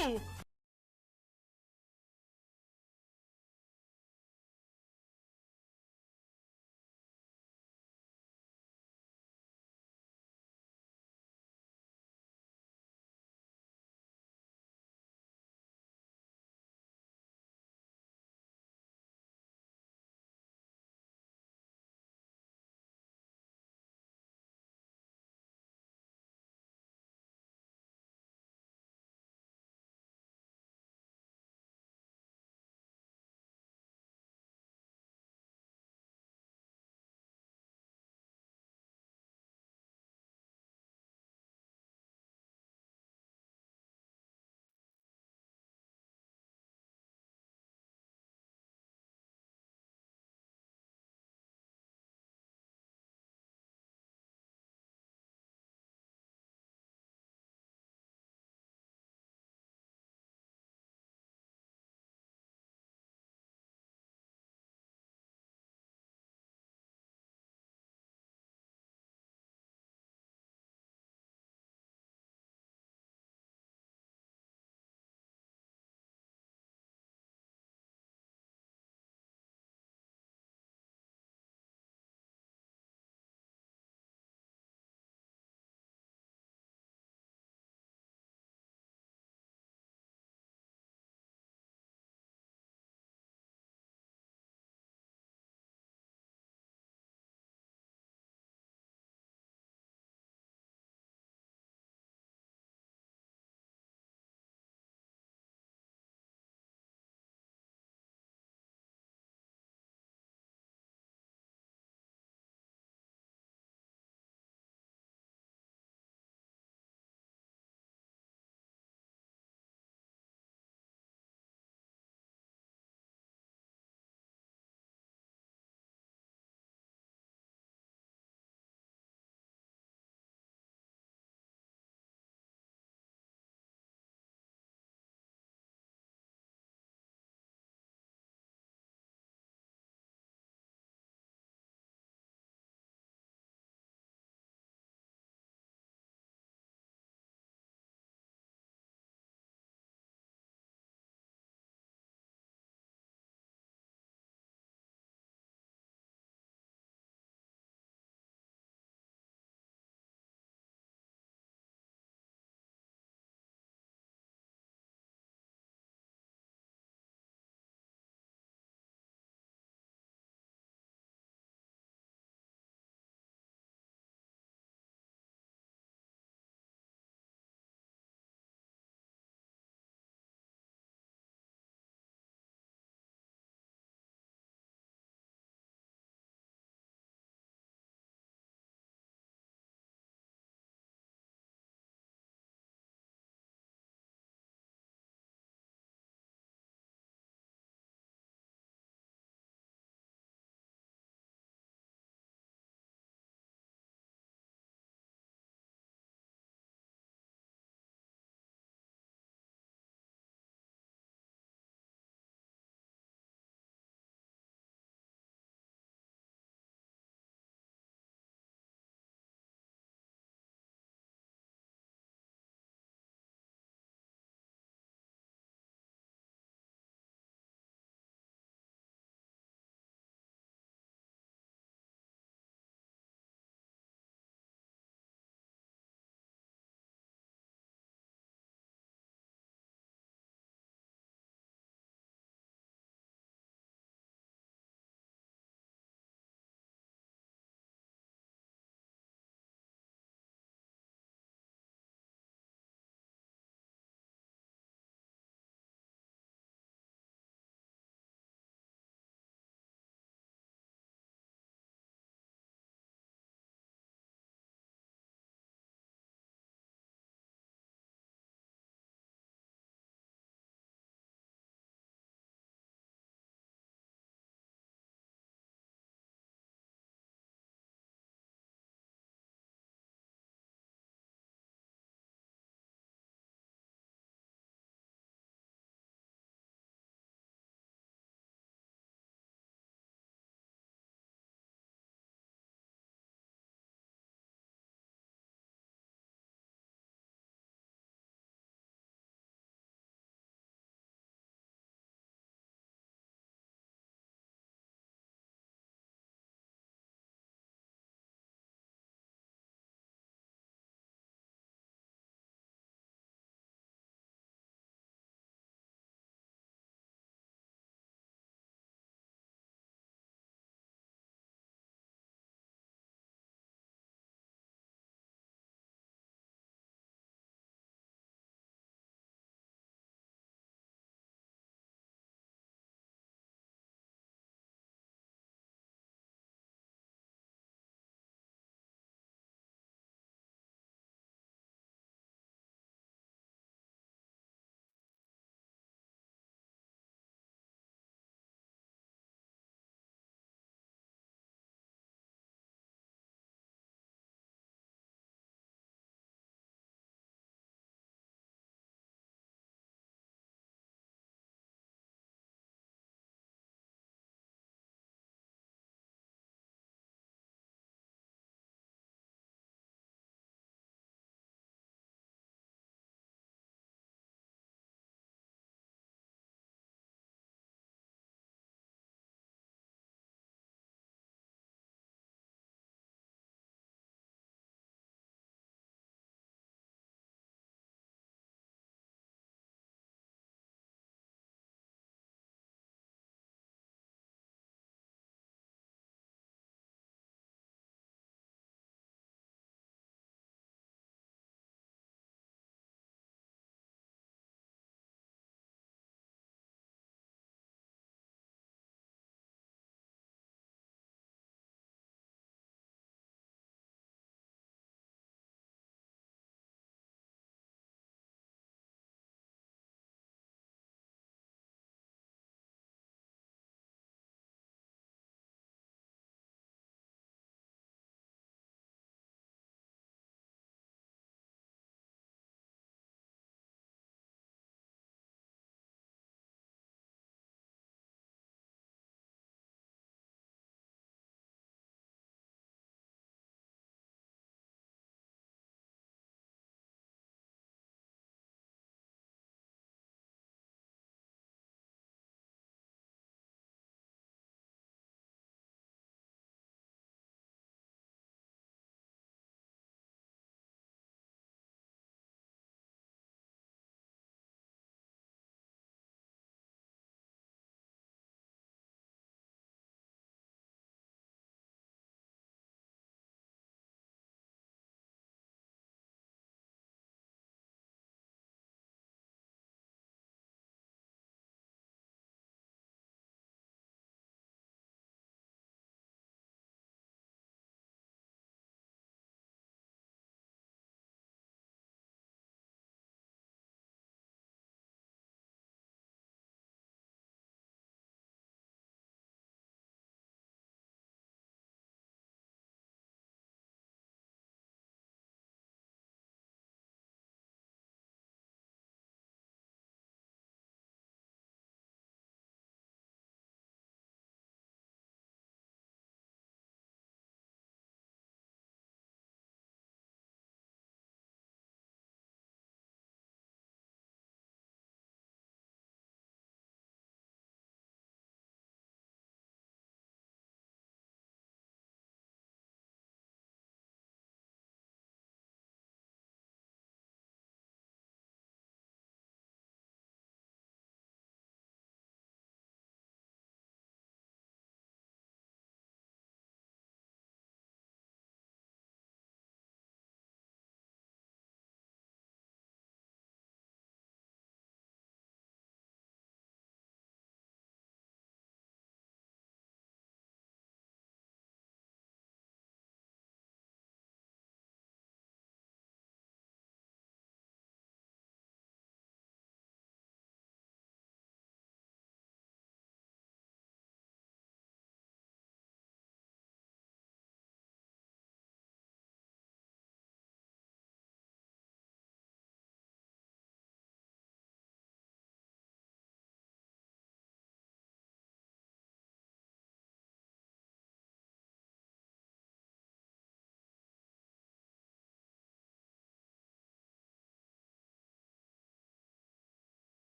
go!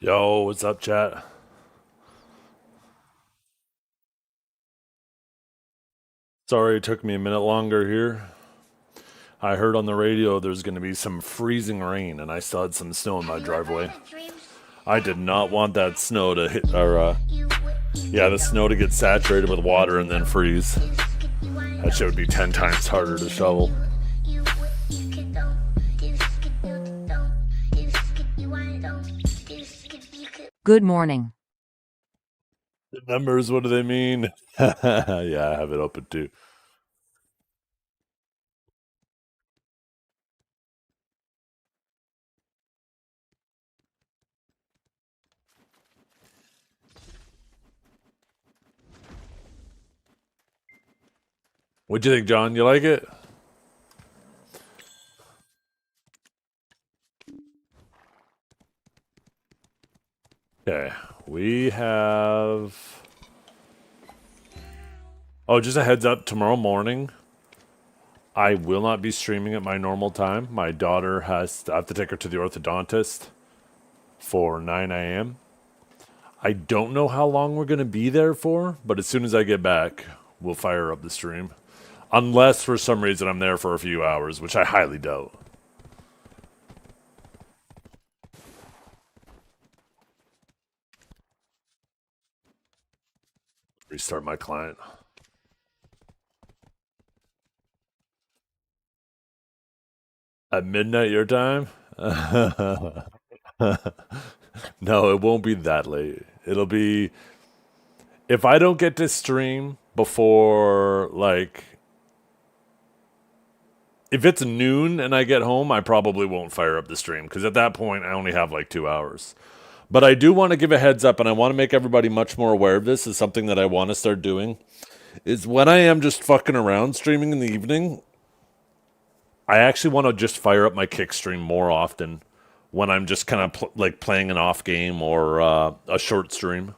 Yo, what's up, chat? Sorry it took me a minute longer here. I heard on the radio there's going to be some freezing rain, and I still had some snow in my driveway. I did not want that snow to hit, the snow to get saturated with water and then freeze. That shit would be 10 times harder to shovel. Good morning. The numbers, what do they mean? Yeah, I have it open too. What'd you think, John? You like it? Okay, we have. Oh, just a heads up, tomorrow morning, I will not be streaming at my normal time. My daughter I have to take her to the orthodontist for 9 a.m. I don't know how long we're going to be there for, but as soon as I get back, we'll fire up the stream. Unless for some reason I'm there for a few hours, which I highly doubt. Restart my client. At midnight your time? No, it won't be that late. It'll be if I don't get to stream before like if it's noon and I get home, I probably won't fire up the stream because at that point I only have like 2 hours. But I do want to give a heads up and I want to make everybody much more aware of this. Is something that I want to start doing. Is when I am just fucking around streaming in the evening, I actually want to just fire up my kick stream more often when I'm just kind of like playing an off game or a short stream.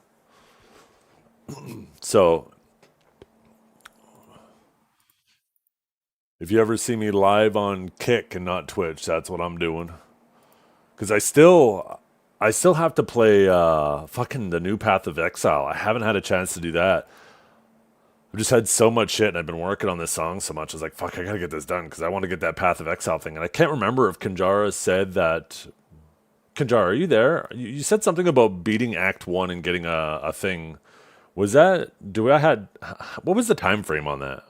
So if you ever see me live on Kick and not Twitch, that's what I'm doing. Because I still have to play fucking the new Path of Exile. I haven't had a chance to do that. I've just had so much shit, and I've been working on this song so much. I was like, fuck, I gotta get this done because I want to get that Path of Exile thing. And I can't remember if Kanjara said that. Kanjara, are you there? You said something about beating Act 1 and getting a thing. Was that. Do I had. What was the time frame on that?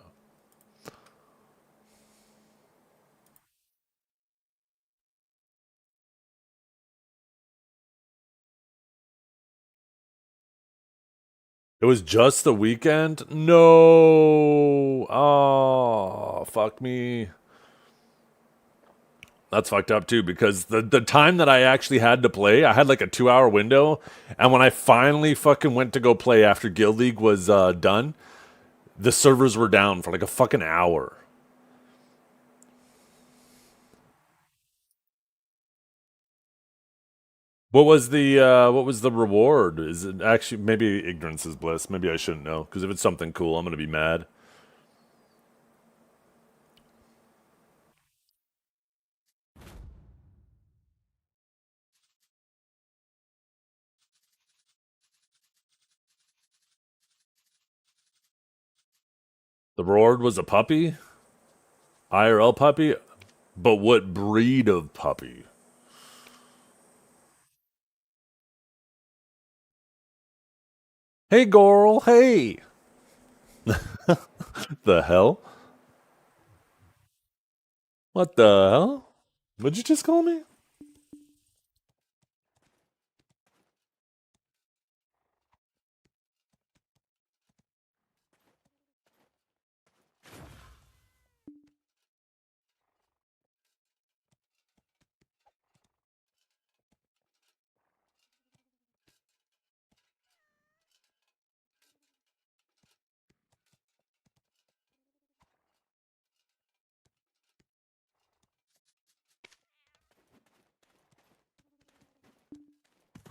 It was just the weekend? No. Oh, fuck me. That's fucked up too because the time that I actually had to play, I had like a 2 hour window, and when I finally fucking went to go play after Guild League was done, the servers were down for like a fucking hour. What was the reward? Is it actually maybe ignorance is bliss? Maybe I shouldn't know because if it's something cool, I'm gonna be mad. The reward was a puppy, IRL puppy, but what breed of puppy? Hey, Goral. Hey, the hell? What the hell? What'd you just call me?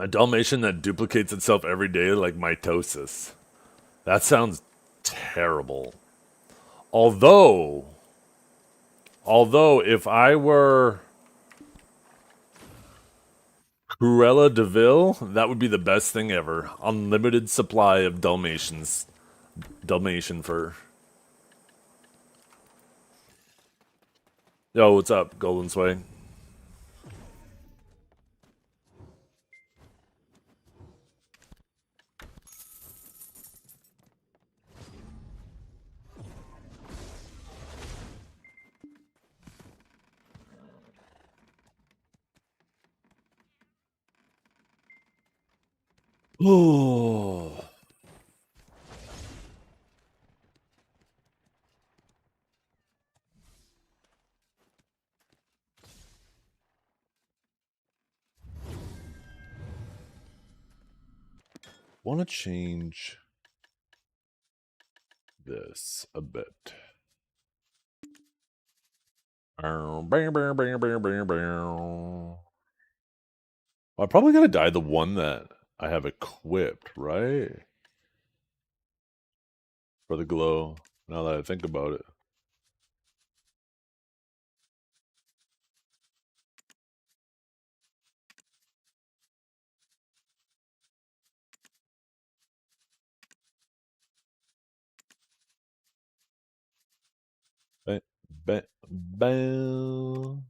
A Dalmatian that duplicates itself every day like mitosis. That sounds terrible. Although, although if I were Cruella de Vil? That would be the best thing ever. Unlimited supply of Dalmatians. Dalmatian fur. Yo, what's up, Golden Sway? Oh. Want to change this a bit. I'm probably gonna dye the one that I have equipped, right? For the glow, now that I think about it. Bam, bam, bam.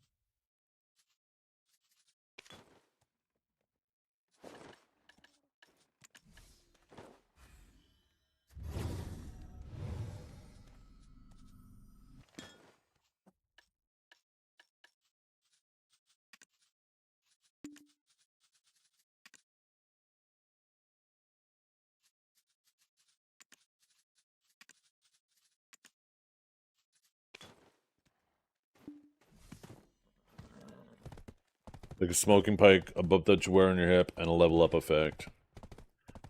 Like a smoking pike above that you wear on your hip and a level up effect.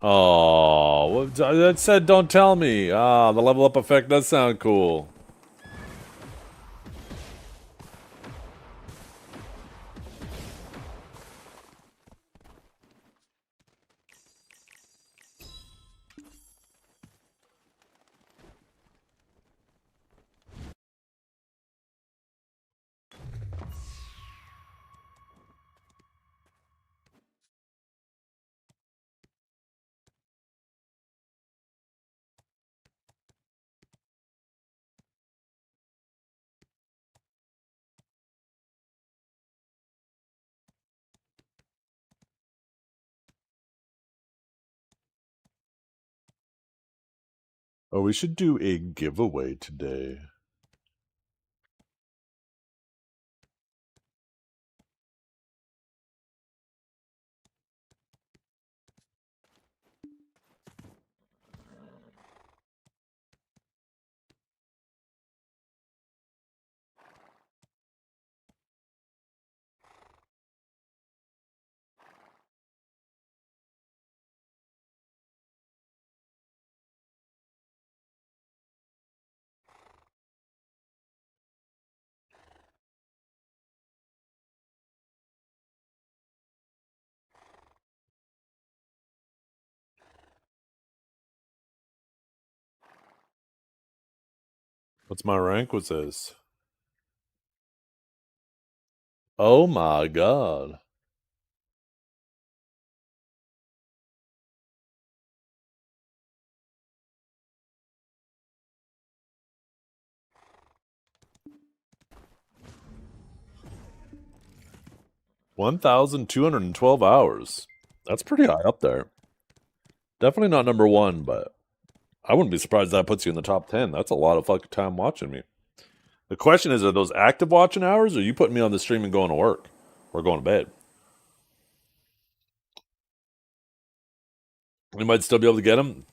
Oh, that said don't tell me. Ah, the level up effect does sound cool. Oh, we should do a giveaway today. What's my rank? What's this? Oh my god. $1,212 hours. That's pretty high up there. Definitely not number one, but I wouldn't be surprised that puts you in the top 10. That's a lot of fucking time watching me. The question is, are those active watching hours, or are you putting me on the stream and going to work or going to bed? We might still be able to get them.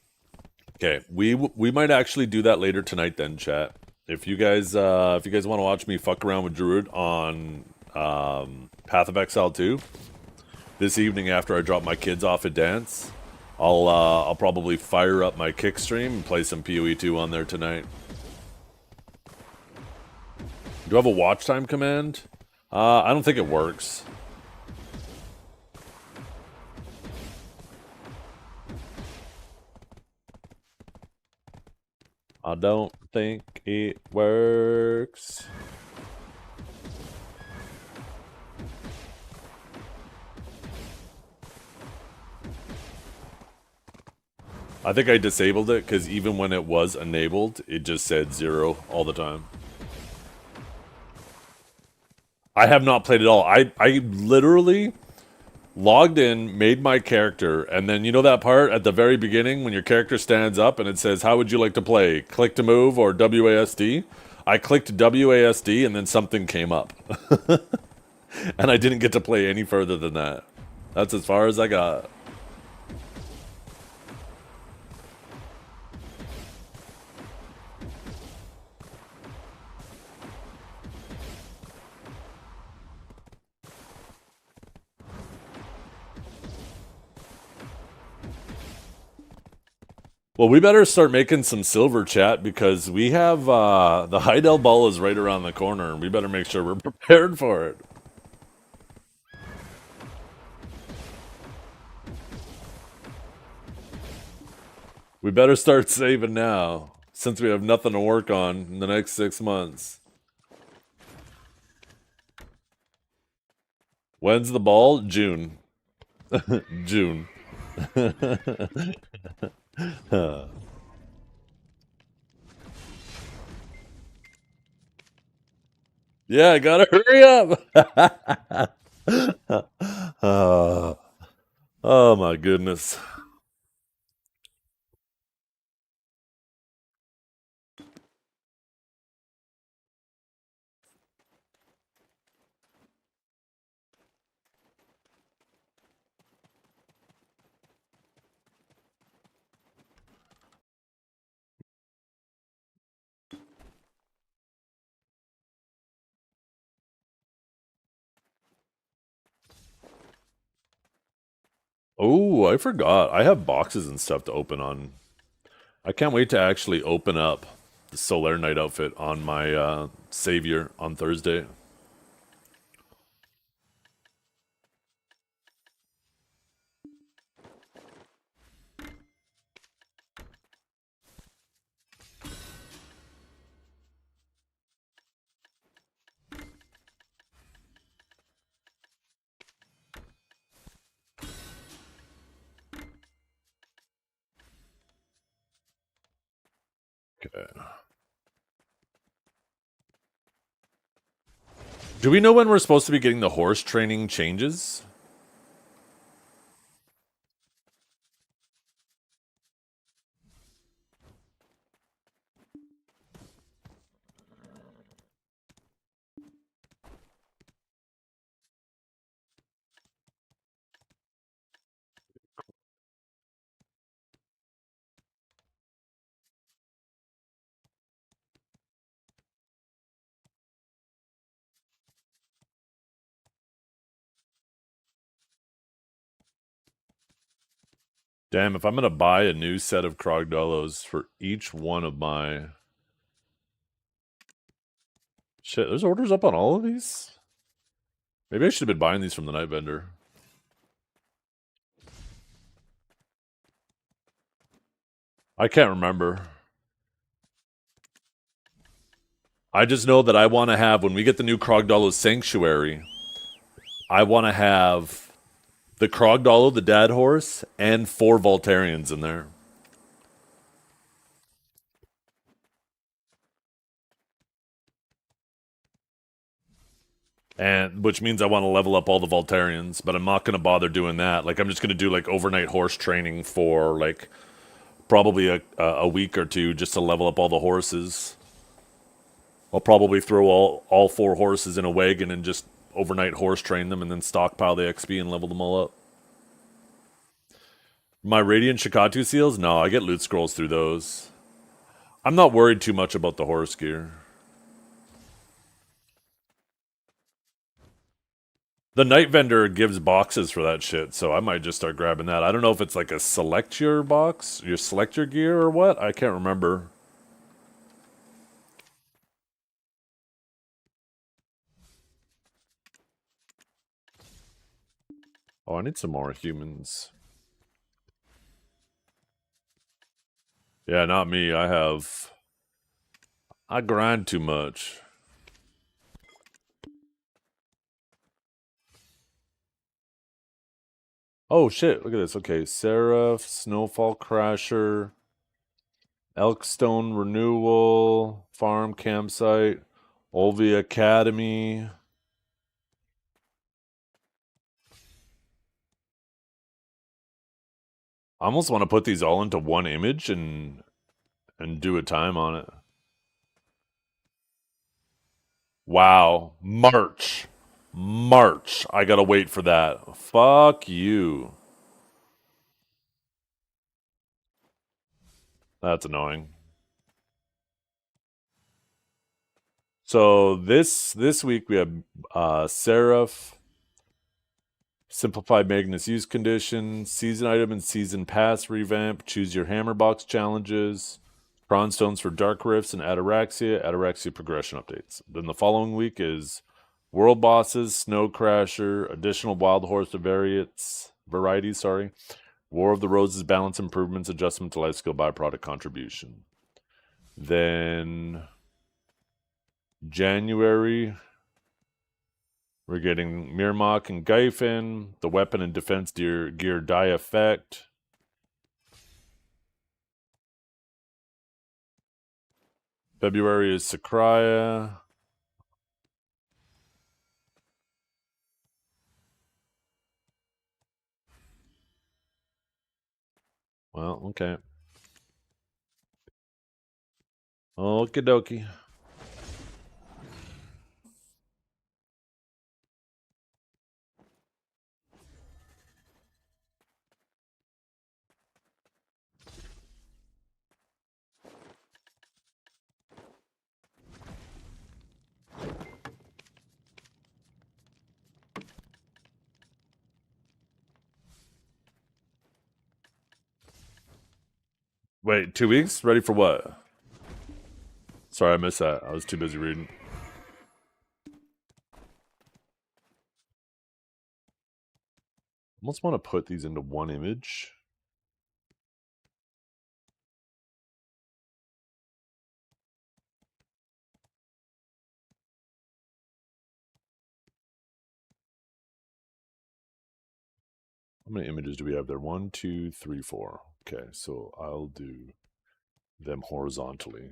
Okay, we might actually do that later tonight then, chat. If you guys want to watch me fuck around with Druid on Path of Exile 2 this evening after I drop my kids off at dance, I'll probably fire up my kick stream and play some PoE 2 on there tonight. Do you have a watch time command? I don't think it works. I don't think it works. I think I disabled it because even when it was enabled, it just said 0 all the time. I have not played at all. I literally logged in, made my character, and then you know that part at the very beginning when your character stands up and it says, "How would you like to play? Click to move or WASD?" I clicked WASD and then something came up. And I didn't get to play any further than that. That's as far as I got. Well, we better start making some silver, chat, because we have the Heidel Ball is right around the corner, and we better make sure we're prepared for it. We better start saving now, since we have nothing to work on in the next 6 months. When's the ball? June. June. Yeah, I gotta hurry up. Oh my goodness. Oh, I forgot. I have boxes and stuff to open on. I can't wait to actually open up the Solar Knight outfit on my Savior on Thursday. Okay. Do we know when we're supposed to be getting the horse training changes? Damn, if I'm gonna buy a new set of Krogdalos for each one of my... Shit, there's orders up on all of these? Maybe I should have been buying these from the night vendor. I can't remember. I just know that I want to have, when we get the new Krogdalo Sanctuary, I want to have the Krogdalo, the dad horse, and 4 Voltarians in there. And which means I want to level up all the Voltarians, but I'm not going to bother doing that. Like, I'm just going to do like overnight horse training for like probably a week or two just to level up all the horses. I'll probably throw all 4 horses in a wagon and just overnight horse train them and then stockpile the XP and level them all up. My Radiant Shikatu seals? No, I get loot scrolls through those. I'm not worried too much about the horse gear. The night vendor gives boxes for that shit, so I might just start grabbing that. I don't know if it's like a select your box, your select your gear or what. I can't remember. Oh, I need some more humans. Yeah, not me. I grind too much. Oh shit! Look at this. Okay, Seraph, Snowfall Crasher, Elkstone Renewal, Farm Campsite, Olvia Academy. I almost want to put these all into one image and do a time on it. Wow, March. March. I gotta wait for that. Fuck you. That's annoying. So this week we have Seraph, Simplified Magnus use condition, season item and season pass revamp, choose your hammer box challenges, prawn stones for dark rifts and ataraxia progression updates. Then the following week is world bosses, snow crasher, additional wild horse varieties, War of the Roses balance improvements, adjustment to life skill byproduct contribution. Then January, we're getting Mirmok and Gyfin, the weapon and defense gear die effect. February is Sakraya. Well, okay. Okie dokie. Wait, 2 weeks? Ready for what? Sorry, I missed that. I was too busy reading. Almost want to put these into one image. How many images do we have there? 1, 2, 3, 4. Okay, so I'll do them horizontally.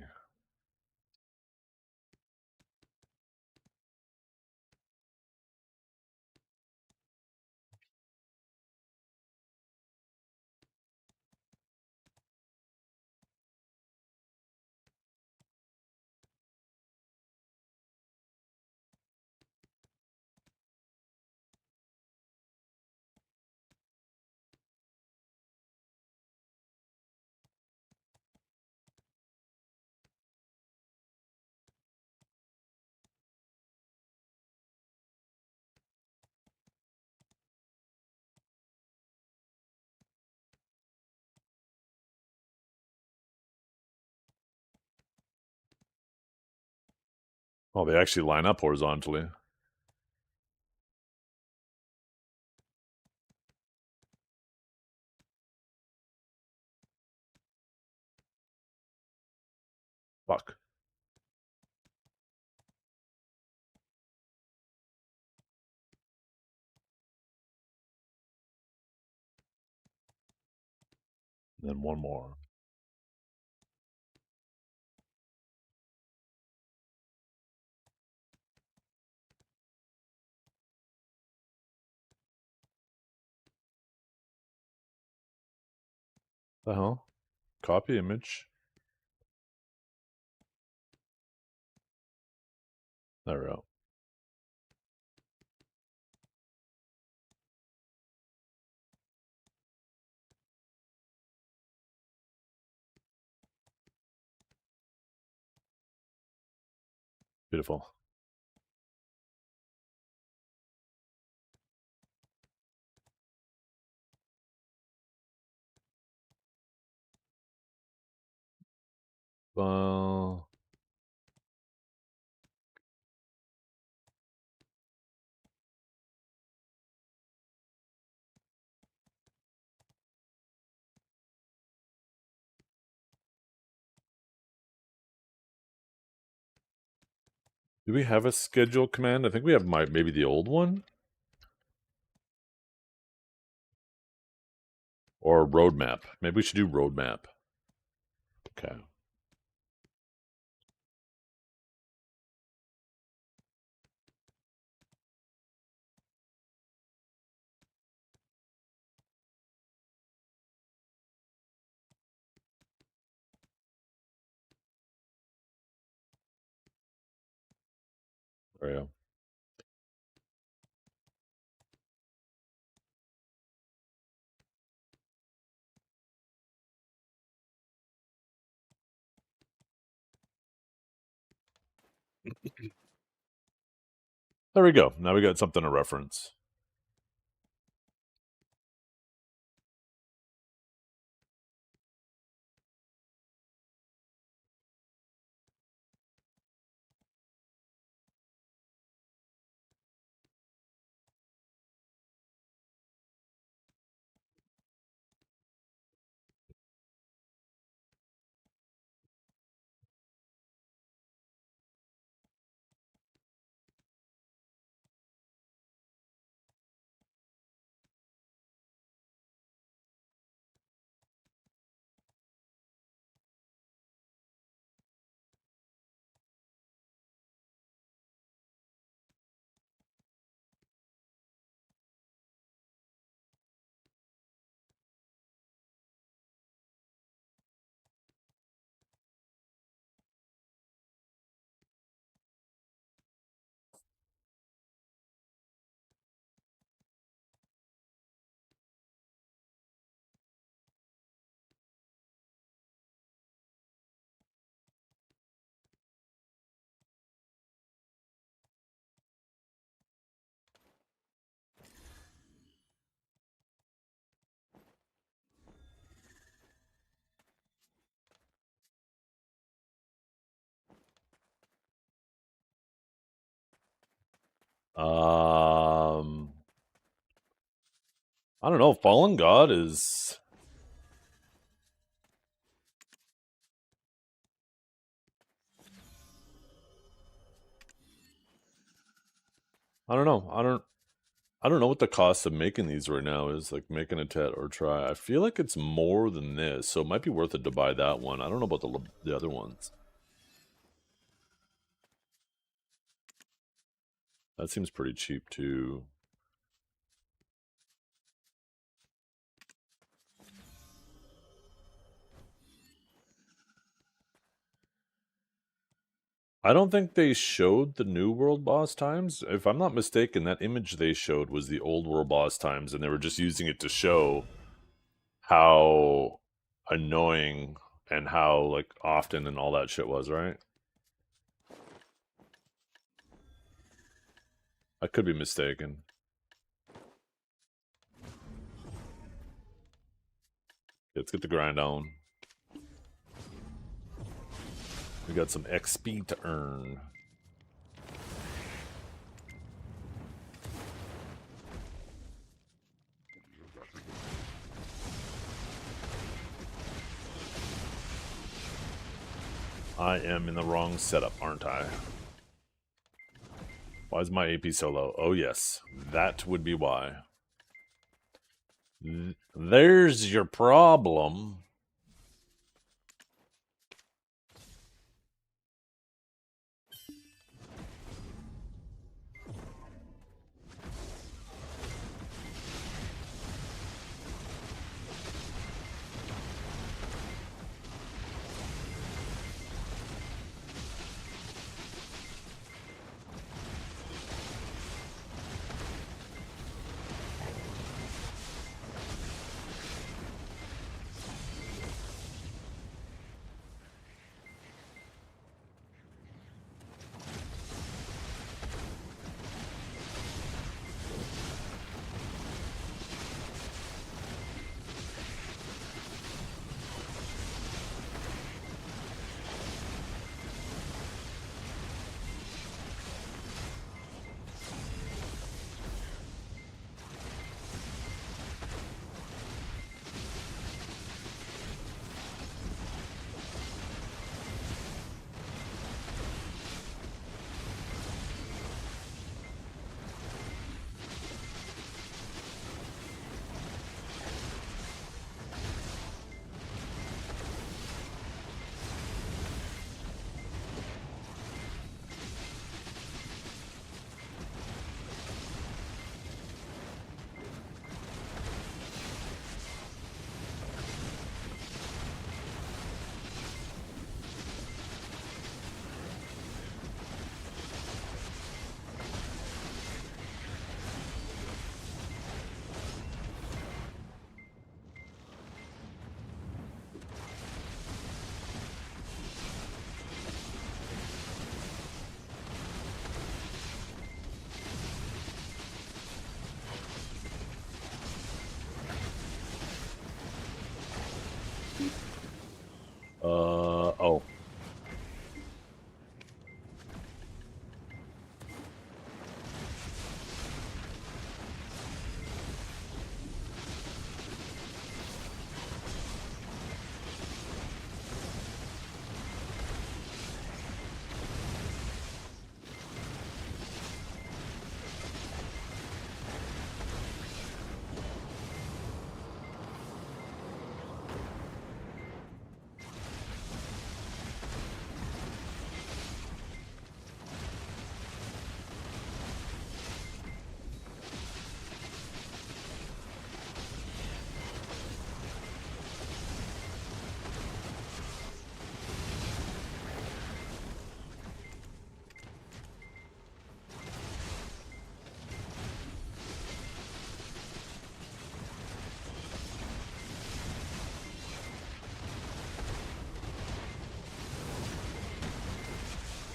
Oh, they actually line up horizontally. Fuck. And then one more. The hell? Copy image. There we go. Beautiful. Well, do we have a schedule command? I think we have maybe the old one. Or roadmap. Maybe we should do roadmap. Okay. There you go. There we go. Now we got something to reference. I don't know. Fallen God is. I don't know. I don't know what the cost of making these right now is, like making a tet or try. I feel like it's more than this, so it might be worth it to buy that one. I don't know about the other ones. That seems pretty cheap too. I don't think they showed the new world boss times. If I'm not mistaken, that image they showed was the old world boss times, and they were just using it to show how annoying and how like often and all that shit was, right? I could be mistaken. Let's get the grind on. We got some XP to earn. I am in the wrong setup, aren't I? Why is my AP so low? Oh yes, that would be why. There's your problem.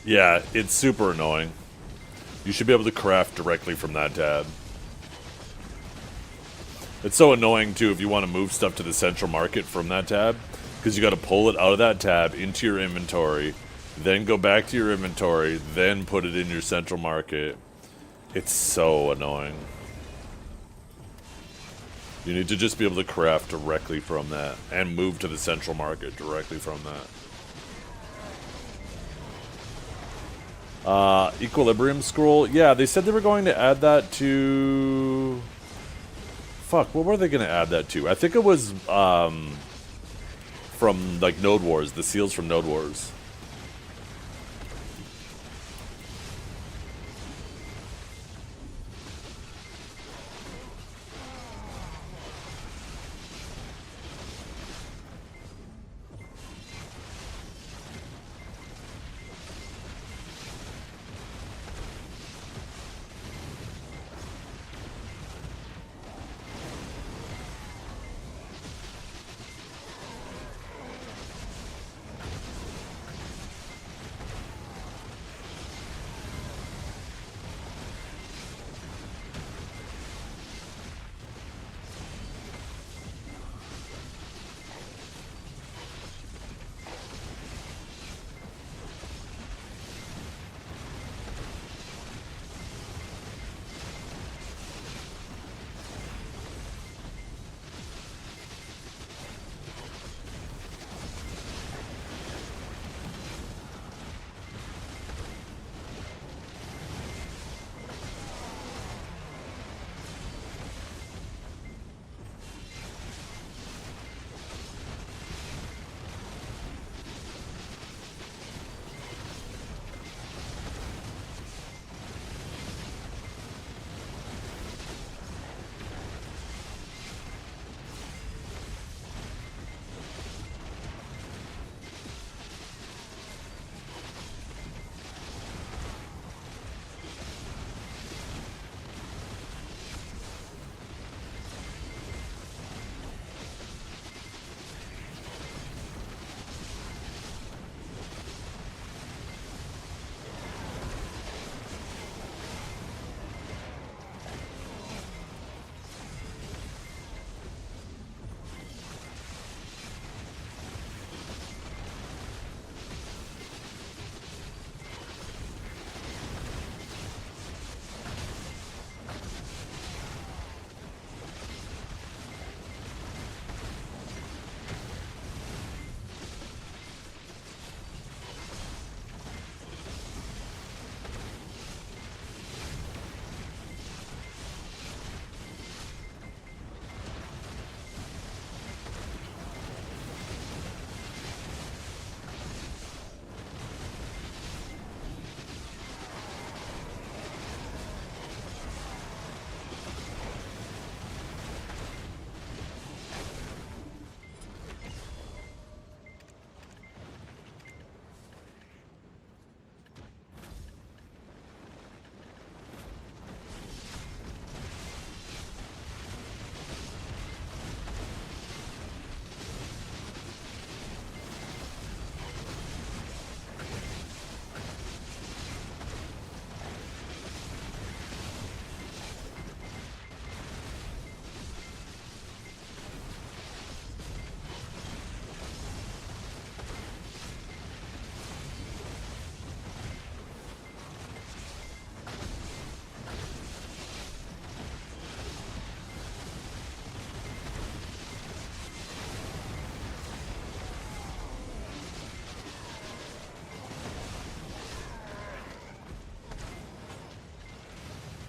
Yeah, it's super annoying. You should be able to craft directly from that tab. It's so annoying, too, if you want to move stuff to the central market from that tab, because you got to pull it out of that tab into your inventory, then go back to your inventory, then put it in your central market. It's so annoying. You need to just be able to craft directly from that, and move to the central market directly from that. Equilibrium scroll. Yeah, they said they were going to add that to... Fuck, what were they going to add that to? I think it was from, like, Node Wars, the seals from Node Wars.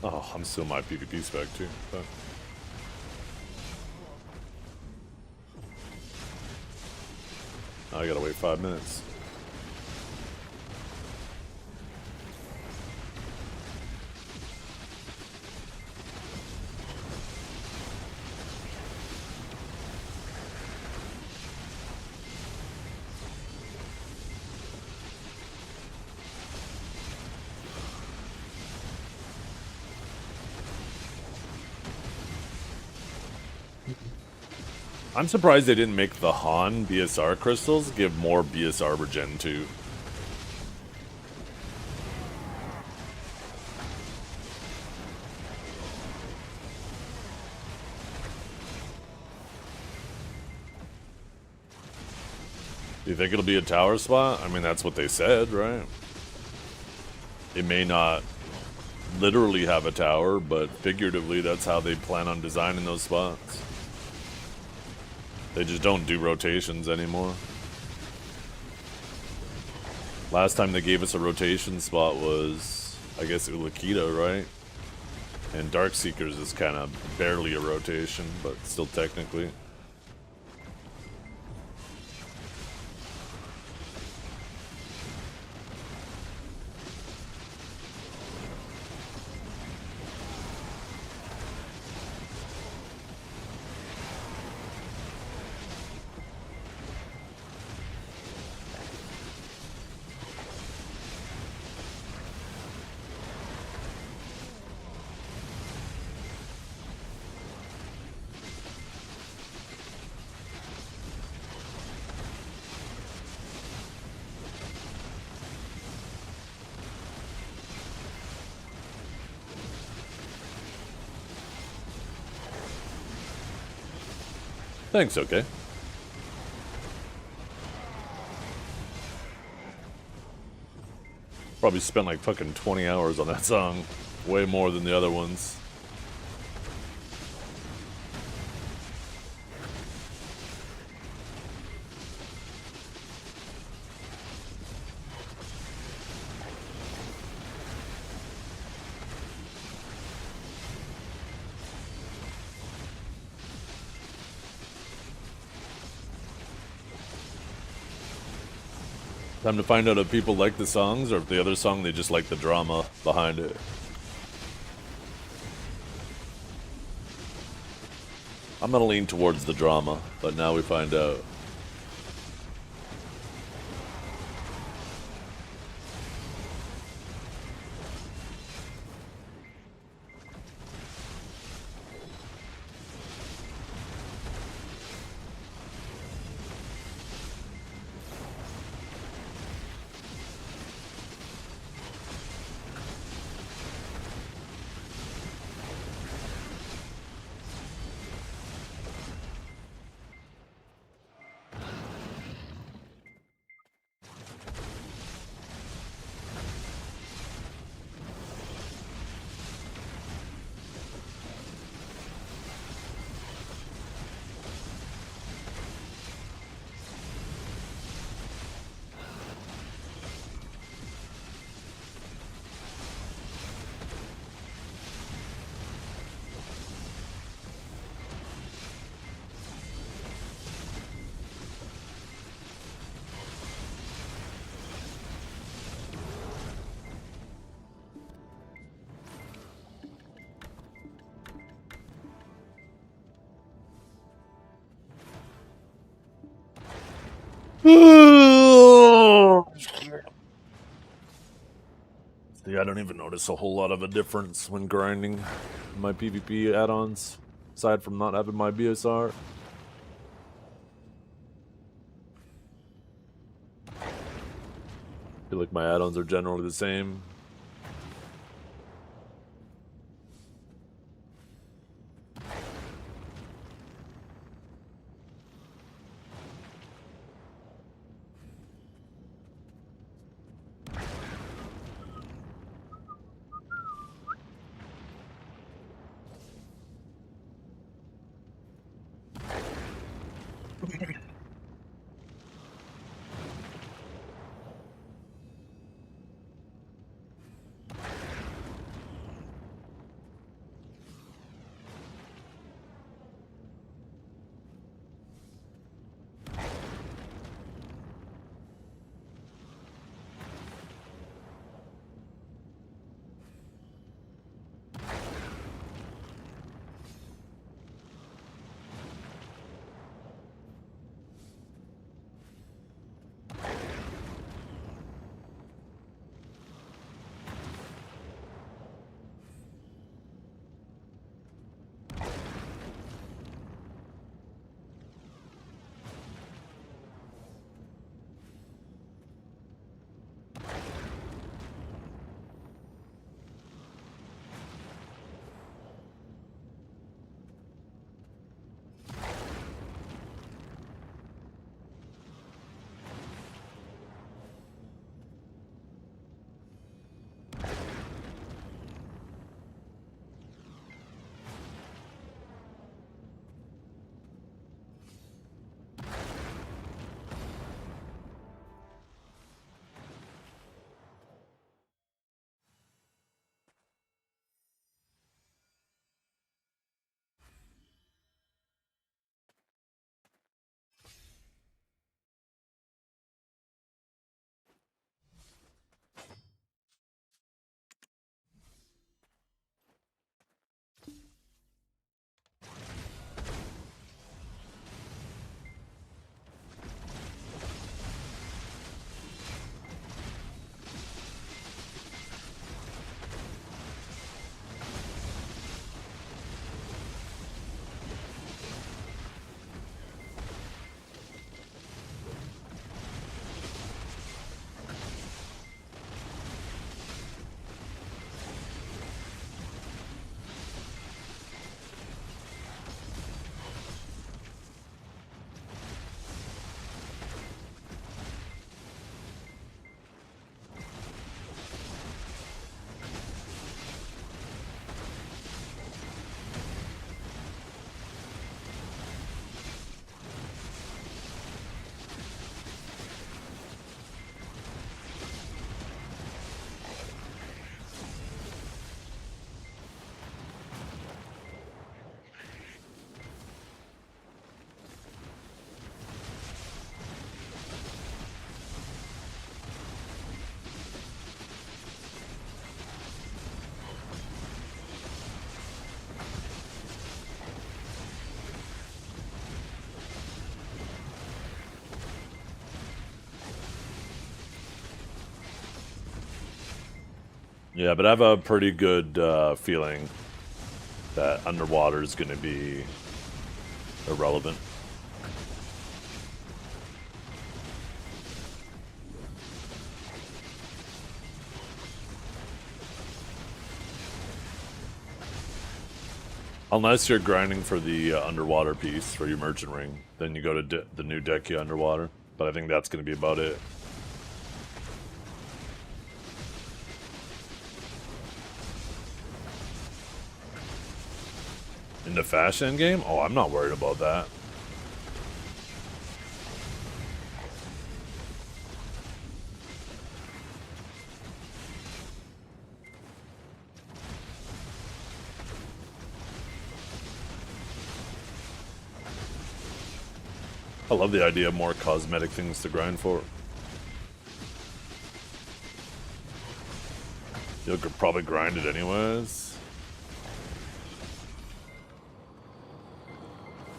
Oh, I'm still my PvP spec too. But I gotta wait 5 minutes. I'm surprised they didn't make the Han BSR crystals give more BSR regen too. you think it'll be a tower spot? I mean, that's what they said, right? It may not literally have a tower, but figuratively, that's how they plan on designing those spots. They just don't do rotations anymore. Last time they gave us a rotation spot was, I guess, Ulakita, right? And Darkseekers is kind of barely a rotation, but still technically. Thanks, okay. Probably spent like fucking 20 hours on that song. Way more than the other ones. Time to find out if people like the songs or if the other song they just like the drama behind it. I'm gonna lean towards the drama, but now we find out. See, I don't even notice a whole lot of a difference when grinding my PvP add-ons, aside from not having my BSR. I feel like my add-ons are generally the same. Yeah, but I have a pretty good feeling that underwater is going to be irrelevant. Unless you're grinding for the underwater piece for your merchant ring, then you go to the new Dekia underwater. But I think that's going to be about it. In the fashion game? Oh, I'm not worried about that. I love the idea of more cosmetic things to grind for. You'll probably grind it anyways.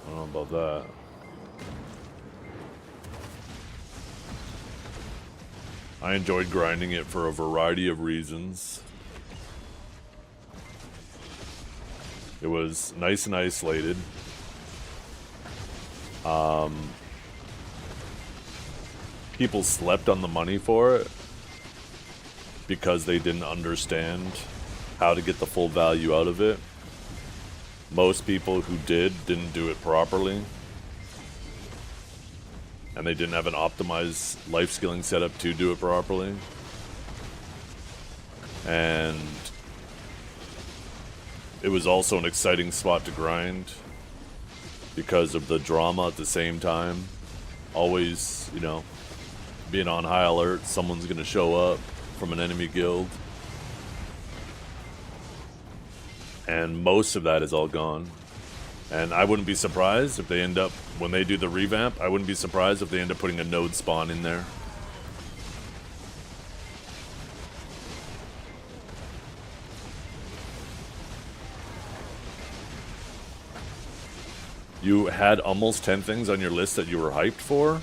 I don't know about that. I enjoyed grinding it for a variety of reasons. It was nice and isolated. People slept on the money for it because they didn't understand how to get the full value out of it. Most people who didn't do it properly. And they didn't have an optimized life skilling setup to do it properly. And it was also an exciting spot to grind because of the drama at the same time. Always, you know, being on high alert, someone's gonna show up from an enemy guild. And most of that is all gone. And I wouldn't be surprised if they end up, when they do the revamp, I wouldn't be surprised if they end up putting a node spawn in there. You had almost 10 things on your list that you were hyped for?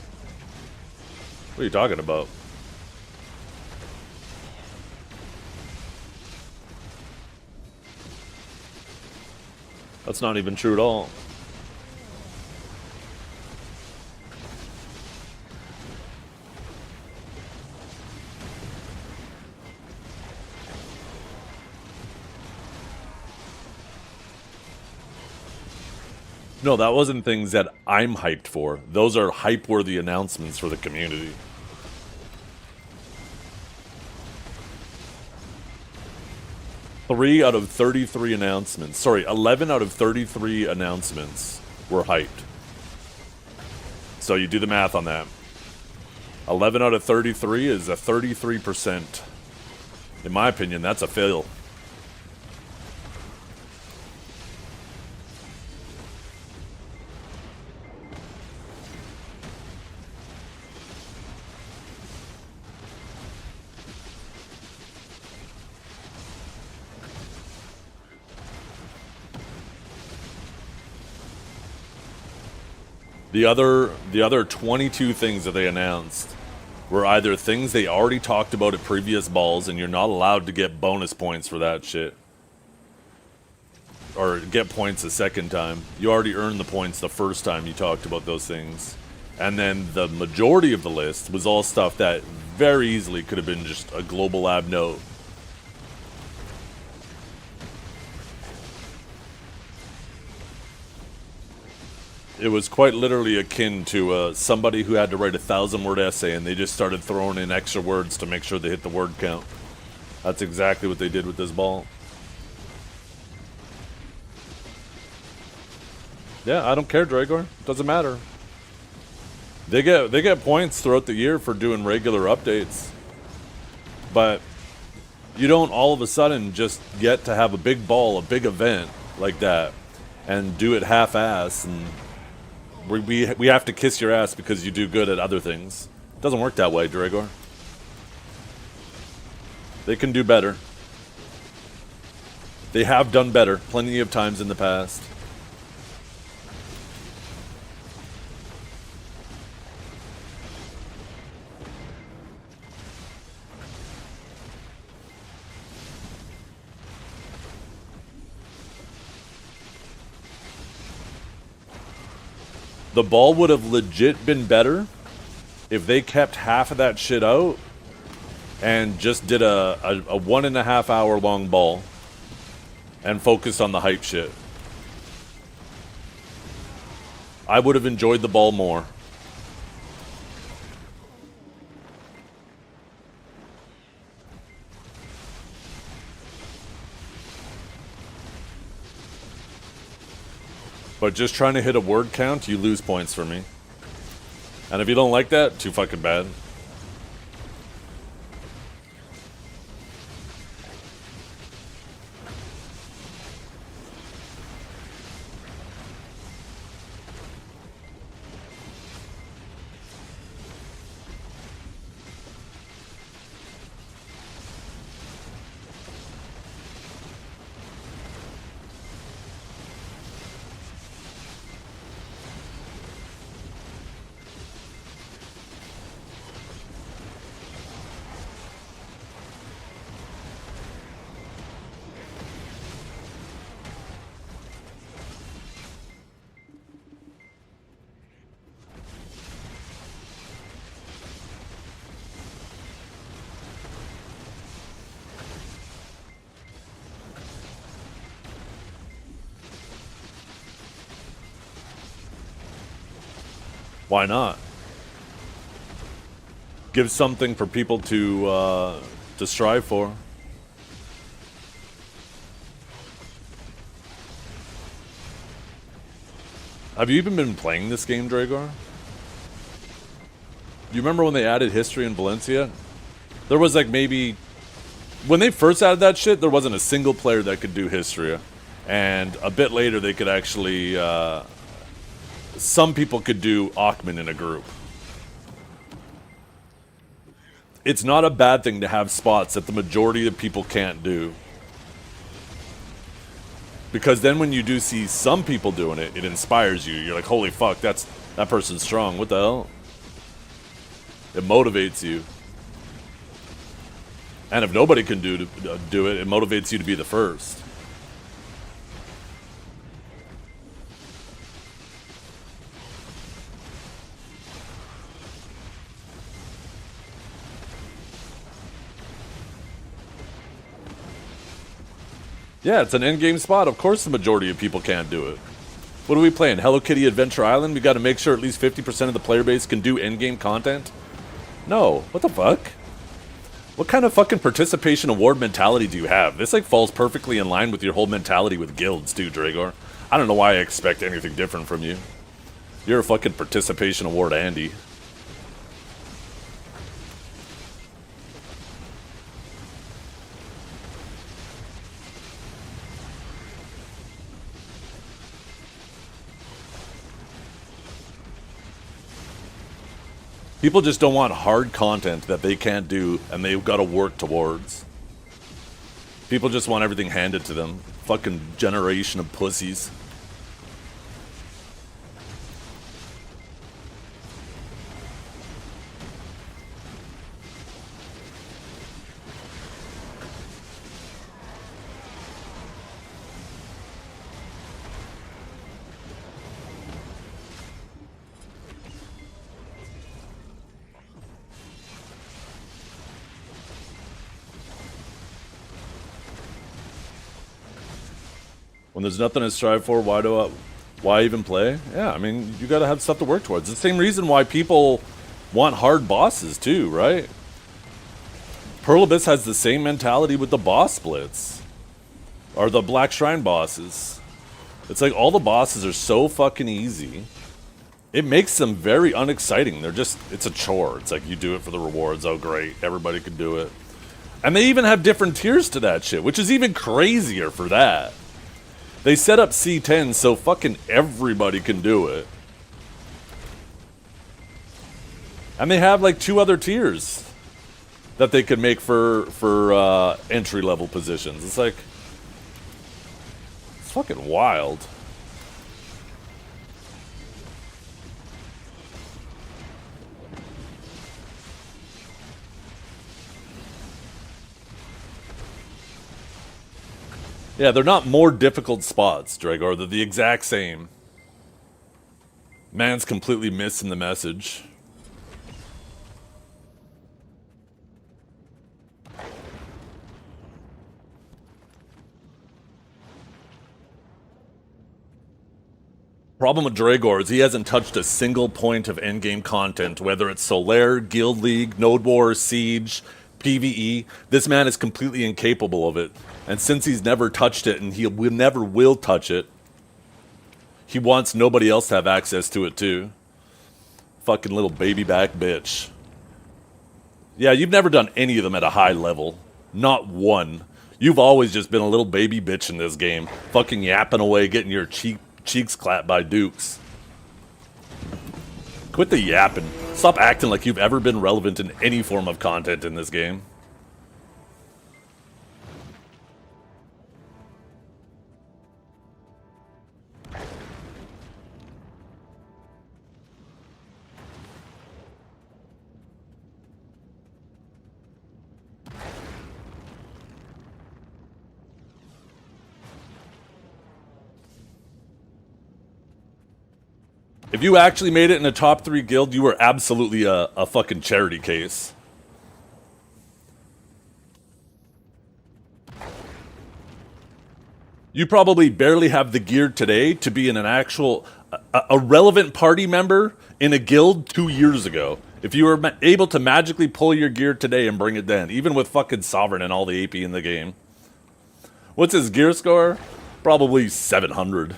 What are you talking about? That's not even true at all. No, that wasn't things that I'm hyped for. Those are hype-worthy announcements for the community. Three out of 33 announcements. Sorry, 11 out of 33 announcements were hyped. So you do the math on that. 11 out of 33 is a 33%. In my opinion, that's a fail. The other 22 things that they announced were either things they already talked about at previous balls and you're not allowed to get bonus points for that shit. Or get points a second time. You already earned the points the first time you talked about those things. And then the majority of the list was all stuff that very easily could have been just a global lab note. It was quite literally akin to somebody who had to write a 1,000-word essay and they just started throwing in extra words to make sure they hit the word count. That's exactly what they did with this ball. Yeah, I don't care, Dragor. It doesn't matter. They get points throughout the year for doing regular updates. But you don't all of a sudden just get to have a big ball, a big event like that, and do it half-ass and we have to kiss your ass because you do good at other things. It doesn't work that way, Dragor. They can do better. They have done better plenty of times in the past. The ball would have legit been better if they kept half of that shit out and just did a 1.5 hour long ball and focused on the hype shit. I would have enjoyed the ball more. But just trying to hit a word count, you lose points for me. And if you don't like that, too fucking bad. Why not? Give something for people to strive for. Have you even been playing this game, Dragor? You remember when they added history in Valencia? There was like maybe... When they first added that shit, there wasn't a single player that could do history. And a bit later, they could actually... some people could do Ackman in a group. It's not a bad thing to have spots that the majority of people can't do. Because then when you do see some people doing it, it inspires you. You're like, holy fuck, that person's strong. What the hell? It motivates you. And if nobody can do it, it motivates you to be the first. Yeah, it's an endgame spot. Of course the majority of people can't do it. What are we playing? Hello Kitty Adventure Island? We got to make sure at least 50% of the player base can do endgame content? No. What the fuck? What kind of fucking participation award mentality do you have? This like falls perfectly in line with your whole mentality with guilds too, Dragor. I don't know why I expect anything different from you. You're a fucking participation award Andy. People just don't want hard content that they can't do and they've got to work towards. People just want everything handed to them. Fucking generation of pussies. When there's nothing to strive for, why even play? Yeah, I mean, you gotta have stuff to work towards. It's the same reason why people want hard bosses too, right? Pearl Abyss has the same mentality with the boss splits. Or the Black Shrine bosses. It's like all the bosses are so fucking easy. It makes them very unexciting. It's a chore. It's like you do it for the rewards. Oh great, everybody can do it. And they even have different tiers to that shit, which is even crazier for that. They set up C10 so fucking everybody can do it. And they have like 2 other tiers that they could make for entry-level positions. It's like... It's fucking wild. Yeah, they're not more difficult spots, Dragor. They're the exact same. Man's completely missing the message. Problem with Dragor is he hasn't touched a single point of endgame content, whether it's Solaire, Guild League, Node War, Siege, PvE. This man is completely incapable of it. And since he's never touched it and he never will touch it, he wants nobody else to have access to it too. Fucking little baby back bitch. Yeah, you've never done any of them at a high level. Not one. You've always just been a little baby bitch in this game. Fucking yapping away, getting your cheeks clapped by dukes. Quit the yapping. Stop acting like you've ever been relevant in any form of content in this game. If you actually made it in a top 3 guild, you were absolutely a fucking charity case. You probably barely have the gear today to be in an actual, a relevant party member in a guild 2 years ago. If you were able to magically pull your gear today and bring it then, even with fucking Sovereign and all the AP in the game. What's his gear score? Probably 700.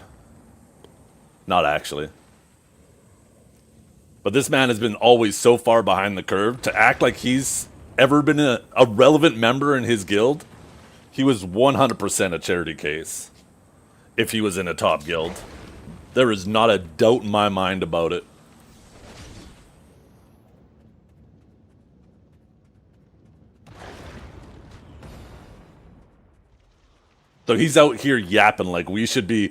Not actually. But this man has been always so far behind the curve to act like he's ever been a relevant member in his guild. He was 100% a charity case if he was in a top guild. There is not a doubt in my mind about it. So he's out here yapping like we should be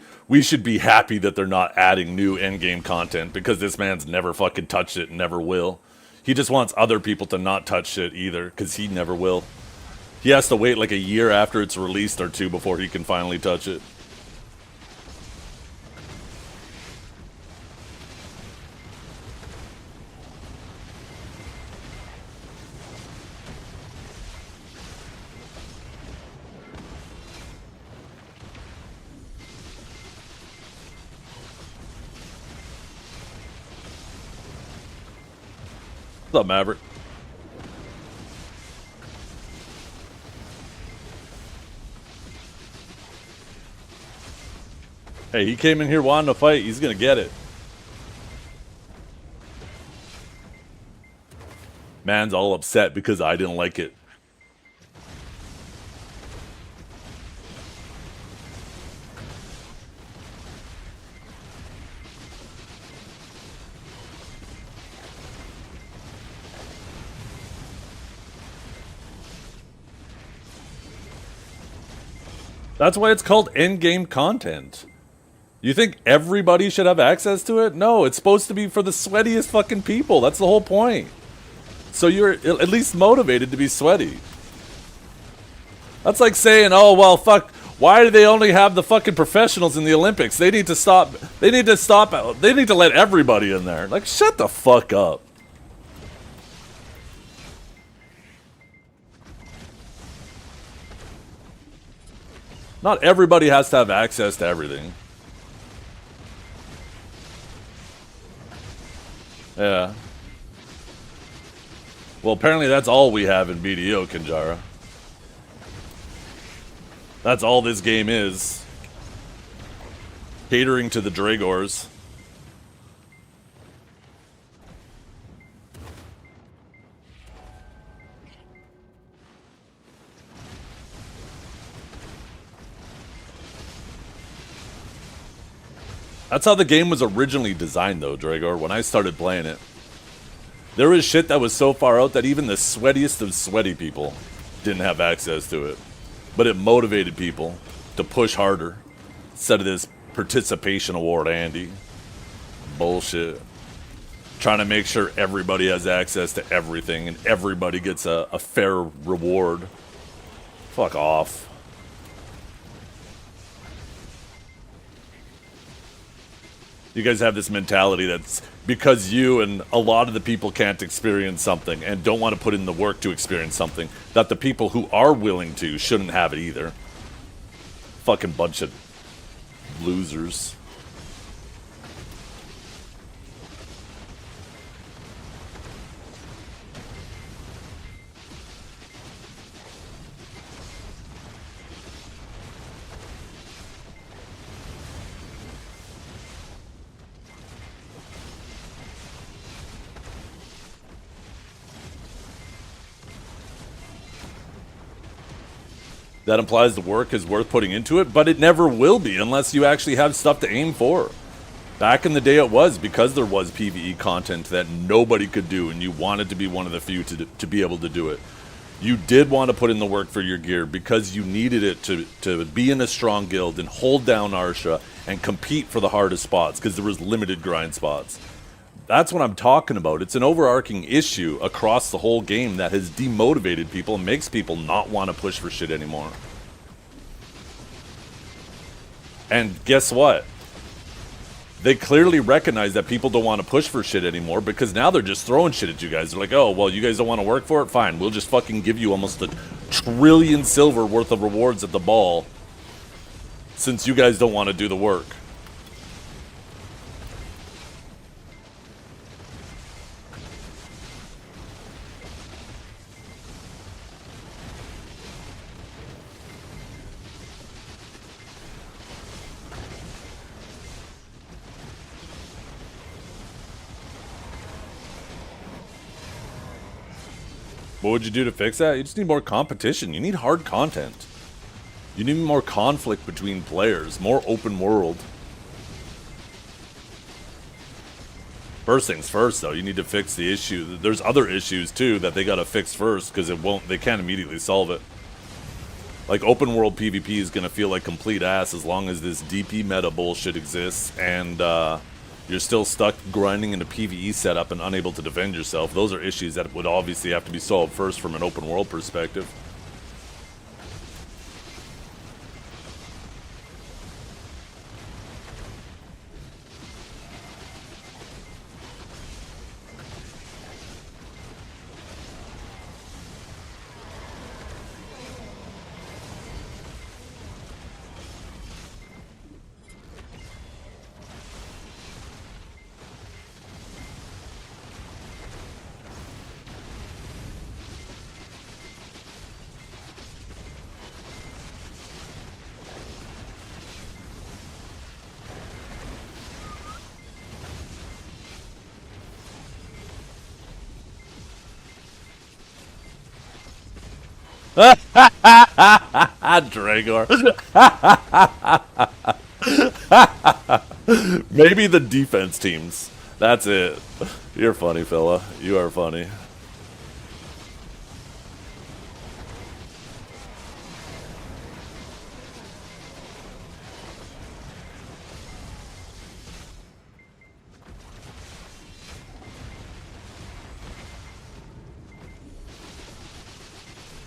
happy that they're not adding new endgame content because this man's never fucking touched it and never will. He just wants other people to not touch it either because he never will. He has to wait like a year after it's released or 2 before he can finally touch it. What's up, Maverick? Hey, he came in here wanting to fight. He's gonna get it. Man's all upset because I didn't like it. That's why it's called endgame content. You think everybody should have access to it? No, it's supposed to be for the sweatiest fucking people. That's the whole point. So you're at least motivated to be sweaty. That's like saying, oh, well, fuck, why do they only have the fucking professionals in the Olympics? They need to stop. They need to let everybody in there. Like, shut the fuck up. Not everybody has to have access to everything. Yeah. Well, apparently that's all we have in BDO, Kinjara. That's all this game is. Catering to the Dragors. That's how the game was originally designed, though, Dragor, when I started playing it. There was shit that was so far out that even the sweatiest of sweaty people didn't have access to it. But it motivated people to push harder instead of this participation award, Andy. Bullshit. Trying to make sure everybody has access to everything and everybody gets a fair reward. Fuck off. You guys have this mentality that's because you and a lot of the people can't experience something and don't want to put in the work to experience something, that the people who are willing to shouldn't have it either. Fucking bunch of losers. That implies the work is worth putting into it, but it never will be unless you actually have stuff to aim for. Back in the day it was, because there was PvE content that nobody could do and you wanted to be one of the few to be able to do it. You did want to put in the work for your gear because you needed it to be in a strong guild and hold down Arsha and compete for the hardest spots because there was limited grind spots. That's what I'm talking about. It's an overarching issue across the whole game that has demotivated people and makes people not want to push for shit anymore. And guess what? They clearly recognize that people don't want to push for shit anymore because now they're just throwing shit at you guys. They're like, oh, well, you guys don't want to work for it? Fine, we'll just fucking give you almost $1 trillion silver worth of rewards at the ball since you guys don't want to do the work. What would you do to fix that? You just need more competition. You need hard content. You need more conflict between players, more open world. First things first, though, you need to fix the issue. There's other issues too that they gotta fix first because they can't immediately solve it. Like open world PvP is gonna feel like complete ass as long as this DP meta bullshit exists and you're still stuck grinding in a PvE setup and unable to defend yourself. Those are issues that would obviously have to be solved first from an open world perspective. Dragor. Maybe the defense teams. That's it. You're funny, fella. You are funny.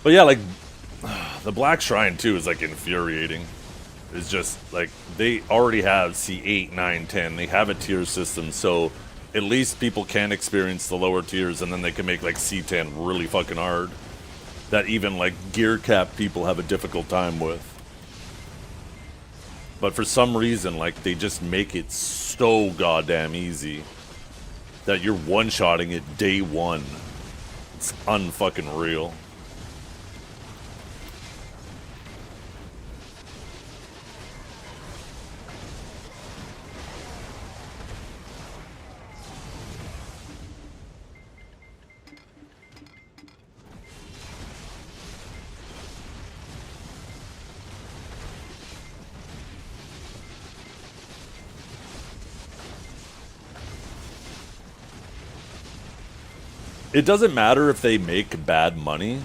But yeah, like, the Black Shrine, too, is, like, infuriating. It's just, like, they already have C8, 9, 10. They have a tier system, so at least people can experience the lower tiers, and then they can make, like, C10 really fucking hard. That even, like, gear cap people have a difficult time with. But for some reason, like, they just make it so goddamn easy that you're one-shotting it day one. It's unfucking real. It doesn't matter if they make bad money.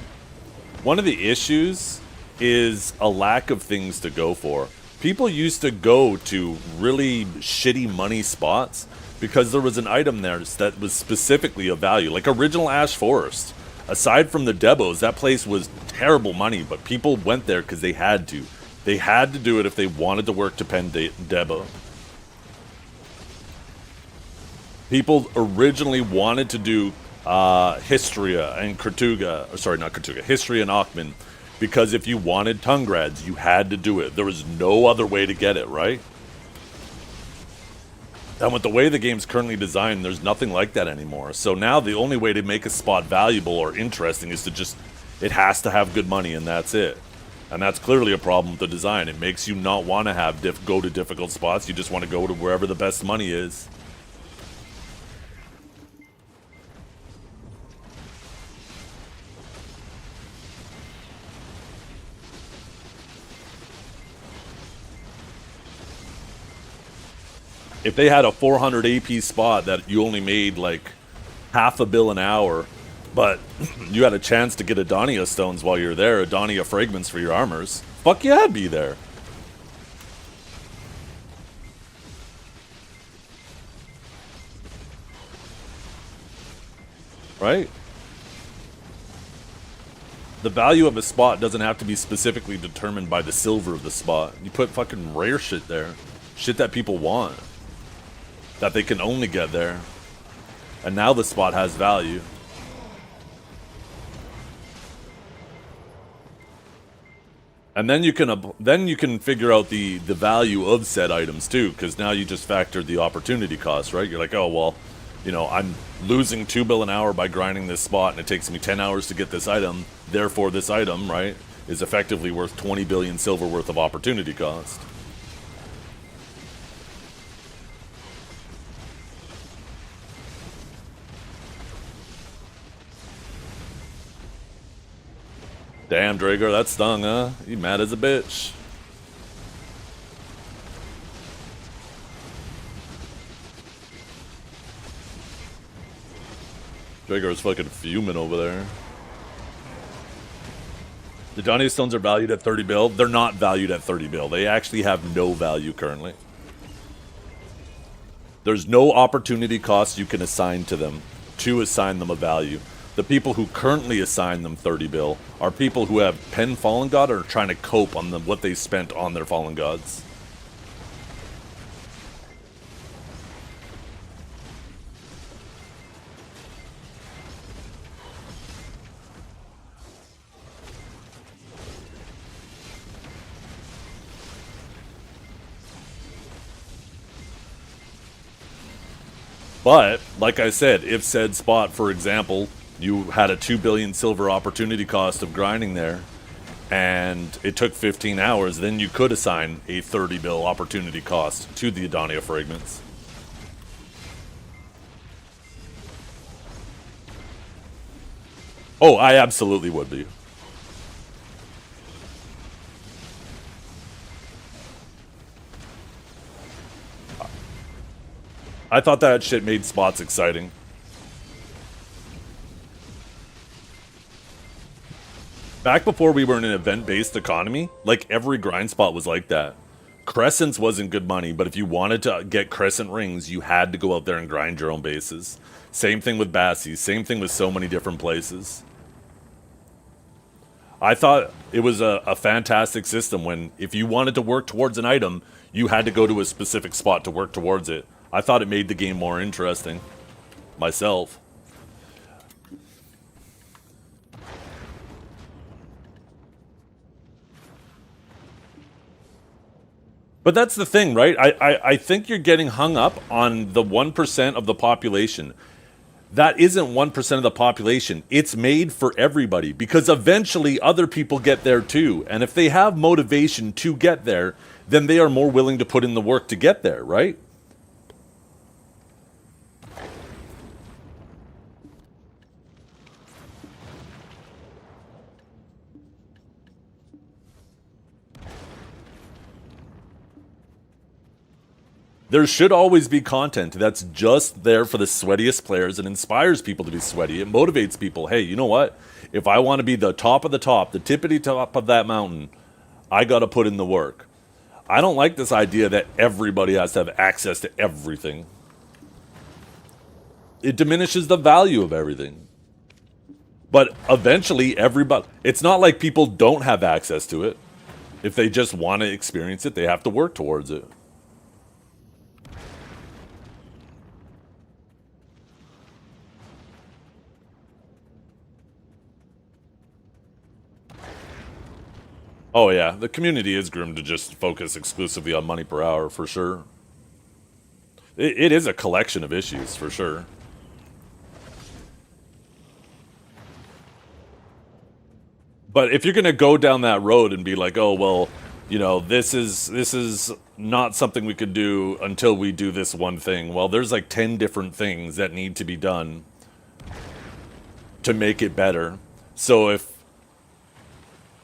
One of the issues is a lack of things to go for. People used to go to really shitty money spots because there was an item there that was specifically of value, like Original Ash Forest. Aside from the Debos, that place was terrible money, but people went there because they had to. They had to do it if they wanted to work to pen Debo. People originally wanted to do Histria and Kratuga, sorry, not Kratuga, Histria and Akhman, because if you wanted Tungrads, you had to do it. There was no other way to get it, right? And with the way the game's currently designed, there's nothing like that anymore. So now the only way to make a spot valuable or interesting is to just, it has to have good money, and that's it. And that's clearly a problem with the design. It makes you not want to have go to difficult spots. You just want to go to wherever the best money is. If they had a 400 AP spot that you only made like half a bill an hour, but you had a chance to get Adonia stones while you're there, Adonia fragments for your armors, fuck yeah, I'd be there. Right? The value of a spot doesn't have to be specifically determined by the silver of the spot. You put fucking rare shit there. Shit that people want. That they can only get there. And now the spot has value. And then you can figure out the value of said items too, because now you just factor the opportunity cost, right? You're like, oh well, you know, I'm losing 2 bill an hour by grinding this spot, and it takes me 10 hours to get this item. Therefore, this item, right, is effectively worth 20 billion silver worth of opportunity cost. Damn, Drager, that stung, huh? You mad as a bitch. Drager is fucking fuming over there. The Johnny Stones are valued at 30 bill. They're not valued at 30 bill. They actually have no value currently. There's no opportunity cost you can assign to them to assign them a value. The people who currently assign them 30 bill are people who have pen Fallen God or are trying to cope on what they spent on their Fallen Gods. But, like I said, if said spot, for example, you had a 2 billion silver opportunity cost of grinding there, and it took 15 hours, then you could assign a 30 bill opportunity cost to the Adonia fragments. Oh, I absolutely would be. I thought that shit made spots exciting. Back before we were in an event-based economy, like every grind spot was like that. Crescents wasn't good money, but if you wanted to get crescent rings, you had to go out there and grind your own bases. Same thing with Bassies, same thing with so many different places. I thought it was a fantastic system when if you wanted to work towards an item, you had to go to a specific spot to work towards it. I thought it made the game more interesting. Myself. But that's the thing, right? I think you're getting hung up on the 1% of the population. That isn't 1% of the population. It's made for everybody because eventually other people get there too. And if they have motivation to get there, then they are more willing to put in the work to get there, right? There should always be content that's just there for the sweatiest players and inspires people to be sweaty. It motivates people. Hey, you know what? If I want to be the top of the top, the tippity top of that mountain, I got to put in the work. I don't like this idea that everybody has to have access to everything. It diminishes the value of everything. But eventually, everybody... It's not like people don't have access to it. If they just want to experience it, they have to work towards it. Oh yeah, the community is groomed to just focus exclusively on money per hour for sure. It is a collection of issues for sure. But if you're gonna go down that road and be like, oh well, this is not something we could do until we do this one thing. Well, there's like 10 different things that need to be done to make it better. So if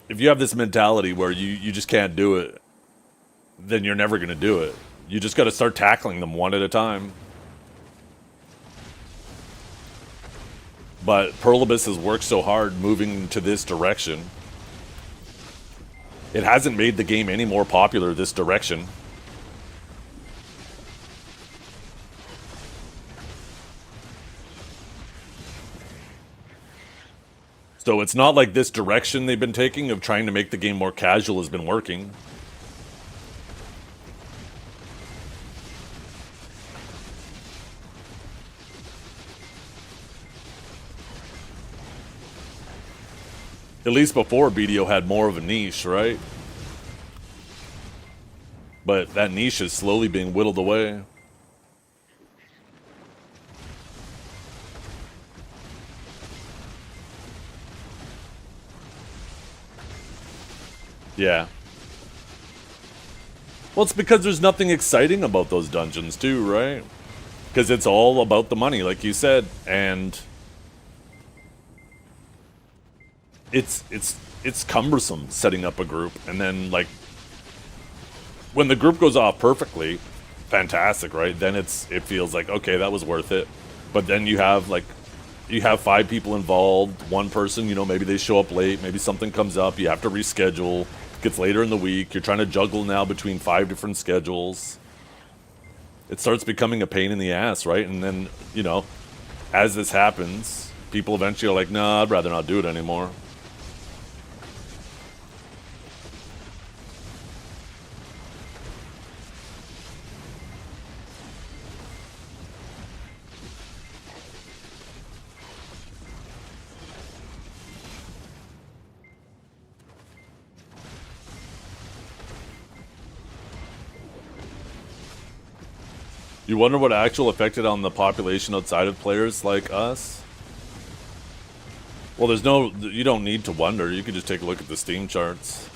you have this mentality where you just can't do it, then you're never gonna do it. You just gotta start tackling them one at a time. But Perlibus has worked so hard moving to this direction. It hasn't made the game any more popular this direction. So it's not like this direction they've been taking of trying to make the game more casual has been working. At least before, BDO had more of a niche, right? But that niche is slowly being whittled away. Yeah. Well, it's because there's nothing exciting about those dungeons too, right? Because it's all about the money, like you said, and it's cumbersome setting up a group, and then like when the group goes off perfectly, fantastic, right? Then it feels like, okay, that was worth it. But then you have 5 people involved, one person, maybe they show up late, maybe something comes up, you have to reschedule, it gets later in the week, you're trying to juggle now between 5 different schedules. It starts becoming a pain in the ass, right? And then, as this happens, people eventually are like, nah, I'd rather not do it anymore. You wonder what actual affected on the population outside of players like us? Well, you don't need to wonder. You can just take a look at the Steam charts.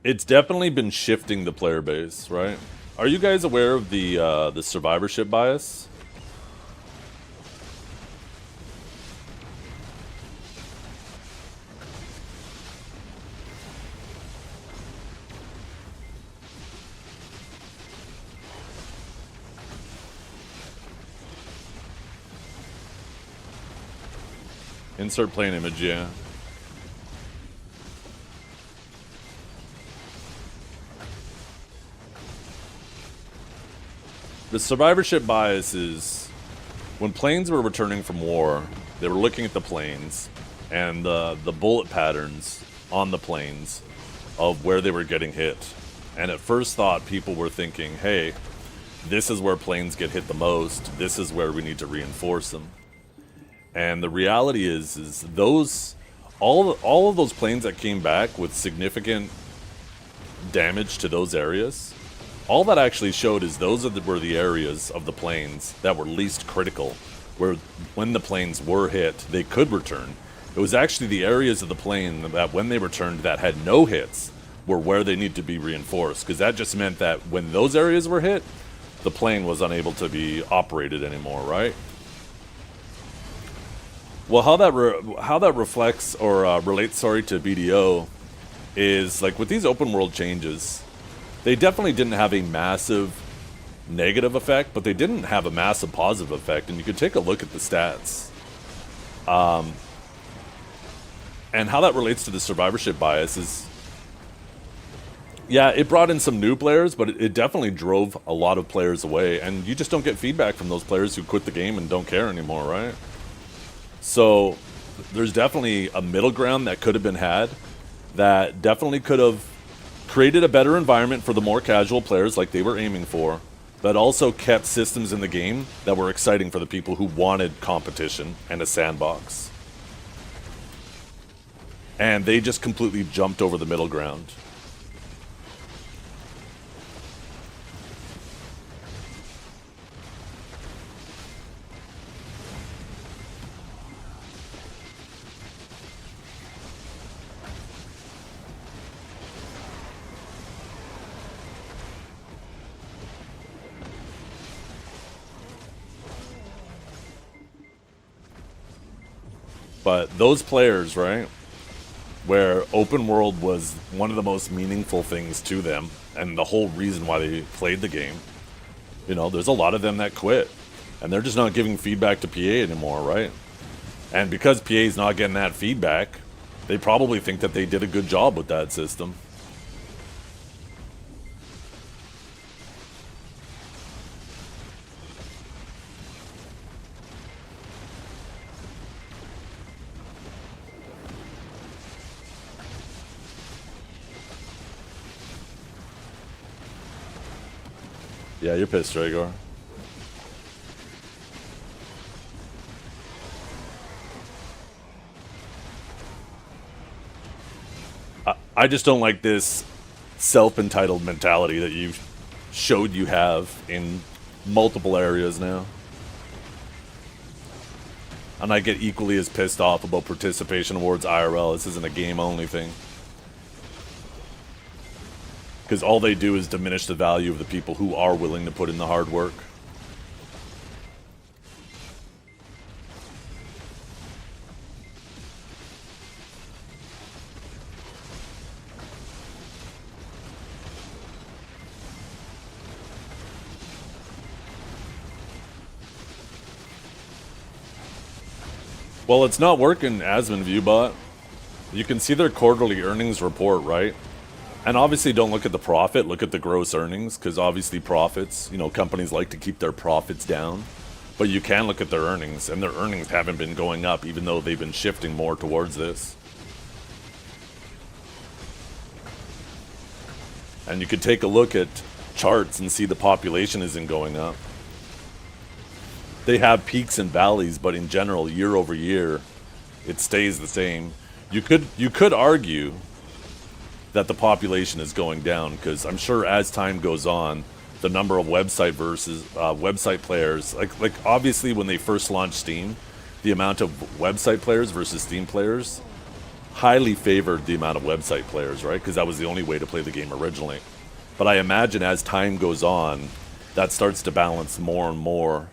It's definitely been shifting the player base, right? Are you guys aware of the survivorship bias? Insert plain image, yeah. The survivorship bias is when planes were returning from war, they were looking at the planes and the bullet patterns on the planes of where they were getting hit. And at first thought, people were thinking, hey, this is where planes get hit the most. This is where we need to reinforce them. And the reality is those all of those planes that came back with significant damage to those areas, all that actually showed is were the areas of the planes that were least critical, where when the planes were hit, they could return. It was actually the areas of the plane that when they returned that had no hits were where they need to be reinforced, because that just meant that when those areas were hit, the plane was unable to be operated anymore, right? Well, how that reflects or relates, to BDO is like with these open world changes, they definitely didn't have a massive negative effect, but they didn't have a massive positive effect. And you could take a look at the stats, and how that relates to the survivorship bias is, yeah, it brought in some new players, but it definitely drove a lot of players away, and you just don't get feedback from those players who quit the game and don't care anymore, right? So there's definitely a middle ground that could have been had, that definitely could have created a better environment for the more casual players like they were aiming for, but also kept systems in the game that were exciting for the people who wanted competition and a sandbox. And they just completely jumped over the middle ground. But those players, right, where open world was one of the most meaningful things to them and the whole reason why they played the game, you know, there's a lot of them that quit. And they're just not giving feedback to PA anymore, right? And because PA is not getting that feedback, they probably think that they did a good job with that system. Yeah, you're pissed, Dragor. I just don't like this self-entitled mentality that you showed you have in multiple areas now. And I get equally as pissed off about participation awards IRL. This isn't a game-only thing. Because all they do is diminish the value of the people who are willing to put in the hard work. Well, it's not working, Asmon Viewbot. You can see their quarterly earnings report, right? And obviously don't look at the profit, look at the gross earnings, because obviously profits, you know, companies like to keep their profits down. But you can look at their earnings, and their earnings haven't been going up, even though they've been shifting more towards this. And you could take a look at charts and see the population isn't going up. They have peaks and valleys, but in general, year over year, it stays the same. You could argue that the population is going down, because I'm sure as time goes on, the number of website players, like obviously when they first launched Steam, the amount of website players versus Steam players highly favored the amount of website players, right? Because that was the only way to play the game originally. But I imagine as time goes on, that starts to balance more and more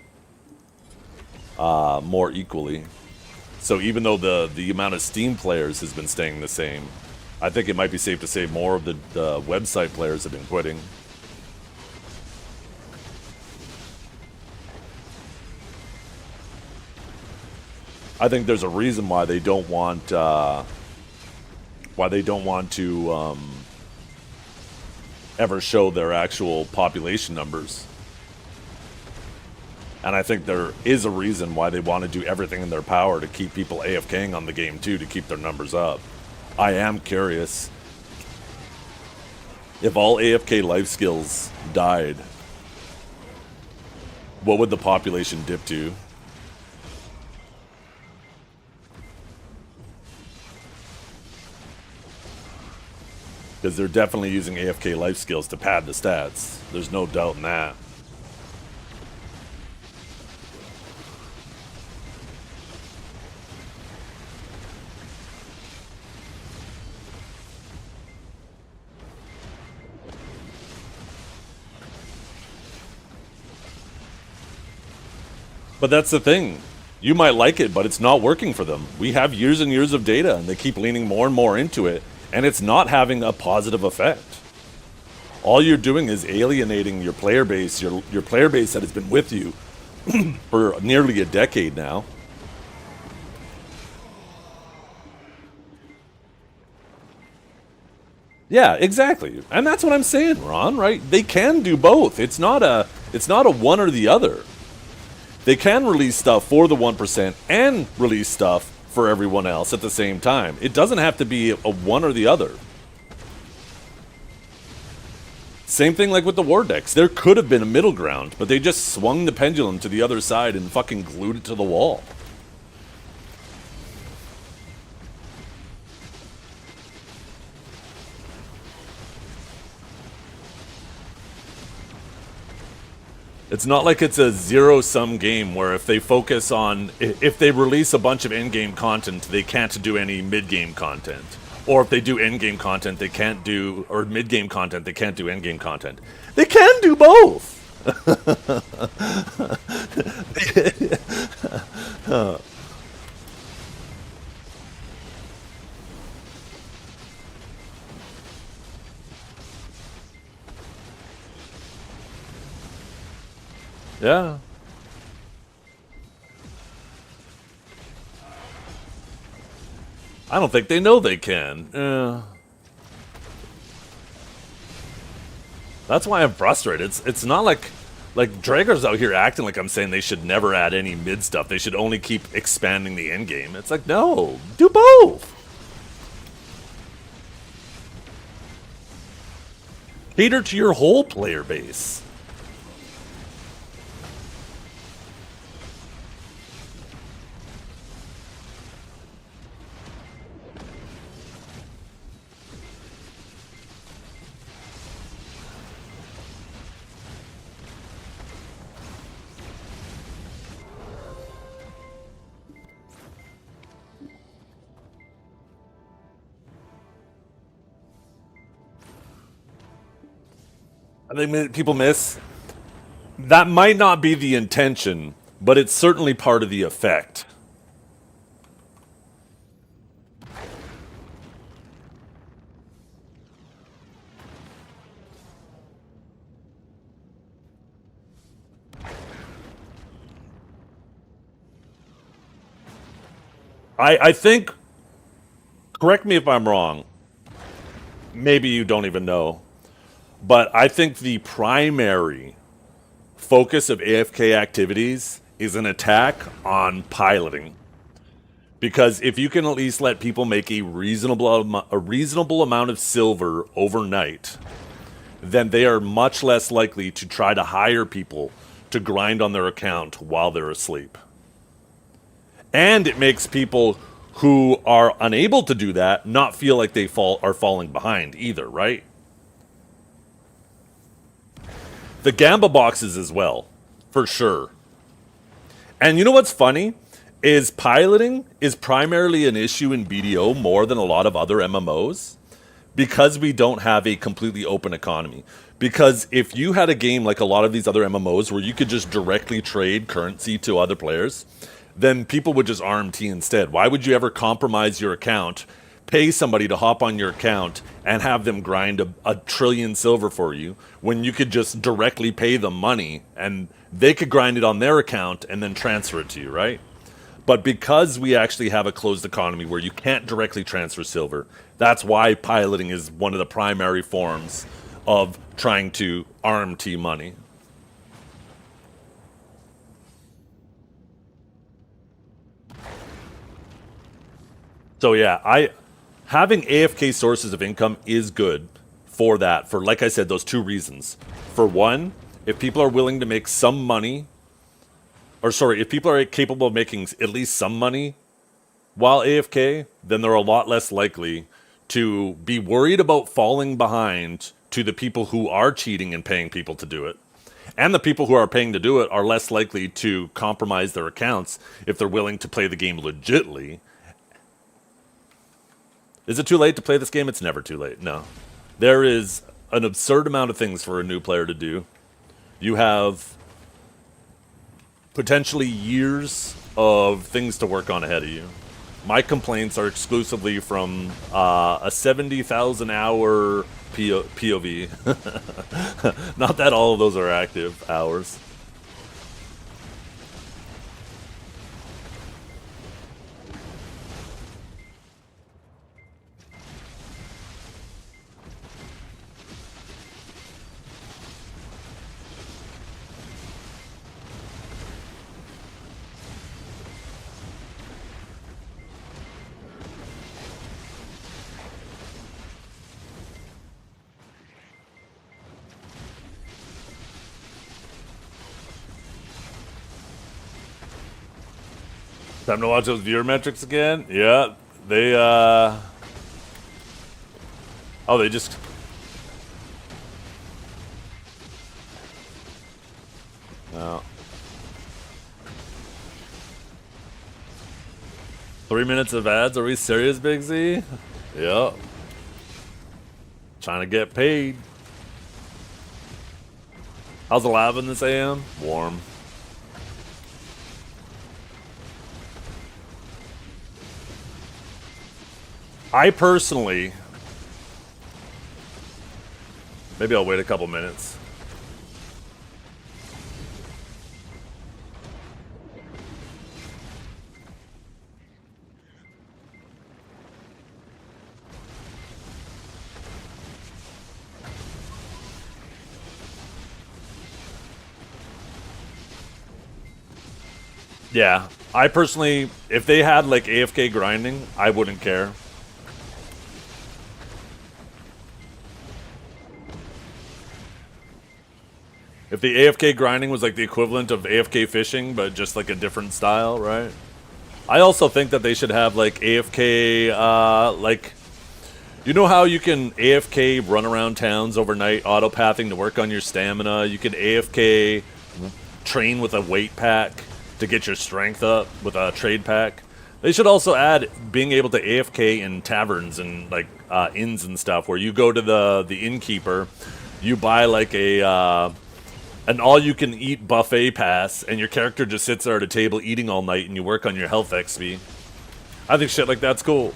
equally. So even though the amount of Steam players has been staying the same, I think it might be safe to say more of the website players have been quitting. I think there's a reason why they don't want to ever show their actual population numbers. And I think there is a reason why they want to do everything in their power to keep people AFKing on the game too, to keep their numbers up. I am curious, if all AFK life skills died, what would the population dip to? Because they're definitely using AFK life skills to pad the stats. There's no doubt in that. But that's the thing. You might like it, but it's not working for them. We have years and years of data, and they keep leaning more and more into it, and it's not having a positive effect. All you're doing is alienating your player base, your player base that has been with you for nearly a decade now. Yeah, exactly. And that's what I'm saying, Ron, right? They can do both. It's not a one or the other. They can release stuff for the 1% and release stuff for everyone else at the same time. It doesn't have to be a one or the other. Same thing like with the war decks. There could have been a middle ground, but they just swung the pendulum to the other side and fucking glued it to the wall. It's not like it's a zero-sum game where if they focus on... If they release a bunch of in-game content, they can't do any mid-game content. Or if they do in-game content, they can't do... Or mid-game content, they can't do in-game content. They can do both! Yeah. I don't think they know they can. That's why I'm frustrated. It's not like Drager's out here acting like I'm saying they should never add any mid stuff. They should only keep expanding the end game. It's like, no, do both. Cater to your whole player base. I think people miss. That might not be the intention, but it's certainly part of the effect. I think, correct me if I'm wrong, maybe you don't even know, but I think the primary focus of AFK activities is an attack on piloting. Because if you can at least let people make a reasonable amount of silver overnight, then they are much less likely to try to hire people to grind on their account while they're asleep. And it makes people who are unable to do that not feel like they are falling behind either, right? The Gamba boxes as well, for sure. And you know what's funny? Is piloting is primarily an issue in BDO more than a lot of other MMOs because we don't have a completely open economy. Because if you had a game like a lot of these other MMOs where you could just directly trade currency to other players, then people would just RMT instead. Why would you ever compromise your account, pay somebody to hop on your account, and have them grind a trillion silver for you when you could just directly pay them money and they could grind it on their account and then transfer it to you, right? But because we actually have a closed economy where you can't directly transfer silver, that's why piloting is one of the primary forms of trying to RMT money. So yeah, having AFK sources of income is good for that, for like I said, those two reasons. For one, if people are willing to make some money, or sorry, if people are capable of making at least some money while AFK, then they're a lot less likely to be worried about falling behind to the people who are cheating and paying people to do it. And the people who are paying to do it are less likely to compromise their accounts if they're willing to play the game legitly. Is it too late to play this game? It's never too late, no. There is an absurd amount of things for a new player to do. You have potentially years of things to work on ahead of you. My complaints are exclusively from a 70,000 hour POV. Not that all of those are active hours. Time to watch those viewer metrics again? Yeah, they, oh, they just... No. 3 minutes of ads? Are we serious, Big Z? Yep. Trying to get paid. How's the lab in this AM? Warm. I personally... Maybe I'll wait a couple minutes. Yeah, I personally, if they had like AFK grinding, I wouldn't care. If the AFK grinding was like the equivalent of AFK fishing, but just like a different style, right? I also think that they should have like AFK, like, you know how you can AFK run around towns overnight, autopathing to work on your stamina? You can AFK train with a weight pack to get your strength up with a trade pack. They should also add being able to AFK in taverns and like inns and stuff, where you go to the innkeeper, you buy like a an all-you-can-eat buffet pass, and your character just sits there at a table eating all night, and you work on your health XP. I think shit like that's cool.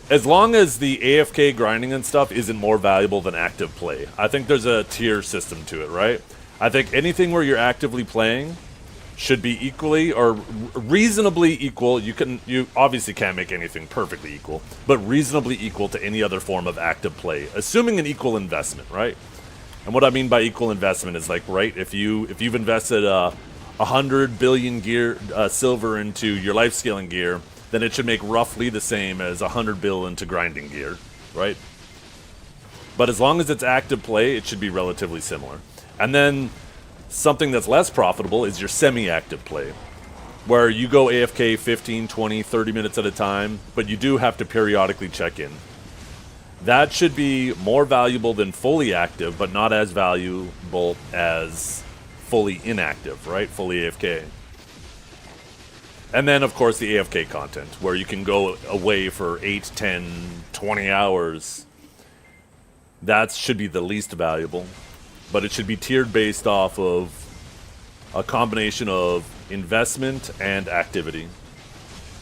As long as the AFK grinding and stuff isn't more valuable than active play. I think there's a tier system to it, right? I think anything where you're actively playing should be equally or reasonably equal. You obviously can't make anything perfectly equal, but reasonably equal to any other form of active play, assuming an equal investment, right? And what I mean by equal investment is like, right, if you've invested 100 billion gear silver into your life scaling gear, then it should make roughly the same as 100 bill into grinding gear, right? But as long as it's active play, it should be relatively similar. And then something that's less profitable is your semi-active play, where you go AFK 15, 20, 30 minutes at a time, but you do have to periodically check in. That should be more valuable than fully active, but not as valuable as fully inactive, right? Fully AFK. And then, of course, the AFK content, where you can go away for 8, 10, 20 hours. That should be the least valuable. But it should be tiered based off of a combination of investment and activity.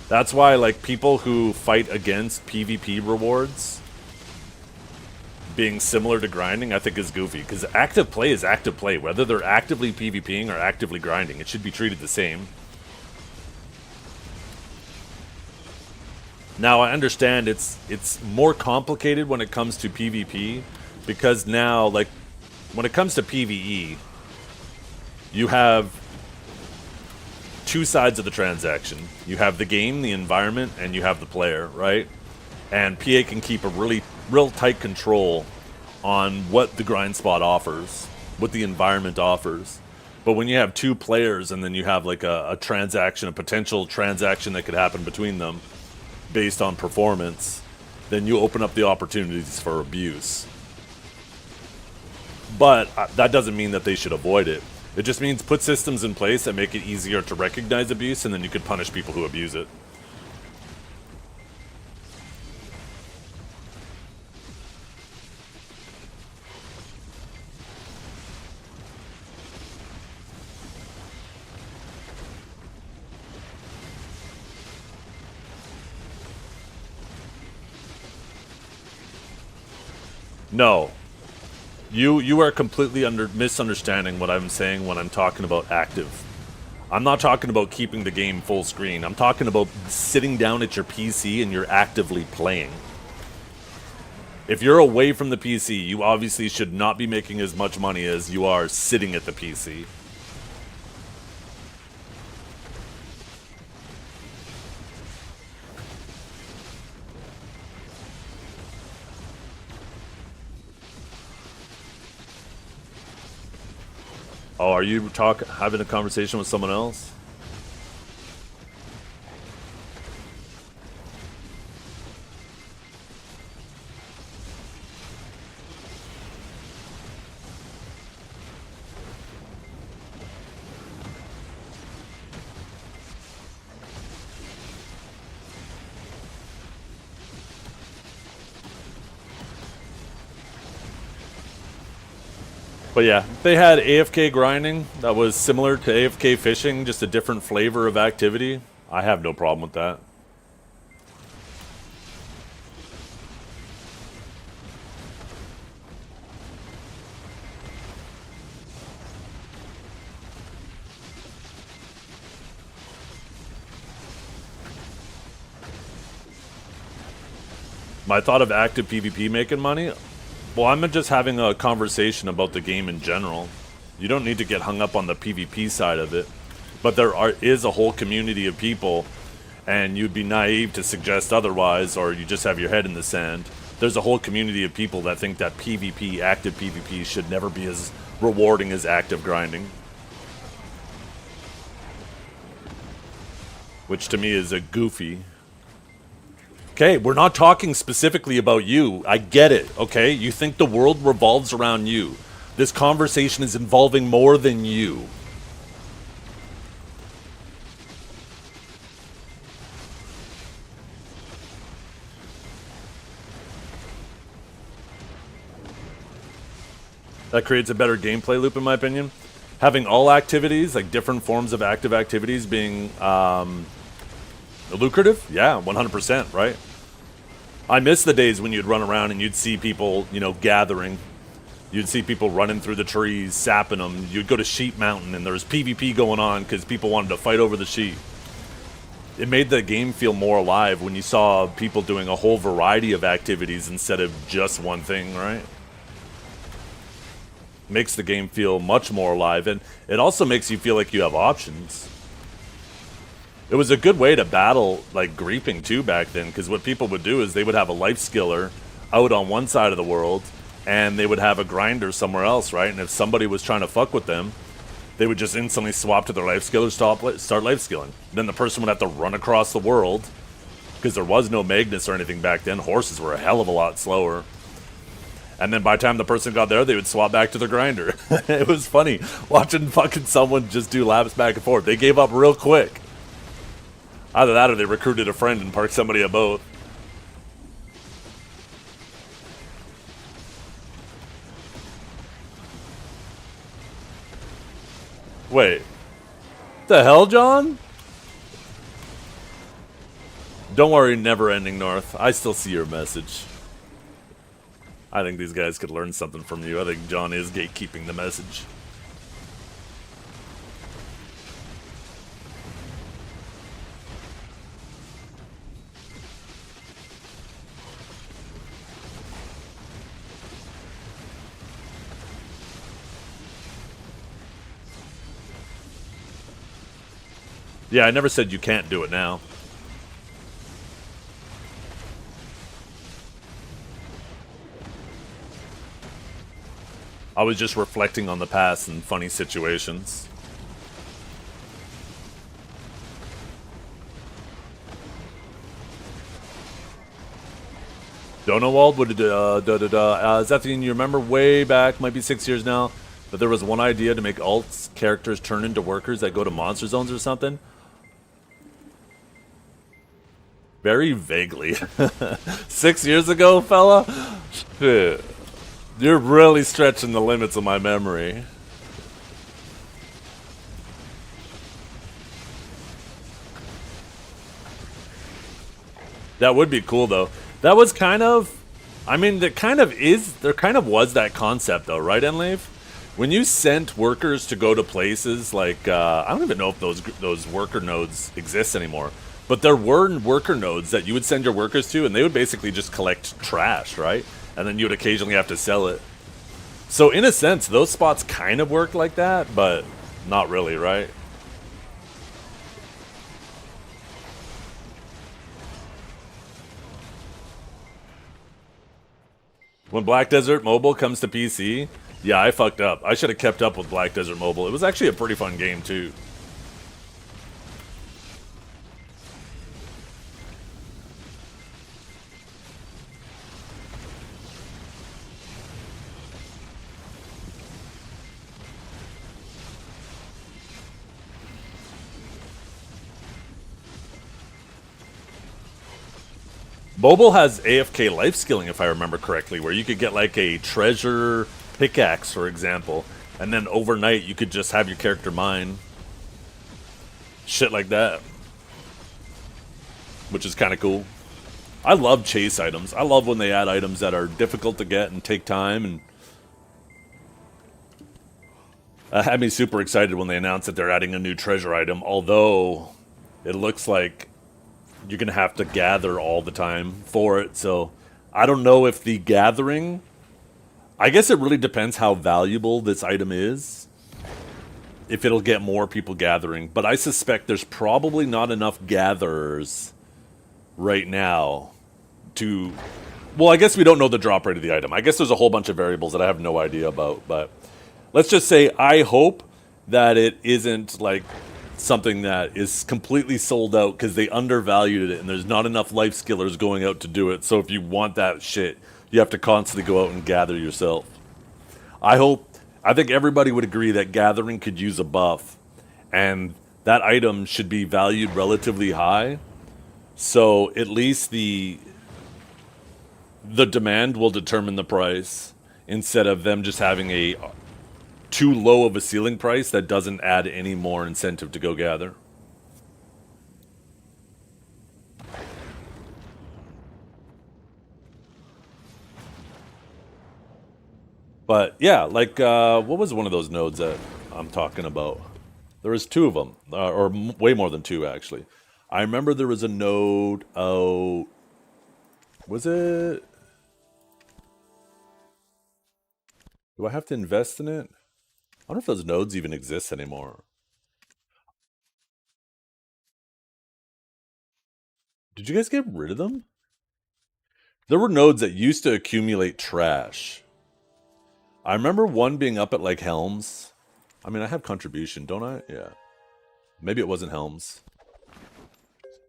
That's why, like, people who fight against PvP rewards being similar to grinding, I think is goofy. Because active play is active play. Whether they're actively PvPing or actively grinding, it should be treated the same. Now, I understand it's more complicated when it comes to PvP, because now, like, when it comes to PvE, you have two sides of the transaction. You have the game, the environment, and you have the player, right? And PA can keep a real tight control on what the grind spot offers, what the environment offers. But when you have two players and then you have like a transaction, a potential transaction that could happen between them based on performance, then you open up the opportunities for abuse. But that doesn't mean that they should avoid it. It just means put systems in place that make it easier to recognize abuse, and then you could punish people who abuse it. No. You are completely misunderstanding what I'm saying when I'm talking about active. I'm not talking about keeping the game full screen. I'm talking about sitting down at your PC and you're actively playing. If you're away from the PC, you obviously should not be making as much money as you are sitting at the PC. Oh, are you having a conversation with someone else? But yeah, they had AFK grinding that was similar to AFK fishing, just a different flavor of activity. I have no problem with that. My thought of active PvP making money? Well, I'm just having a conversation about the game in general. You don't need to get hung up on the PvP side of it. But is a whole community of people, and you'd be naive to suggest otherwise, or you just have your head in the sand. There's a whole community of people that think that PvP, active PvP, should never be as rewarding as active grinding. Which to me is a goofy. Okay, we're not talking specifically about you. I get it, okay? You think the world revolves around you. This conversation is involving more than you. That creates a better gameplay loop, in my opinion. Having all activities, like different forms of active activities being lucrative? Yeah, 100%, right? I miss the days when you'd run around and you'd see people, you know, gathering. You'd see people running through the trees, sapping them. You'd go to Sheep Mountain and there was PvP going on because people wanted to fight over the sheep. It made the game feel more alive when you saw people doing a whole variety of activities instead of just one thing, right? Makes the game feel much more alive, and it also makes you feel like you have options. It was a good way to battle, like, griefing, too, back then, because what people would do is they would have a life skiller out on one side of the world, and they would have a grinder somewhere else, right? And if somebody was trying to fuck with them, they would just instantly swap to their life skiller, start life skilling. Then the person would have to run across the world, because there was no Magnus or anything back then. Horses were a hell of a lot slower. And then by the time the person got there, they would swap back to their grinder. It was funny watching fucking someone just do laps back and forth. They gave up real quick. Either that or they recruited a friend and parked somebody at both. Wait. The hell, John? Don't worry, Never Ending North. I still see your message. I think these guys could learn something from you. I think John is gatekeeping the message. Yeah, I never said you can't do it now. I was just reflecting on the past and funny situations. Donowald, what did Zethian, you remember way back, might be 6 years now, that there was one idea to make alts characters turn into workers that go to monster zones or something? Very vaguely. 6 years ago, fella? Shit. You're really stretching the limits of my memory. That would be cool, though. That was kind of... I mean, there kind of was that concept, though, right, Enlave? When you sent workers to go to places like... I don't even know if those worker nodes exist anymore. But there were worker nodes that you would send your workers to, and they would basically just collect trash, right? And then you would occasionally have to sell it. So in a sense, those spots kind of worked like that, but not really, right? When Black Desert Mobile comes to PC, Yeah, I fucked up. I should have kept up with Black Desert Mobile. It was actually a pretty fun game, too. Mobile has AFK life skilling, if I remember correctly, where you could get like a treasure pickaxe, for example, and then overnight you could just have your character mine. Shit like that. Which is kind of cool. I love chase items. I love when they add items that are difficult to get and take time, and had me super excited when they announced that they're adding a new treasure item, although it looks like you're going to have to gather all the time for it. So I don't know if the gathering... I guess it really depends how valuable this item is, if it'll get more people gathering. But I suspect there's probably not enough gatherers right now to... Well, I guess we don't know the drop rate of the item. I guess there's a whole bunch of variables that I have no idea about. But let's just say I hope that it isn't like something that is completely sold out because they undervalued it and there's not enough life skillers going out to do it. So if you want that shit, you have to constantly go out and gather yourself. I think everybody would agree that gathering could use a buff, and that item should be valued relatively high. So at least the demand will determine the price, instead of them just having a too low of a ceiling price that doesn't add any more incentive to go gather. But yeah, like what was one of those nodes that I'm talking about? There was two of them, or way more than two actually. I remember there was a node out. Was it? Do I have to invest in it? I wonder if those nodes even exist anymore. Did you guys get rid of them? There were nodes that used to accumulate trash. I remember one being up at like Helms. I mean, I have contribution, don't I? Yeah. Maybe it wasn't Helms.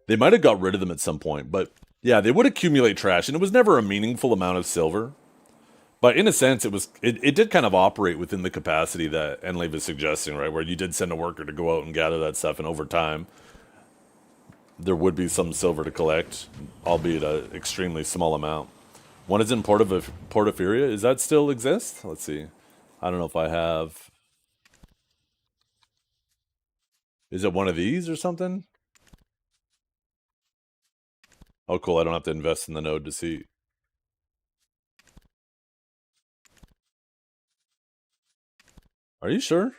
They might have got rid of them at some point, but yeah, they would accumulate trash, and it was never a meaningful amount of silver. But in a sense, it did kind of operate within the capacity that Enlave is suggesting, right? Where you did send a worker to go out and gather that stuff, and over time, there would be some silver to collect, albeit an extremely small amount. One is in Portaferia. Does that still exist? Let's see. I don't know if I have... Is it one of these or something? Oh, cool. I don't have to invest in the node to see. Are you sure?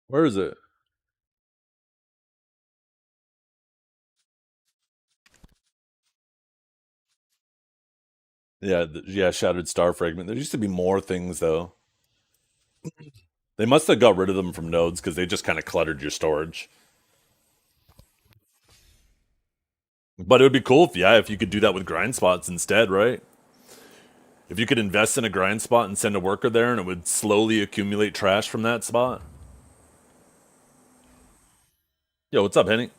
Where is it? Yeah, yeah, Shattered Star Fragment. There used to be more things, though. They must have got rid of them from nodes because they just kind of cluttered your storage. But it would be cool if you could do that with grind spots instead, right? If you could invest in a grind spot and send a worker there and it would slowly accumulate trash from that spot. Yo, what's up, Henny?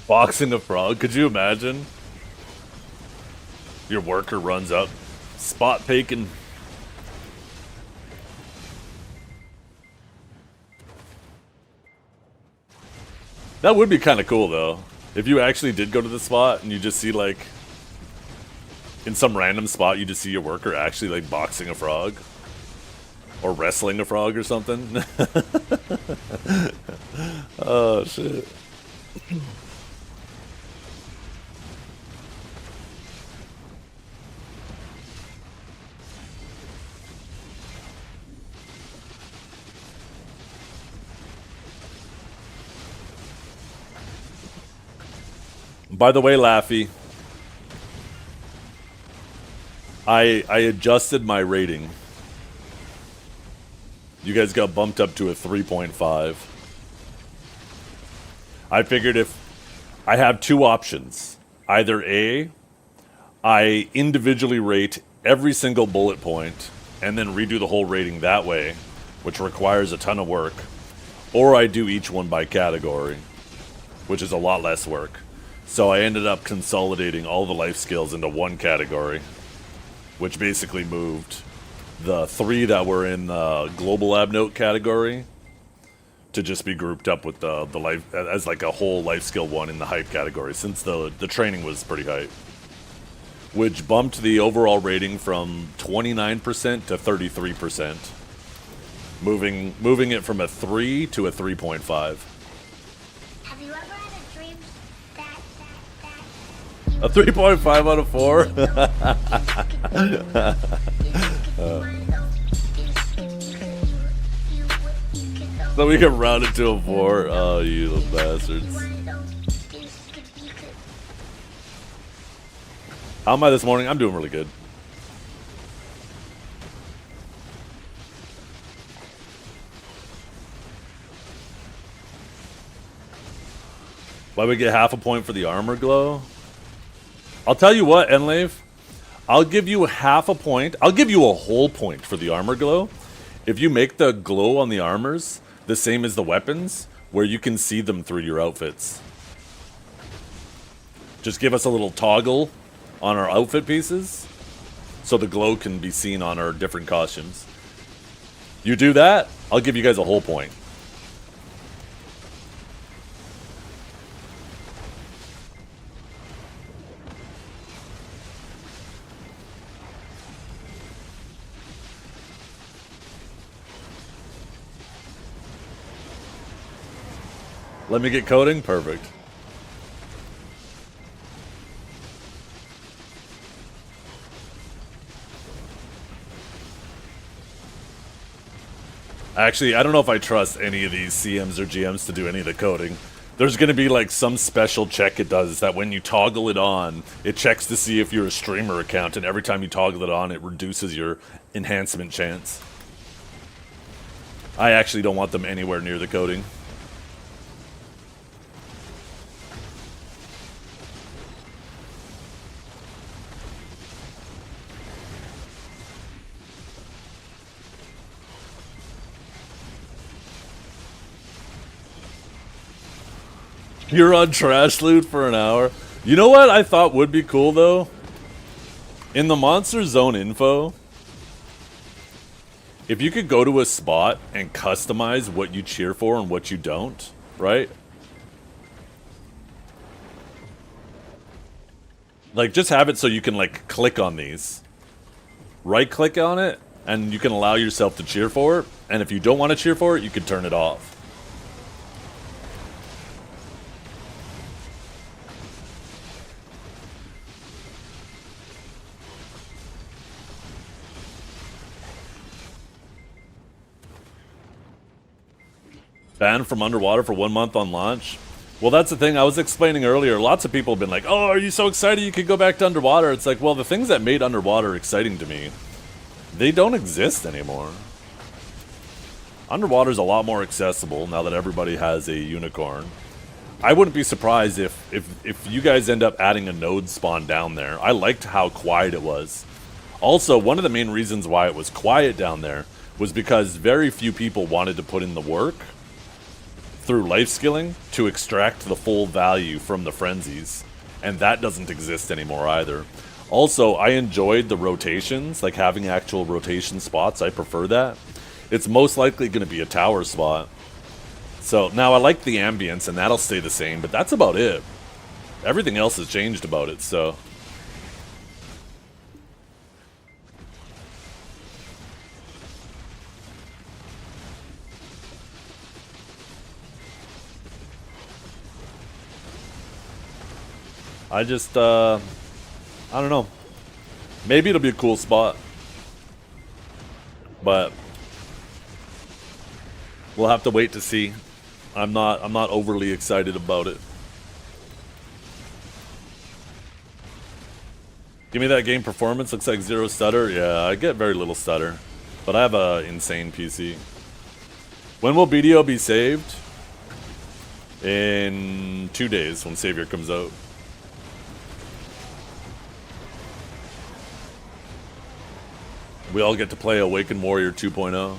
Boxing a frog? Could you imagine? Your worker runs up, spot taken. That would be kind of cool, though. If you actually did go to the spot and you just see, like, in some random spot, you just see your worker actually, like, boxing a frog. Or wrestling a frog or something. Oh, shit. By the way, Laffy, I adjusted my rating. You guys got bumped up to a 3.5. I figured if I have two options. Either A, I individually rate every single bullet point and then redo the whole rating that way, which requires a ton of work. Or I do each one by category, which is a lot less work. So I ended up consolidating all the life skills into one category, which basically moved the 3 that were in the global lab note category to just be grouped up with the life as like a whole life skill one in the hype category, since the training was pretty hype, which bumped the overall rating from 29% to 33%, moving it from a 3 to a 3.5. Have you ever had a dream that A 3.5 out of 4? So we can round it to a 4. Oh, you little bastards. How am I this morning? I'm doing really good. Why we get half a point for the armor glow? I'll tell you what, Enlave. I'll give you half a point. I'll give you a whole point for the armor glow if you make the glow on the armors the same as the weapons, where you can see them through your outfits. Just give us a little toggle on our outfit pieces so the glow can be seen on our different costumes. You do that, I'll give you guys a whole point. Let me get coding? Perfect. Actually, I don't know if I trust any of these CMs or GMs to do any of the coding. There's going to be like some special check it does that when you toggle it on, it checks to see if you're a streamer account, and every time you toggle it on, it reduces your enhancement chance. I actually don't want them anywhere near the coding. You're on trash loot for an hour. You know what I thought would be cool though? In the Monster Zone info, if you could go to a spot and customize what you cheer for and what you don't, right? Like just have it so you can like click on these. Right click on it and you can allow yourself to cheer for it. And if you don't want to cheer for it, you can turn it off. Banned from underwater for 1 month on launch. Well, that's the thing I was explaining earlier. Lots of people have been like, oh, are you so excited you could go back to underwater? It's like, well, the things that made underwater exciting to me, they don't exist anymore. Underwater's a lot more accessible now that everybody has a unicorn. I wouldn't be surprised if you guys end up adding a node spawn down there. I liked how quiet it was. Also, one of the main reasons why it was quiet down there was because very few people wanted to put in the work through life skilling to extract the full value from the frenzies, and that doesn't exist anymore either. Also, I enjoyed the rotations, like having actual rotation spots. I prefer that. It's most likely going to be a tower spot. So now I like the ambience, and that'll stay the same, but that's about it. Everything else has changed about it, so I just, I don't know. Maybe it'll be a cool spot. But we'll have to wait to see. I'm not overly excited about it. Give me that game performance. Looks like zero stutter. Yeah, I get very little stutter. But I have a insane PC. When will BDO be saved? In 2 days when Savior comes out. We all get to play Awakened Warrior 2.0.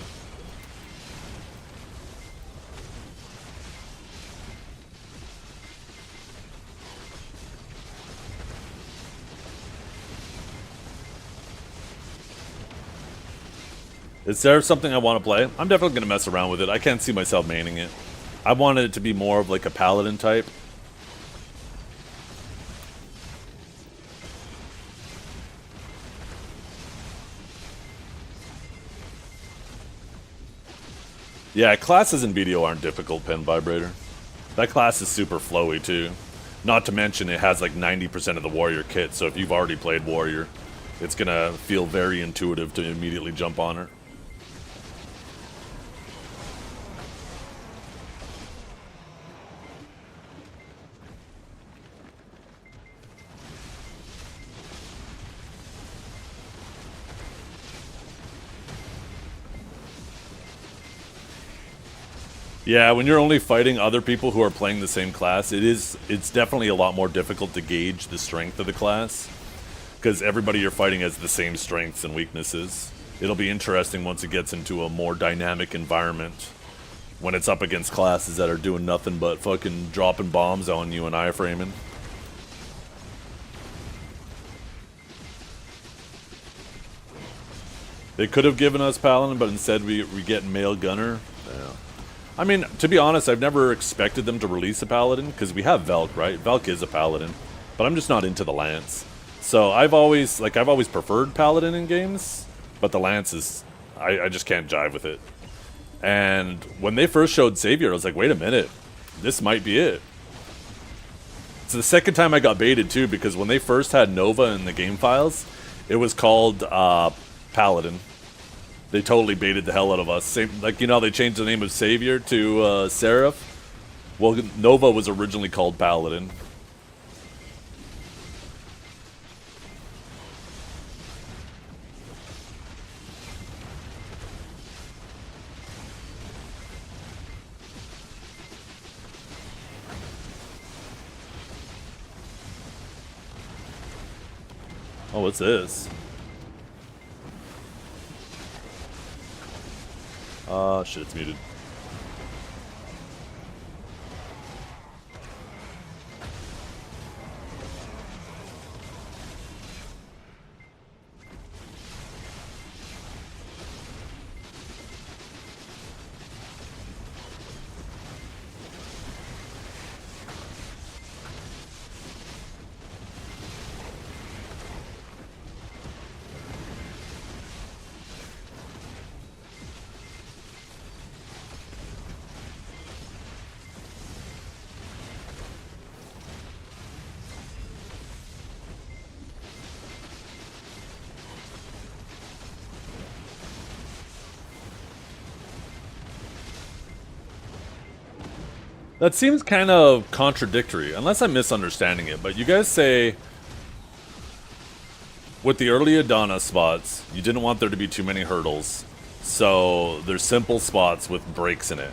Is there something I want to play? I'm definitely going to mess around with it. I can't see myself maining it. I wanted it to be more of like a paladin type. Yeah, classes in BDO aren't difficult, Pen Vibrator. That class is super flowy too. Not to mention it has like 90% of the warrior kit, so if you've already played warrior, it's gonna feel very intuitive to immediately jump on her. Yeah, when you're only fighting other people who are playing the same class, it's definitely a lot more difficult to gauge the strength of the class. Because everybody you're fighting has the same strengths and weaknesses. It'll be interesting once it gets into a more dynamic environment. When it's up against classes that are doing nothing but fucking dropping bombs on you and iframing. They could have given us Paladin, but instead we get Male Gunner. Yeah. I mean, to be honest, I've never expected them to release a Paladin, because we have Velk, right? Velk is a Paladin, but I'm just not into the Lance. So I've always preferred Paladin in games, but the Lance is, I just can't jive with it. And when they first showed Savior, I was like, wait a minute, this might be it. It's the second time I got baited too, because when they first had Nova in the game files, it was called Paladin. They totally baited the hell out of us. Same, like, you know, they changed the name of Savior to Seraph. Well, Nova was originally called Paladin. Oh, what's this? Shit, it's muted. That seems kind of contradictory, unless I'm misunderstanding it, but you guys say with the early Adana spots, you didn't want there to be too many hurdles, so there's simple spots with breaks in it.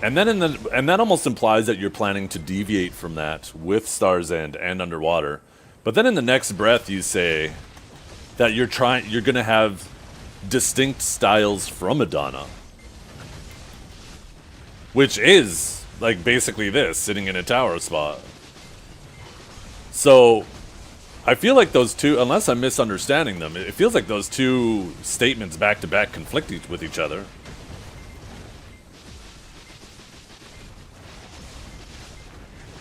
And then and that almost implies that you're planning to deviate from that with Star's End and Underwater. But then in the next breath you say that you're going to have distinct styles from Adana. Which is like basically this, sitting in a tower spot. So I feel like those two, unless I'm misunderstanding them, it feels like those two statements back to back conflict with each other.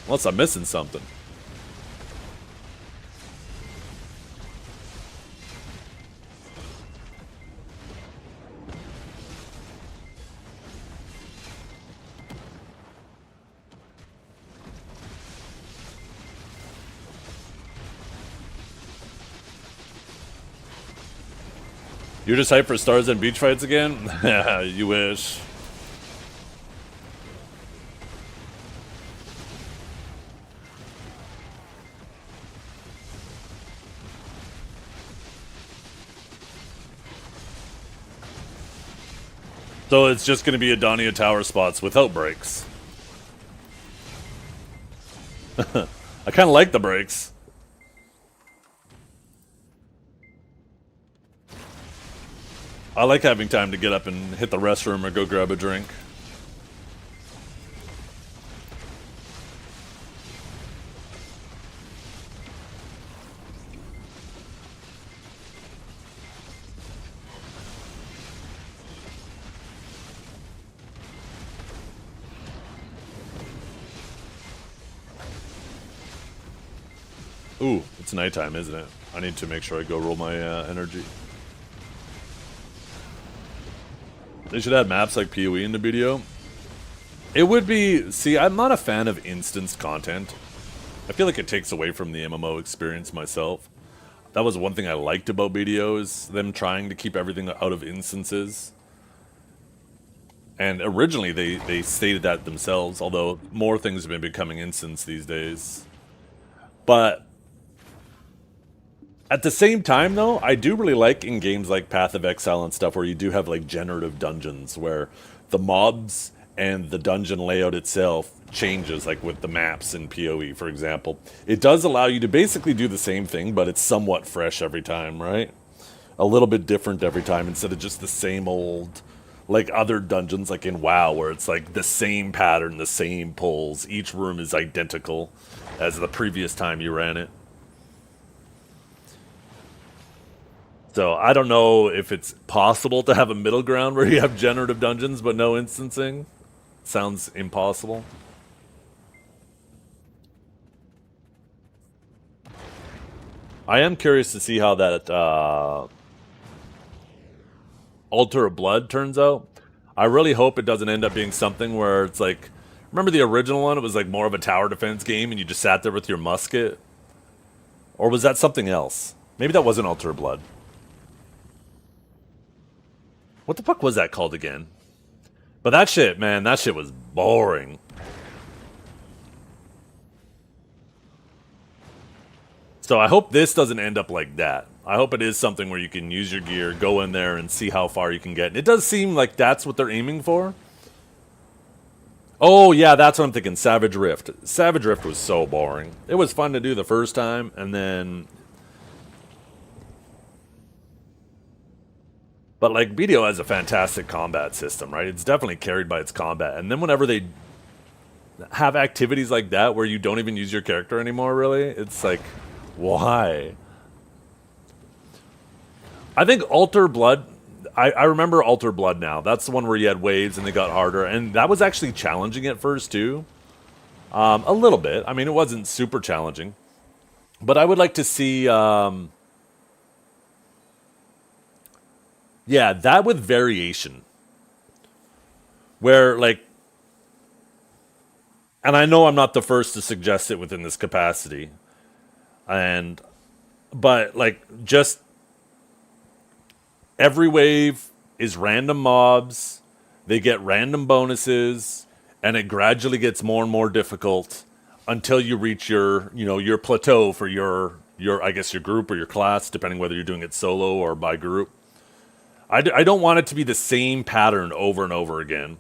Unless I'm missing something. You're just hyped for stars and beach fights again? You wish. So it's just going to be Adonia Tower spots without breaks. I kind of like the breaks. I like having time to get up and hit the restroom or go grab a drink. Ooh, it's nighttime, isn't it? I need to make sure I go roll my energy. They should add maps like PoE in the video. It would be... See, I'm not a fan of instanced content. I feel like it takes away from the MMO experience myself. That was one thing I liked about BDO, is them trying to keep everything out of instances. And originally they stated that themselves, although more things have been becoming instance these days. But at the same time, though, I do really like in games like Path of Exile and stuff where you do have like generative dungeons where the mobs and the dungeon layout itself changes, like with the maps in PoE, for example. It does allow you to basically do the same thing, but it's somewhat fresh every time, right? A little bit different every time instead of just the same old, like other dungeons like in WoW where it's like the same pattern, the same pulls. Each room is identical as the previous time you ran it. So I don't know if it's possible to have a middle ground where you have generative dungeons but no instancing. Sounds impossible. I am curious to see how that Altar of Blood turns out. I really hope it doesn't end up being something where it's like... Remember the original one? It was like more of a tower defense game and you just sat there with your musket? Or was that something else? Maybe that wasn't Altar of Blood. What the fuck was that called again? But that shit, man, that shit was boring. So I hope this doesn't end up like that. I hope it is something where you can use your gear, go in there, and see how far you can get. And it does seem like that's what they're aiming for. Oh, yeah, that's what I'm thinking. Savage Rift. Savage Rift was so boring. It was fun to do the first time, and then... But, like, BDO has a fantastic combat system, right? It's definitely carried by its combat. And then whenever they have activities like that where you don't even use your character anymore, really, it's like, why? I think Altar Blood... I remember Altar Blood now. That's the one where you had waves and they got harder. And that was actually challenging at first, too. A little bit. I mean, it wasn't super challenging. But I would like to see... yeah, that with variation. Where, like... And I know I'm not the first to suggest it within this capacity. But, like, just... Every wave is random mobs. They get random bonuses. And it gradually gets more and more difficult until you reach your, your plateau for your I guess your group or your class, depending whether you're doing it solo or by group. I don't want it to be the same pattern over and over again.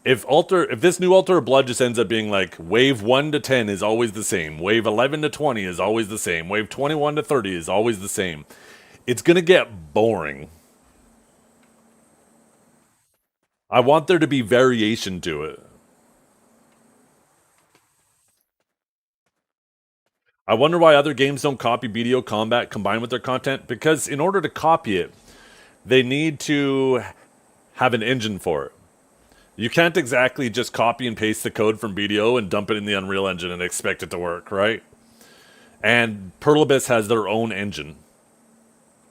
If this new Altar of Blood just ends up being like wave 1 to 10 is always the same, wave 11 to 20 is always the same, wave 21 to 30 is always the same, it's going to get boring. I want there to be variation to it. I wonder why other games don't copy BDO combat combined with their content, because in order to copy it, they need to have an engine for it. You can't exactly just copy and paste the code from BDO and dump it in the Unreal Engine and expect it to work, right? And Pearl Abyss has their own engine.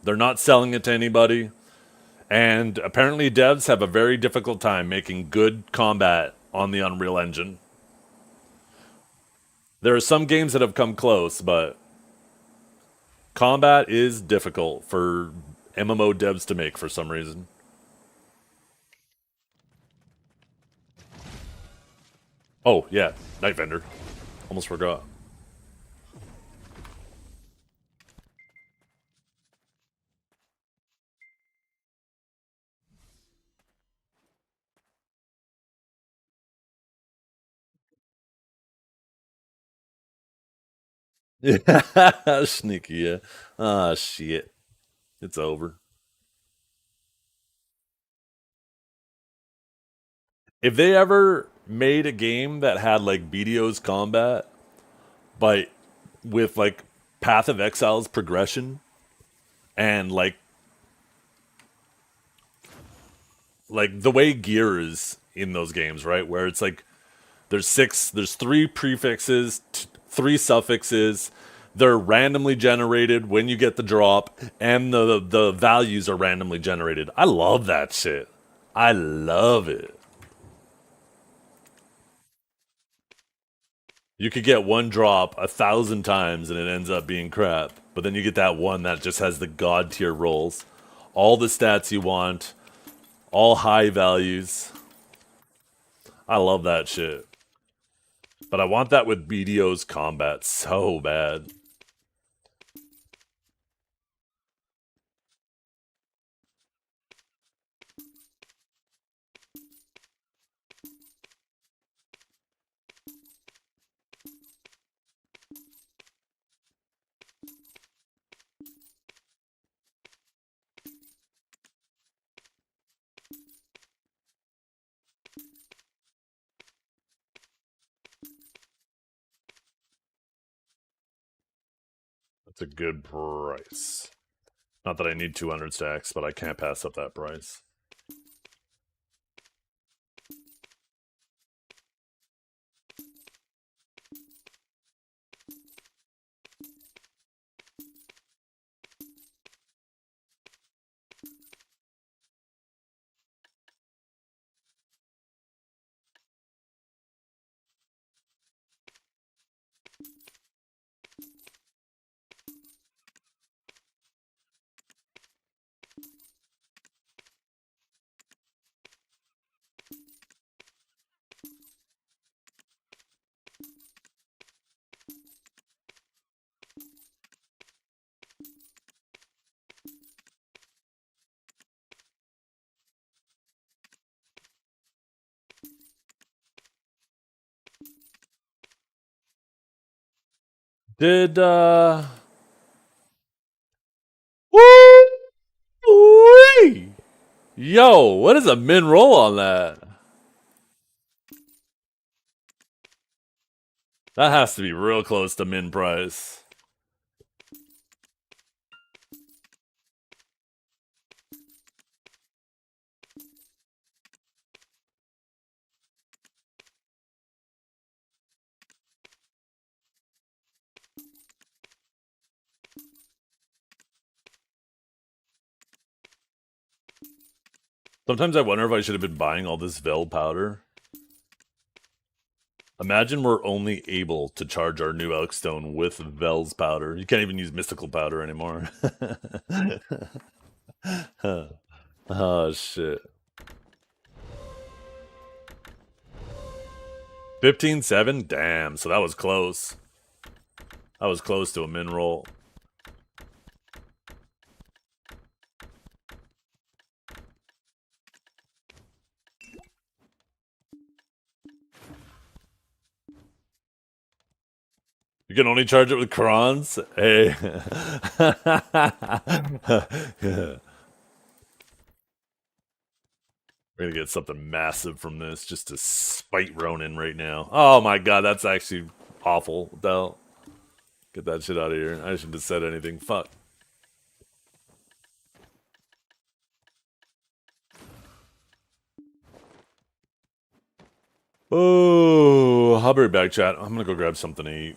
They're not selling it to anybody. And apparently devs have a very difficult time making good combat on the Unreal Engine. There are some games that have come close, but combat is difficult for MMO devs to make for some reason. Oh, yeah, Night Vendor. Almost forgot. Yeah, sneaky, yeah. Ah, shit. It's over. If they ever made a game that had like BDO's combat, but with like Path of Exile's progression and like the way gear is in those games, right? Where it's like there's three prefixes, three suffixes. They're randomly generated when you get the drop, and the values are randomly generated. I love that shit. I love it. You could get one drop 1,000 times and it ends up being crap. But then you get that one that just has the god tier rolls. All the stats you want, all high values. I love that shit. But I want that with BDO's combat so bad. That's a good price. Not that I need 200 stacks, but I can't pass up that price. Did Woo! Yo, what is a min roll on that? That has to be real close to min price. Sometimes I wonder if I should have been buying all this Vel powder. Imagine we're only able to charge our new Elkstone with Vel's powder. You can't even use mystical powder anymore. Oh shit. 15-7? Damn, so that was close. That was close to a min roll. You can only charge it with crons? Hey. Yeah. We're gonna get something massive from this just to spite Ronin right now. Oh my god, that's actually awful. Del, get that shit out of here. I shouldn't have said anything. Fuck. Oh, I'll be right back, chat. I'm gonna go grab something to eat.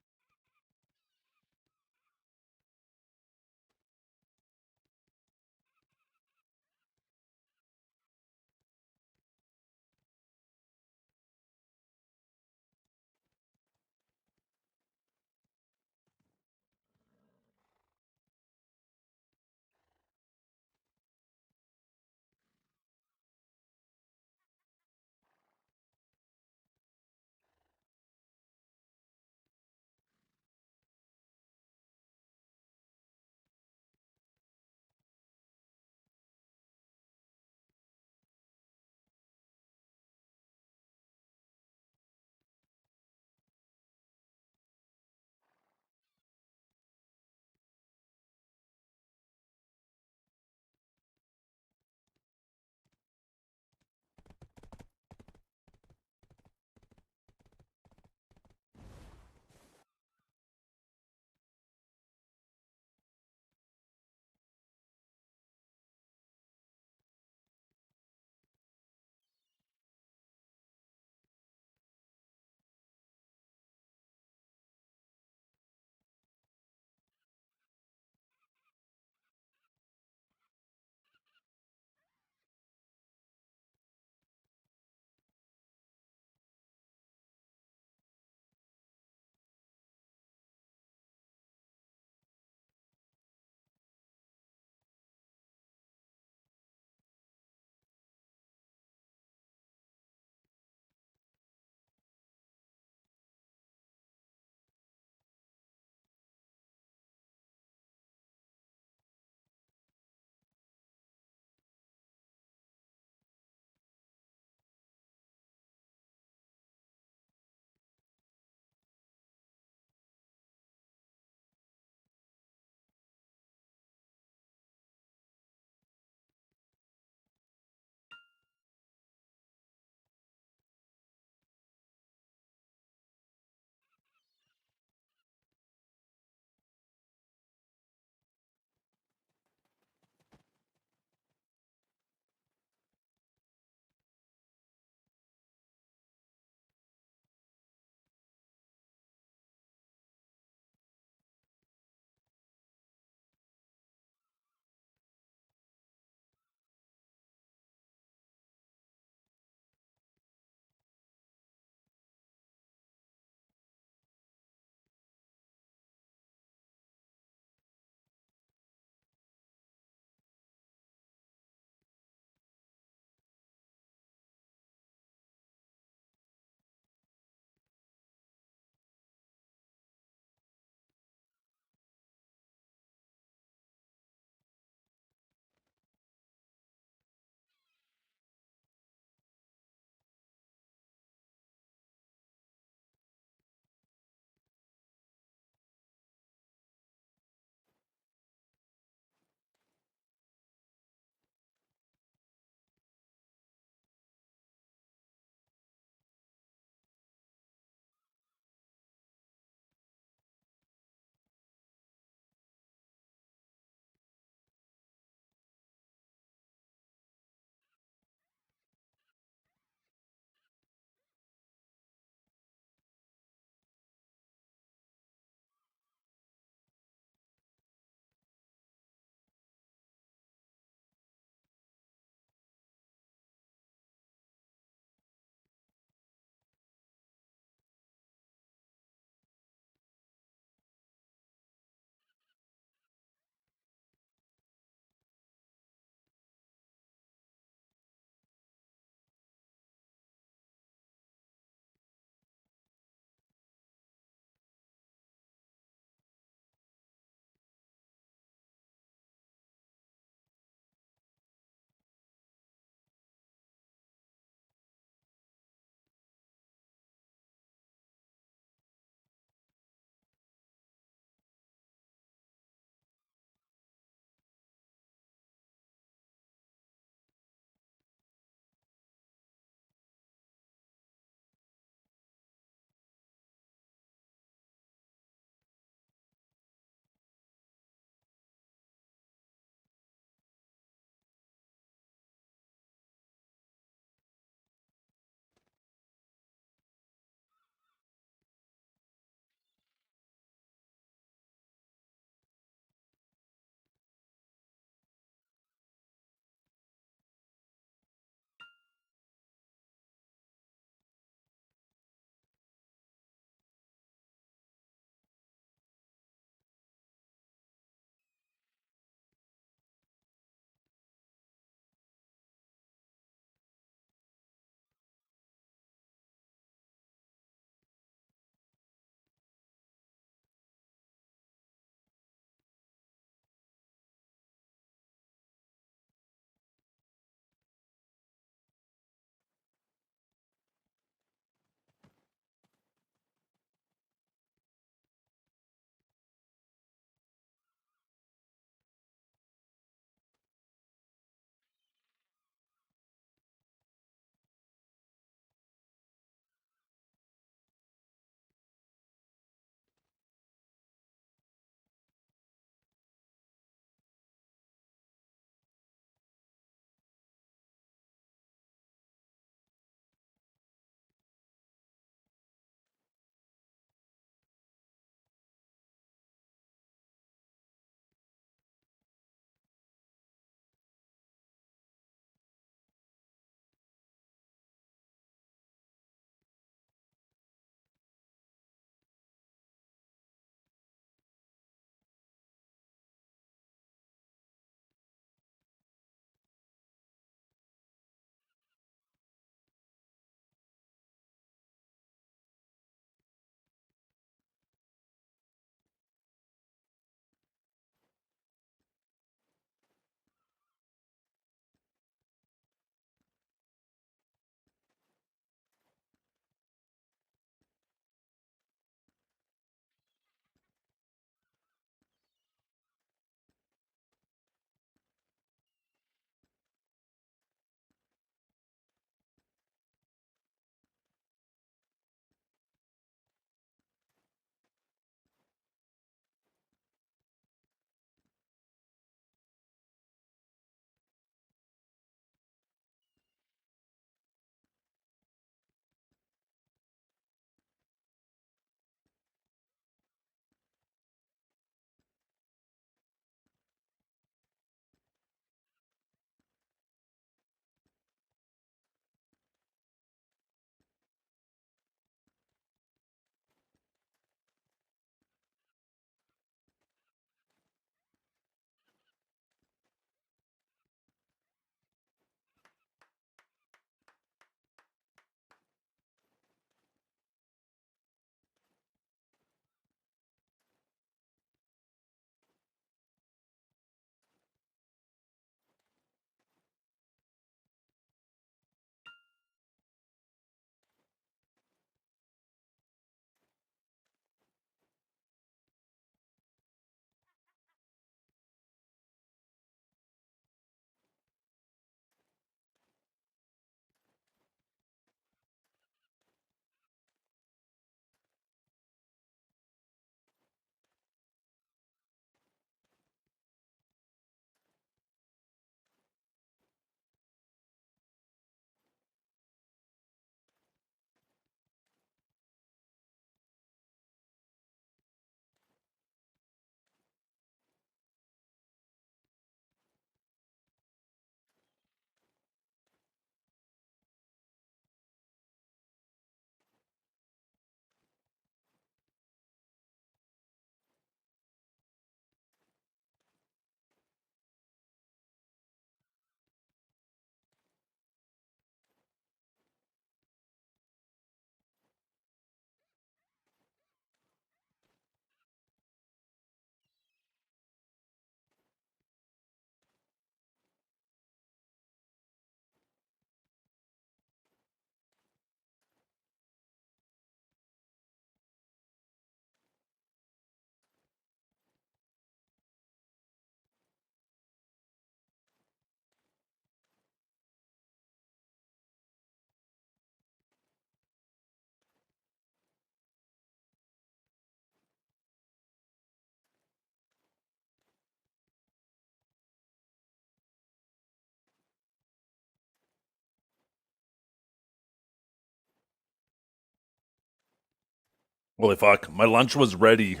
Holy fuck. My lunch was ready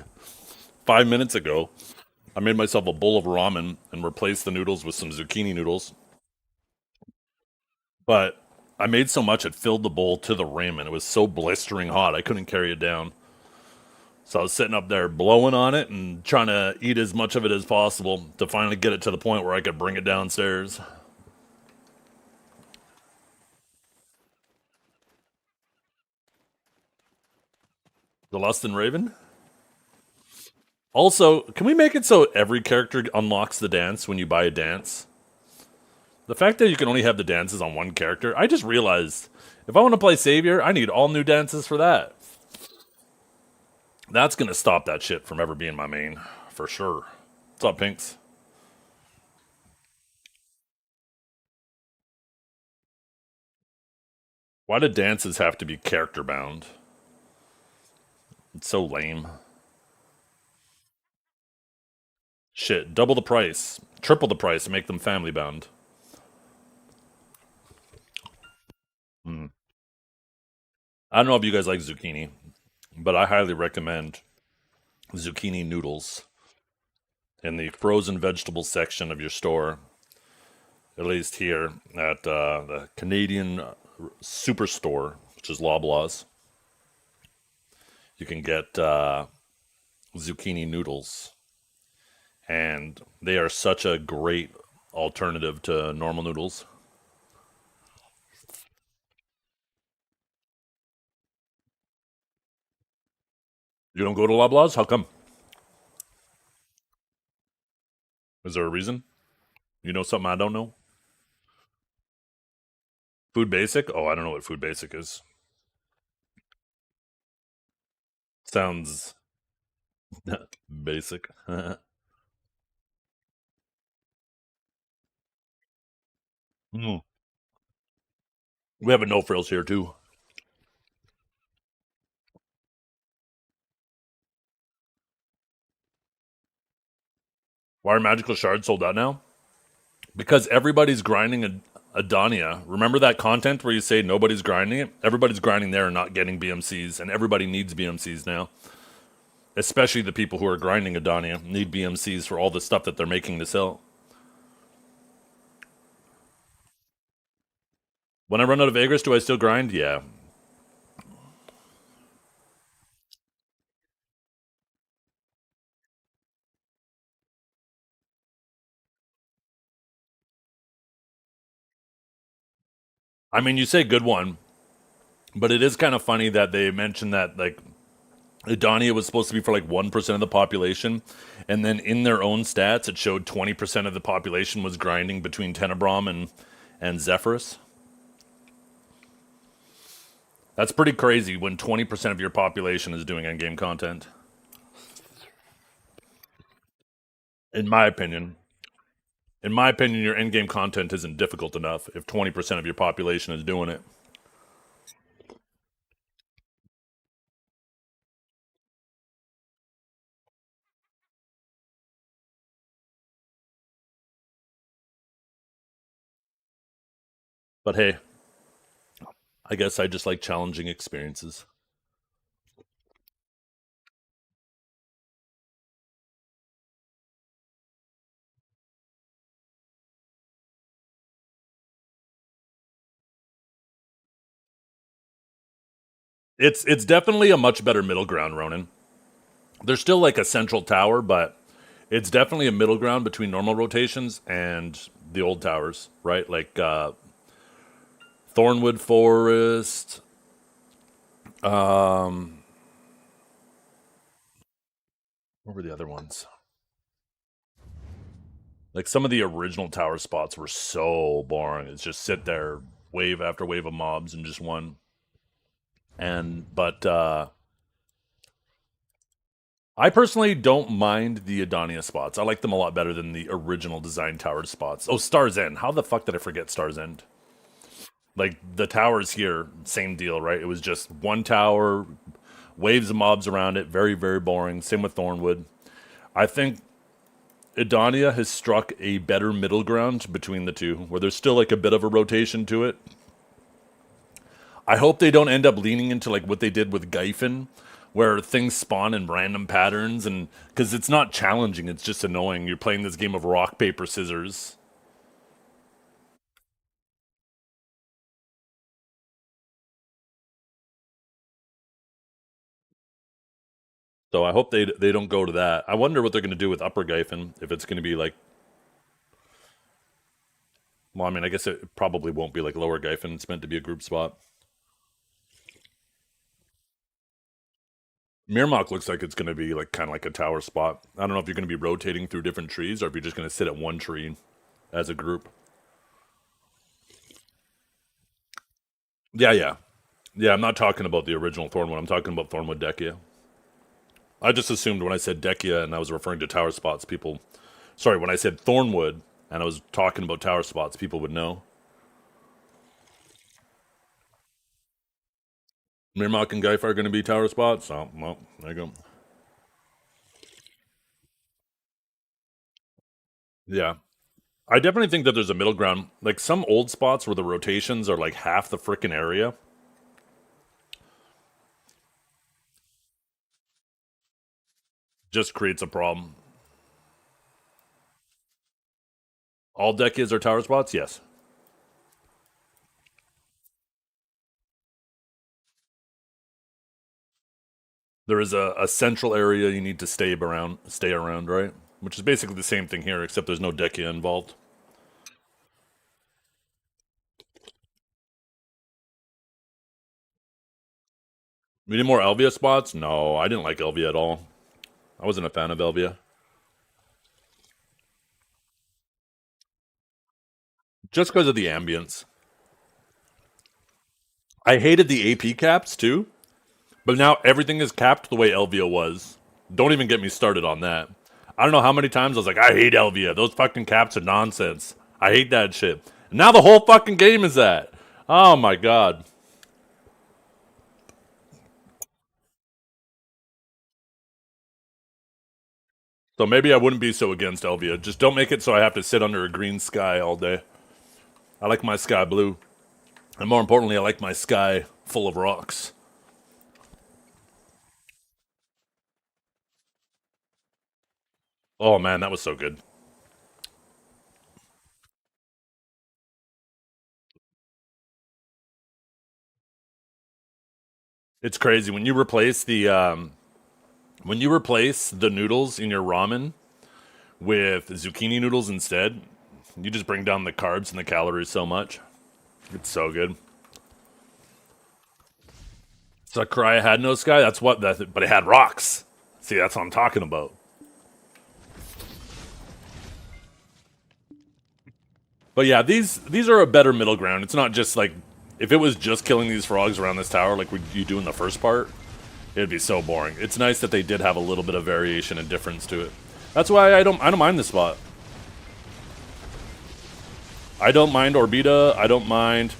5 minutes ago. I made myself a bowl of ramen and replaced the noodles with some zucchini noodles. But I made so much it filled the bowl to the rim and it was so blistering hot I couldn't carry it down. So I was sitting up there blowing on it and trying to eat as much of it as possible to finally get it to the point where I could bring it downstairs. The Lust and Raven? Also, can we make it so every character unlocks the dance when you buy a dance? The fact that you can only have the dances on one character, I just realized if I want to play Savior, I need all new dances for that. That's going to stop that shit from ever being my main, for sure. What's up, Pinks? Why do dances have to be character bound? It's so lame. Shit, double the price, triple the price, and make them family bound. Hmm. I don't know if you guys like zucchini, but I highly recommend zucchini noodles in the frozen vegetable section of your store. At least here at the Canadian Superstore, which is Loblaws, you can get zucchini noodles, and they are such a great alternative to normal noodles. You don't go to Loblaws? How come? Is there a reason? You know something I don't know? Food Basic? Oh, I don't know what Food Basic is. Sounds basic. Mm. We have a no frills here too. Why are magical shards sold out now? Because everybody's grinding Adonia. Remember that content where you say nobody's grinding it? Everybody's grinding there and not getting BMCs, and everybody needs BMCs now. Especially the people who are grinding Adonia need BMCs for all the stuff that they're making to sell. When I run out of Agris, do I still grind? Yeah. I mean, you say good one, but it is kind of funny that they mentioned that, like, Adonia was supposed to be for like 1% of the population, and then in their own stats, it showed 20% of the population was grinding between Tenebrom and Zephyrus. That's pretty crazy when 20% of your population is doing endgame content. In my opinion. In my opinion, your endgame content isn't difficult enough if 20% of your population is doing it. But hey, I guess I just like challenging experiences. It's definitely a much better middle ground, Ronan. There's still like a central tower, but it's definitely a middle ground between normal rotations and the old towers, right? Like Thornwood Forest. Um, what were the other ones? Like some of the original tower spots were so boring. It's just sit there, wave after wave of mobs, and just one. And but I personally don't mind the Adonia spots. I like them a lot better than the original design tower spots. Oh, Star's End. How the fuck did I forget Star's End? Like the towers here, same deal, right? It was just one tower, waves of mobs around it, very, very boring. Same with Thornwood. I think Edonia has struck a better middle ground between the two, where there's still like a bit of a rotation to it. I hope they don't end up leaning into like what they did with Gyphon, where things spawn in random patterns, and because it's not challenging, it's just annoying. You're playing this game of rock, paper, scissors. So I hope they don't go to that. I wonder what they're going to do with Upper Gyphon, if it's going to be like, well, I mean, I guess it probably won't be like Lower Gyphon. It's meant to be a group spot. Mirmok looks like it's going to be like kind of like a tower spot. I don't know if you're going to be rotating through different trees or if you're just going to sit at one tree as a group. Yeah, yeah. Yeah, I'm not talking about the original Thornwood. I'm talking about Thornwood Dekia. I just assumed when I said Dekia and I was referring to tower spots, people. Sorry, when I said Thornwood and I was talking about tower spots, people would know. Mirmok and Gyfar are going to be tower spots. Oh, well, there you go. Yeah. I definitely think that there's a middle ground. Like some old spots where the rotations are like half the frickin' area. Just creates a problem. All Dekias are tower spots? Yes. There is a central area you need to stay around, right? Which is basically the same thing here, except there's no Dekia involved. We need more Elvia spots? No, I didn't like Elvia at all. I wasn't a fan of Elvia. Just because of the ambience. I hated the AP caps too, but now everything is capped the way Elvia was. Don't even get me started on that. I don't know how many times I was like, I hate Elvia. Those fucking caps are nonsense. I hate that shit. And now the whole fucking game is that. Oh my god. So maybe I wouldn't be so against Elvia. Just don't make it so I have to sit under a green sky all day. I like my sky blue. And more importantly, I like my sky full of rocks. Oh man, that was so good. It's crazy when you replace the noodles in your ramen with zucchini noodles instead. You just bring down the carbs and the calories so much. It's so good. Sakurai had no sky. But it had rocks. See, that's what I'm talking about. But yeah, these are a better middle ground. It's not just like if it was just killing these frogs around this tower like you do in the first part, it'd be so boring. It's nice that they did have a little bit of variation and difference to it. That's why I don't mind this spot. I don't mind Orbita. I don't mind.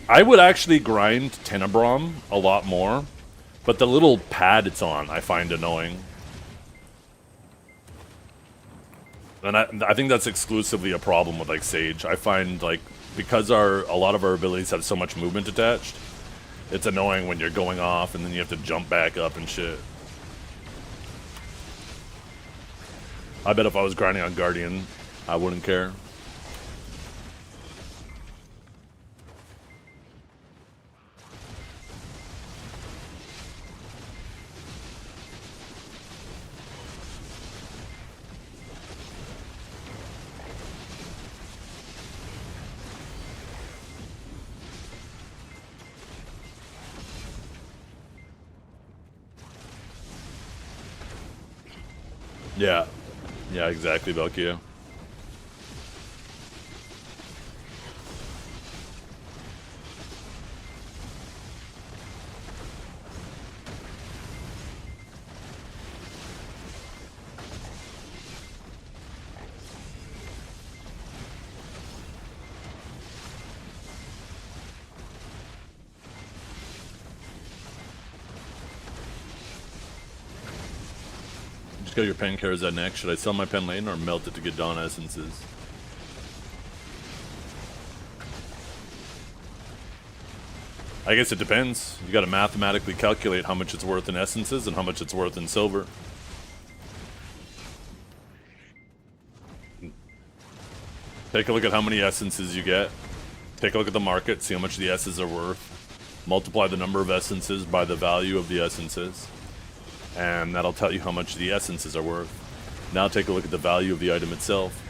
I would actually grind Tenebrom a lot more, but the little pad it's on I find annoying. And I think that's exclusively a problem with like Sage. I find like because a lot of our abilities have so much movement attached, it's annoying when you're going off and then you have to jump back up and shit. I bet if I was grinding on Guardian, I wouldn't care. Yeah. Yeah, exactly, Valkyria. Just got your pen carries that next. Should I sell my pen lane or melt it to get Dawn essences? I guess it depends. You got to mathematically calculate how much it's worth in essences and how much it's worth in silver. Take a look at how many essences you get. Take a look at the market, see how much the essences are worth. Multiply the number of essences by the value of the essences. And that'll tell you how much the essences are worth. Now take a look at the value of the item itself.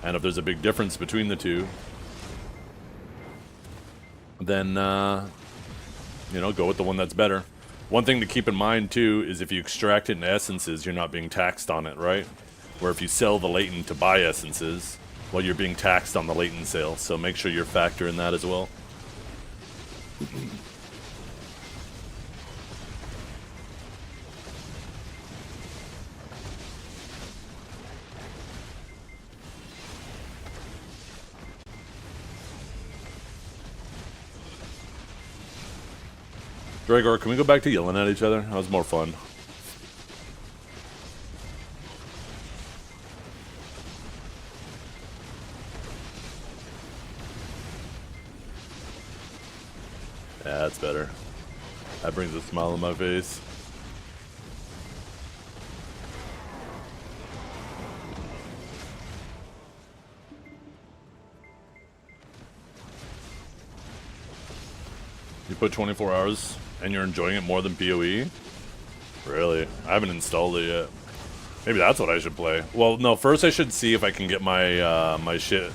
And if there's a big difference between the two, then, you know, go with the one that's better. One thing to keep in mind, too, is if you extract it in essences, you're not being taxed on it, right? Where if you sell the latent to buy essences, well, you're being taxed on the latent sale. So make sure you're factoring that as well. Gregor, can we go back to yelling at each other? That was more fun. Yeah, that's better. That brings a smile on my face. You put 24 hours and you're enjoying it more than PoE? Really? I haven't installed it yet. Maybe that's what I should play. Well, no, first I should see if I can get my my shit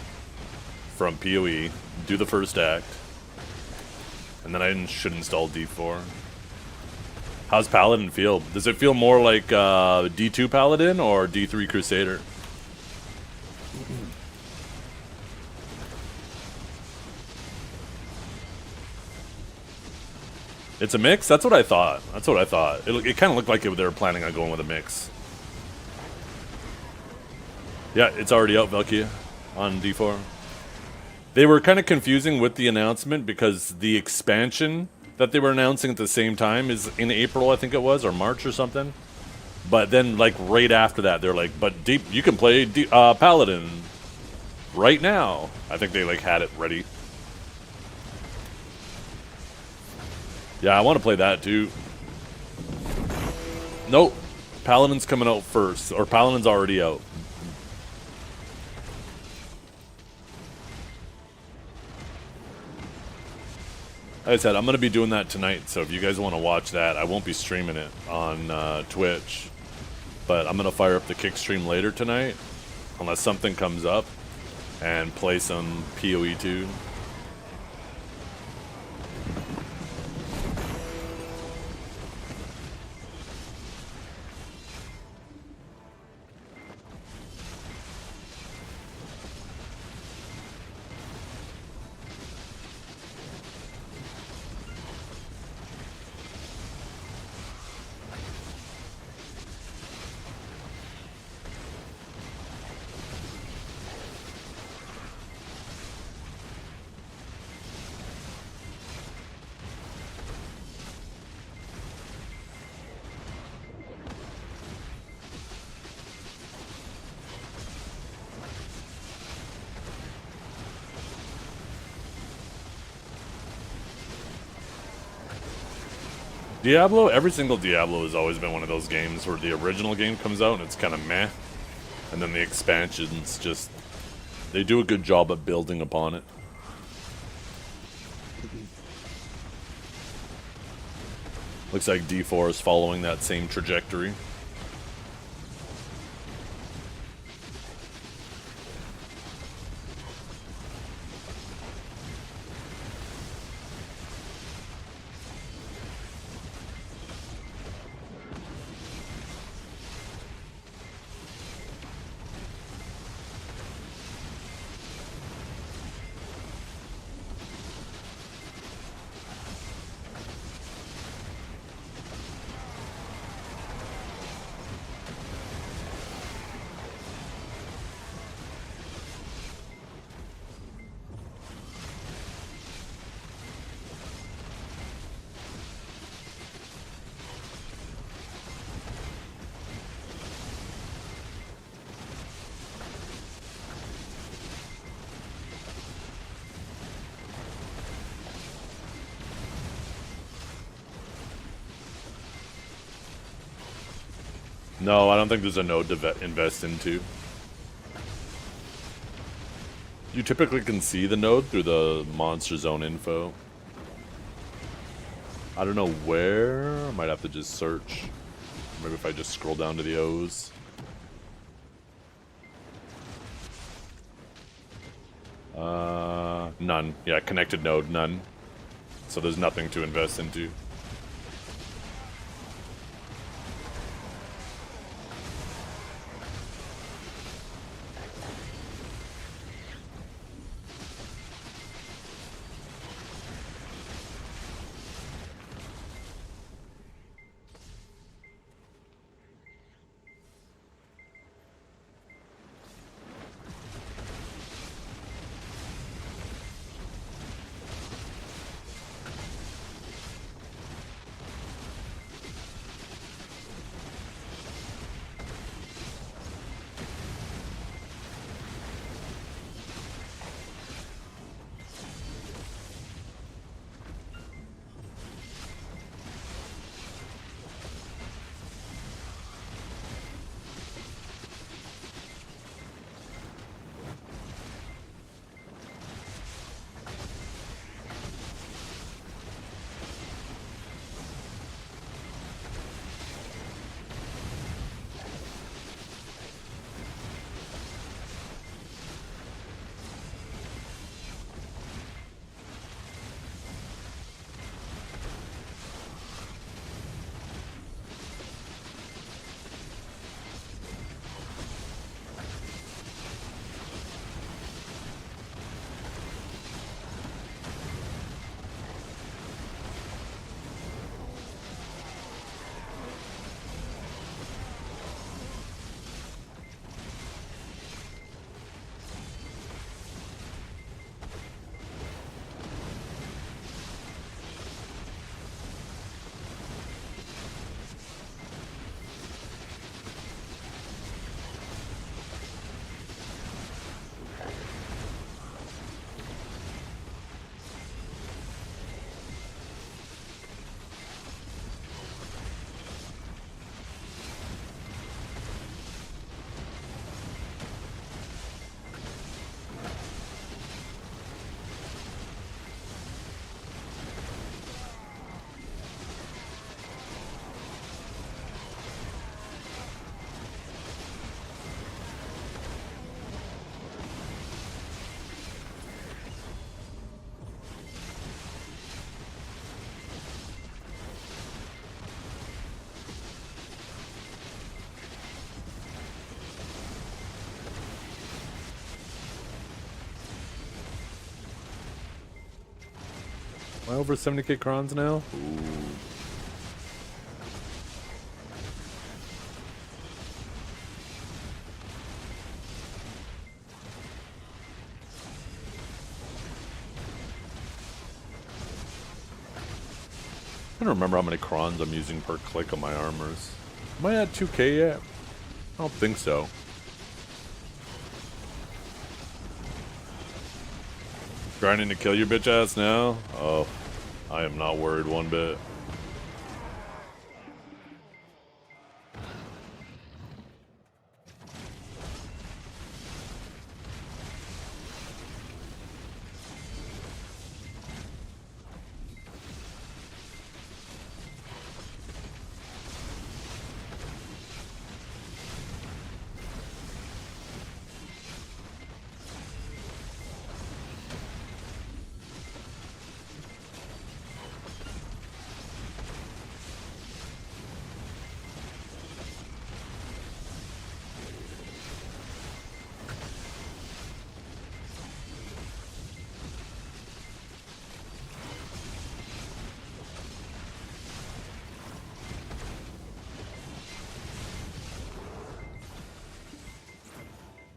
from PoE, do the first act, and then I should install D4. How's Paladin feel? Does it feel more like D2 Paladin or D3 Crusader? It's a mix? That's what I thought. That's what I thought. It kind of looked like they were planning on going with a mix. Yeah, it's already out, Velkia, on D4. They were kind of confusing with the announcement because the expansion that they were announcing at the same time is in April, I think it was, or March or something. But then, like, right after that, they're like, but you can play Paladin right now. I think they, like, had it ready. Yeah, I want to play that too. Nope. Paladin's coming out first. Or Paladin's already out. Like I said, I'm going to be doing that tonight. So if you guys want to watch that, I won't be streaming it on Twitch. But I'm going to fire up the kick stream later tonight. Unless something comes up. And play some PoE 2. Diablo, every single Diablo has always been one of those games where the original game comes out and it's kind of meh. And then the expansions just, they do a good job at building upon it. Looks like D4 is following that same trajectory. No, I don't think there's a node to invest into. You typically can see the node through the monster zone info. I don't know where. I might have to just search. Maybe if I just scroll down to the O's. None. Yeah, connected node, none. So there's nothing to invest into. Am I over 70k crons now? Ooh. I don't remember how many crons I'm using per click on my armors. Am I at 2k yet? I don't think so. Grinding to kill your bitch ass now? Oh, I am not worried one bit.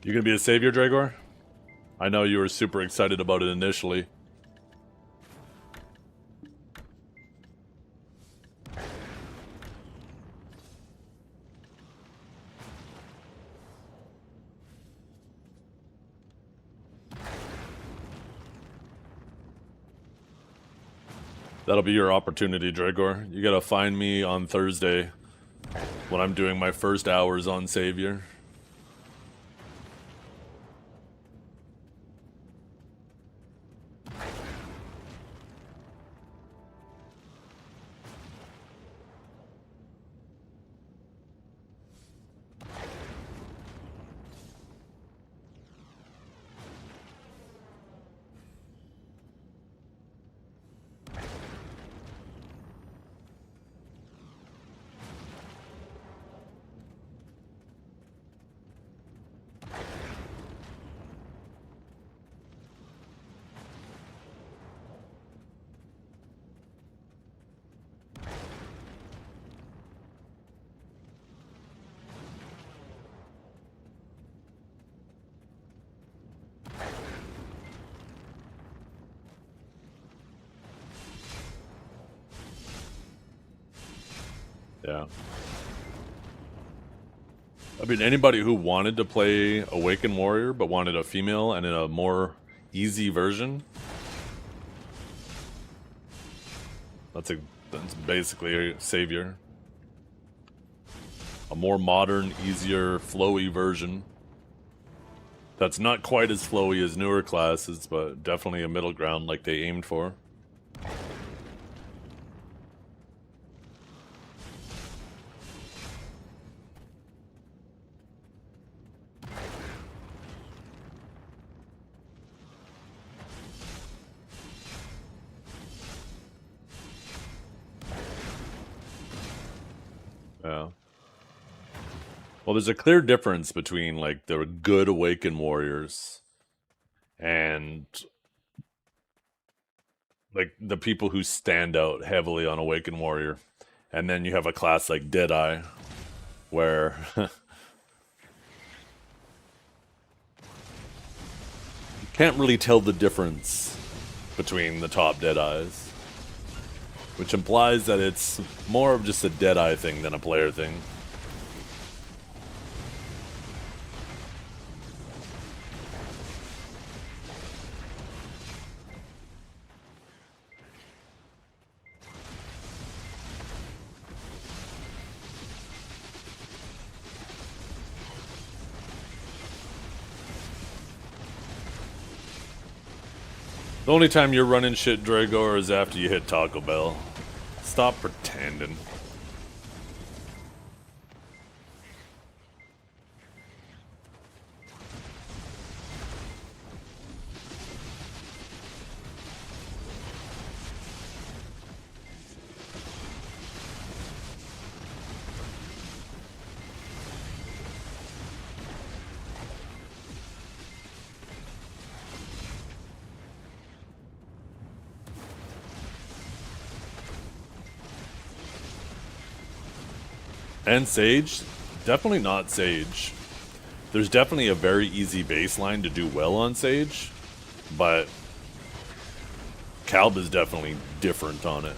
You gonna be a savior, Dragor? I know you were super excited about it initially. That'll be your opportunity, Dragor. You gotta find me on Thursday when I'm doing my first hours on Savior. Yeah. I mean, anybody who wanted to play Awakened Warrior but wanted a female and in a more easy version, that's basically a Savior. A more modern, easier, flowy version. That's not quite as flowy as newer classes, but definitely a middle ground like they aimed for. Yeah. Well, there's a clear difference between like the good Awakened Warriors and like the people who stand out heavily on Awakened Warrior. And then you have a class like Deadeye, where you can't really tell the difference between the top Deadeyes. Which implies that it's more of just a Deadeye thing than a player thing. The only time you're running shit, Dragor, is after you hit Taco Bell. Stop pretending. And Sage? Definitely not Sage. There's definitely a very easy baseline to do well on Sage, but Calb is definitely different on it.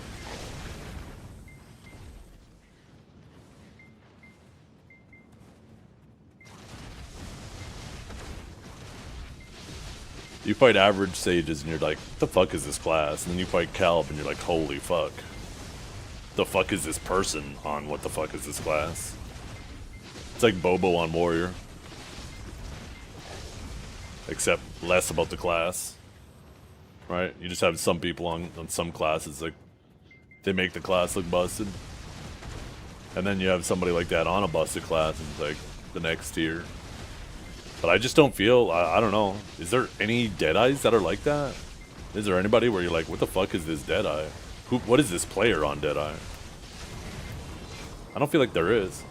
You fight average Sages and you're like, what the fuck is this class? And then you fight Calb and you're like, holy fuck. The fuck is this person on what the fuck is this class? It's like Bobo on Warrior. Except less about the class. Right? You just have some people on some classes, like, they make the class look busted. And then you have somebody like that on a busted class, and it's like, the next tier. But I just don't feel, I don't know. Is there any Deadeyes that are like that? Is there anybody where you're like, what the fuck is this Deadeye? What is this player on Deadeye? I don't feel like there is.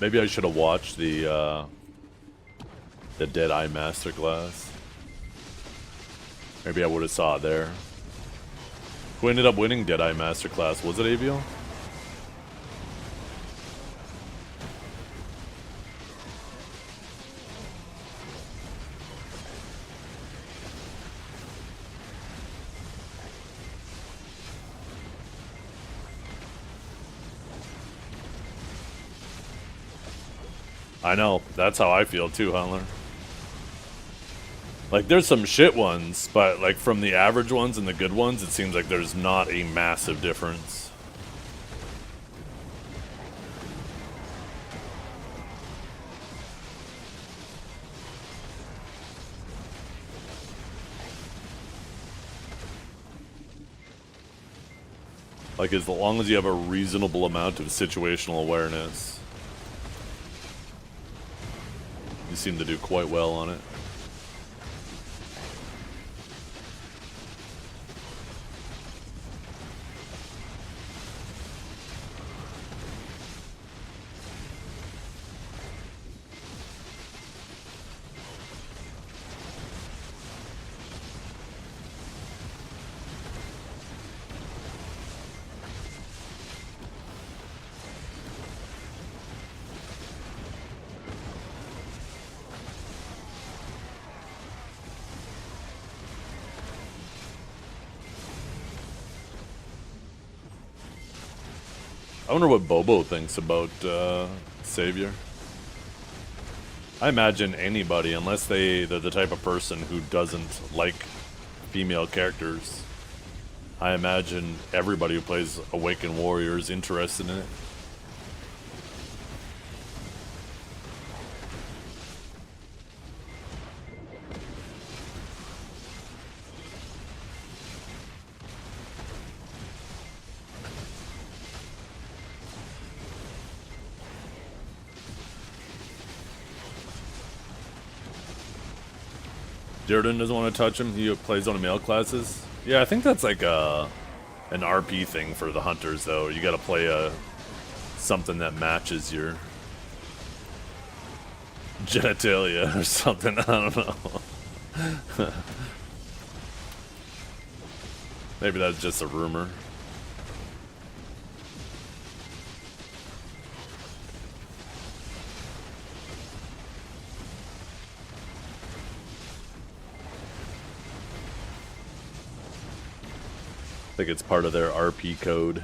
Maybe I should have watched the Deadeye Masterclass. Maybe I would have saw it there. Who ended up winning Deadeye Masterclass? Was it Aviel? I know, that's how I feel too, Hunter. Like, there's some shit ones, but like from the average ones and the good ones, it seems like there's not a massive difference. Like, as long as you have a reasonable amount of situational awareness, you seem to do quite well on it. I wonder what Bobo thinks about Savior. I imagine anybody, unless they're the type of person who doesn't like female characters, I imagine everybody who plays Awakened Warrior is interested in it. Jordan doesn't want to touch him. He plays on the male classes. Yeah, I think that's like an RP thing for the hunters, though. You got to play something that matches your genitalia or something. I don't know. Maybe that's just a rumor. I think it's part of their RP code.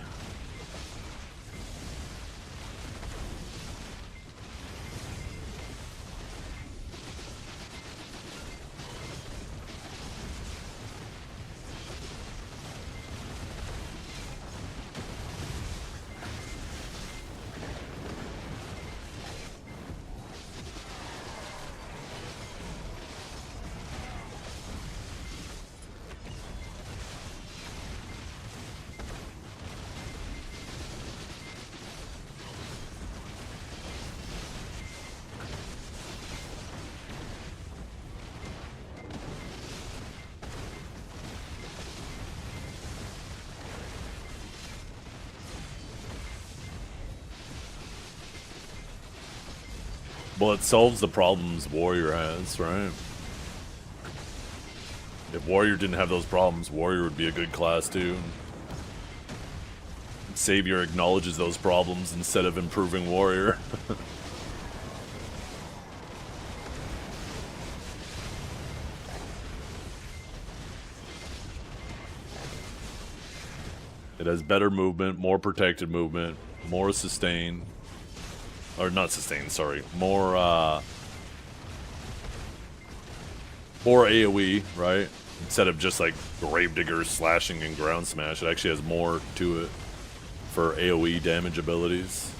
Well, it solves the problems Warrior has, right? If Warrior didn't have those problems, Warrior would be a good class too. Savior acknowledges those problems instead of improving Warrior. It has better movement, more protected movement, more sustain. Or not sustain, sorry. More AoE, right? Instead of just like Gravedigger slashing and ground smash, it actually has more to it for AoE damage abilities.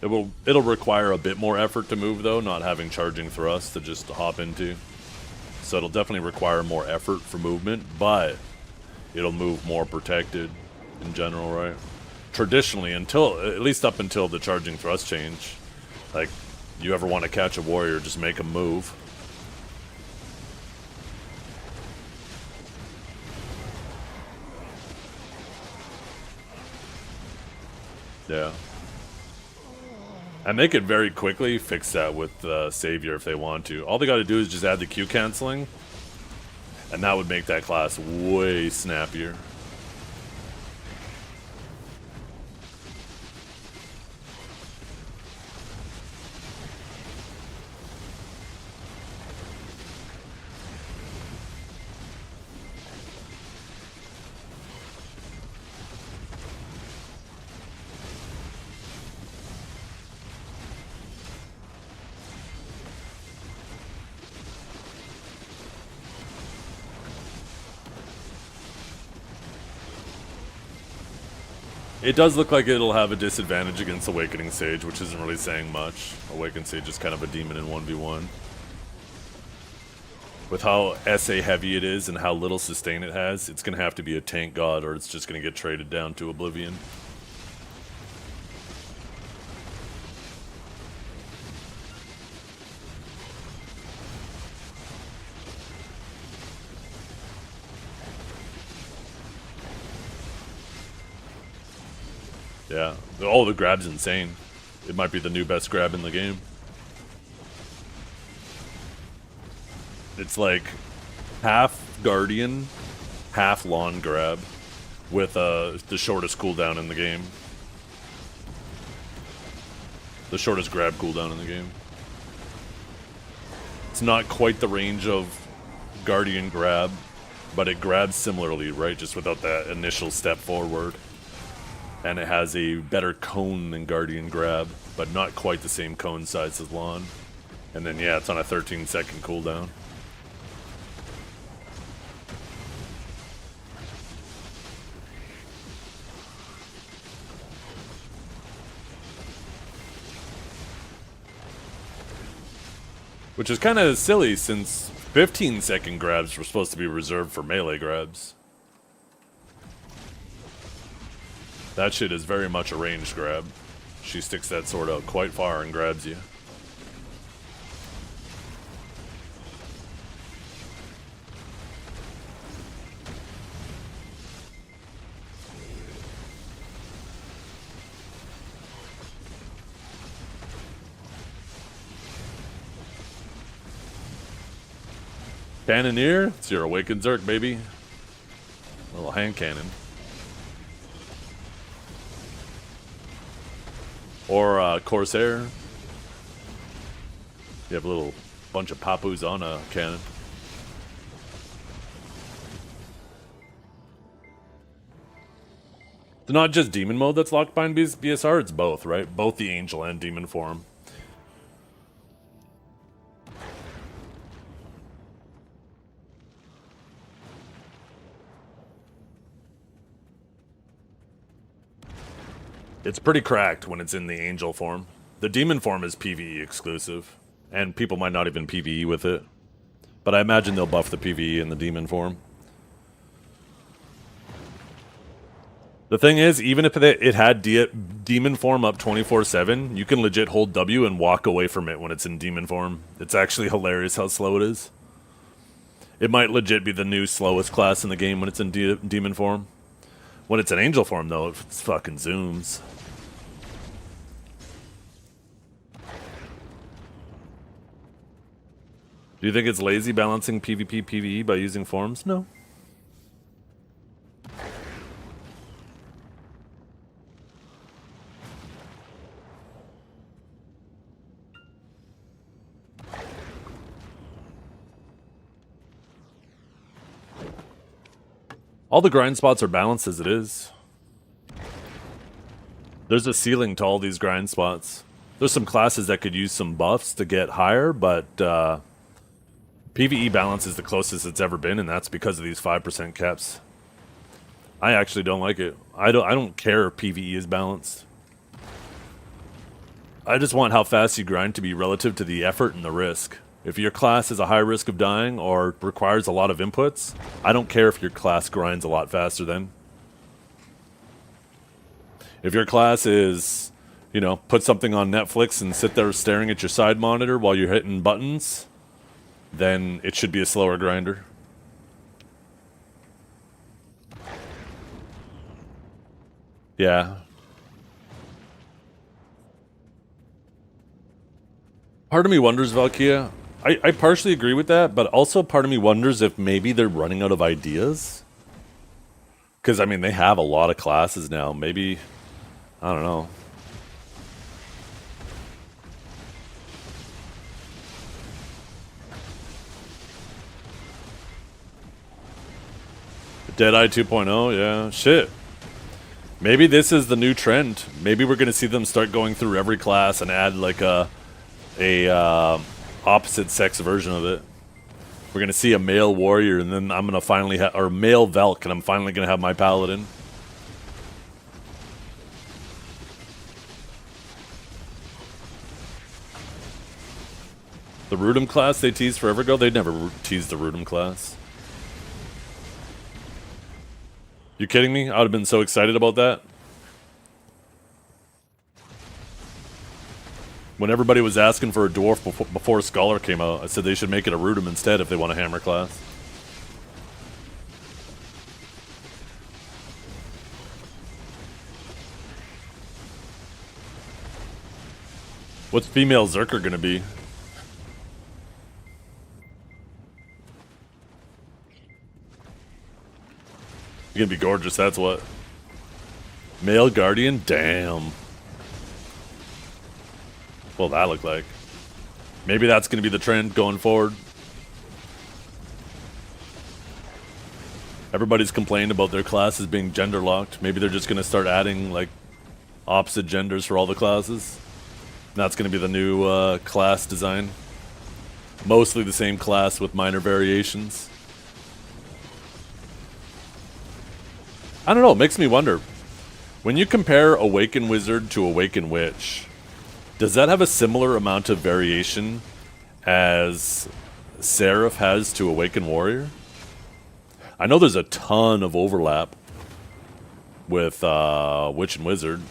It'll require a bit more effort to move though, not having charging thrust to just hop into. So it'll definitely require more effort for movement, but it'll move more protected in general, right? Traditionally, at least up until the charging thrust change, like, you ever want to catch a warrior, just make him move. Yeah. And they could very quickly fix that with Savior if they want to. All they got to do is just add the Q canceling, and that would make that class way snappier. It does look like it'll have a disadvantage against Awakening Sage, which isn't really saying much. Awakening Sage is kind of a demon in 1v1. With how SA heavy it is and how little sustain it has, it's going to have to be a tank god or it's just going to get traded down to Oblivion. Yeah. Oh, the grab's insane. It might be the new best grab in the game. It's like half Guardian, half Lawn grab with the shortest cooldown in the game. The shortest grab cooldown in the game. It's not quite the range of Guardian grab, but it grabs similarly, right? Just without that initial step forward. And it has a better cone than Guardian grab, but not quite the same cone size as Lawn. And then, yeah, it's on a 13-second cooldown. Which is kind of silly since 15-second grabs were supposed to be reserved for melee grabs. That shit is very much a ranged grab. She sticks that sword out quite far and grabs you. Cannoneer, it's your Awakened Zerk, baby. A little hand cannon. Or Corsair. You have a little bunch of papus on a cannon. It's not just demon mode that's locked behind BSR, it's both, right? Both the angel and demon form. It's pretty cracked when it's in the angel form. The demon form is PvE exclusive, and people might not even PvE with it. But I imagine they'll buff the PvE in the demon form. The thing is, even if it had demon form up 24/7, you can legit hold W and walk away from it when it's in demon form. It's actually hilarious how slow it is. It might legit be the new slowest class in the game when it's in demon form. When it's in angel form, though, it fucking zooms. Do you think it's lazy balancing PvP, PvE by using forms? No. All the grind spots are balanced as it is. There's a ceiling to all these grind spots. There's some classes that could use some buffs to get higher, but PvE balance is the closest it's ever been, and that's because of these 5% caps. I actually don't like it. I don't care if PvE is balanced. I just want how fast you grind to be relative to the effort and the risk. If your class has a high risk of dying or requires a lot of inputs, I don't care if your class grinds a lot faster then. If your class is, you know, put something on Netflix and sit there staring at your side monitor while you're hitting buttons, then it should be a slower grinder. Yeah. Part of me wonders, Valkia. I partially agree with that, but also part of me wonders if maybe they're running out of ideas. Because, I mean, they have a lot of classes now. Maybe, I don't know. Deadeye 2.0, yeah. Shit. Maybe this is the new trend. Maybe we're going to see them start going through every class and add like a opposite sex version of it. We're going to see a male warrior, and then I'm going to finally have, or male Velk, and I'm finally going to have my paladin. The Rudum class they teased forever ago, they never teased the Rudum class. You kidding me? I would have been so excited about that. When everybody was asking for a dwarf before Scholar came out, I said they should make it a Rudum instead if they want a hammer class. What's female Zerker gonna be? You're gonna be gorgeous, that's what. Male Guardian? Damn. What'll that look like? Maybe that's gonna be the trend going forward. Everybody's complained about their classes being gender locked. Maybe they're just gonna start adding like opposite genders for all the classes. And that's gonna be the new class design. Mostly the same class with minor variations. I don't know, it makes me wonder. When you compare Awakened Wizard to Awakened Witch, does that have a similar amount of variation as Seraph has to Awakened Warrior? I know there's a ton of overlap with Witch and Wizard.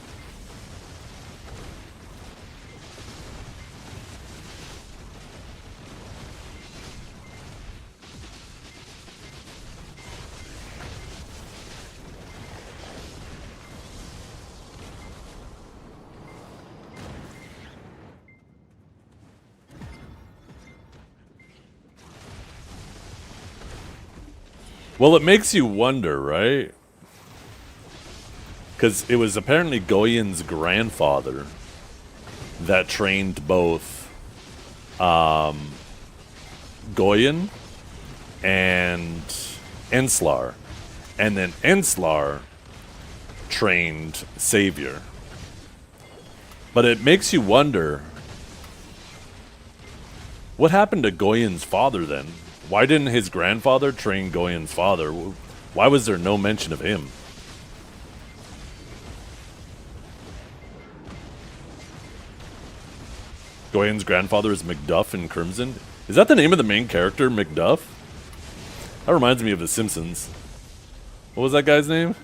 Well, it makes you wonder, right? Because it was apparently Goyen's grandfather that trained both Goyen and Enslar. And then Enslar trained Savior. But it makes you wonder, what happened to Goyen's father then? Why didn't his grandfather train Goyen's father? Why was there no mention of him? Goyen's grandfather is Macduff in Crimson? Is that the name of the main character, Macduff? That reminds me of The Simpsons. What was that guy's name?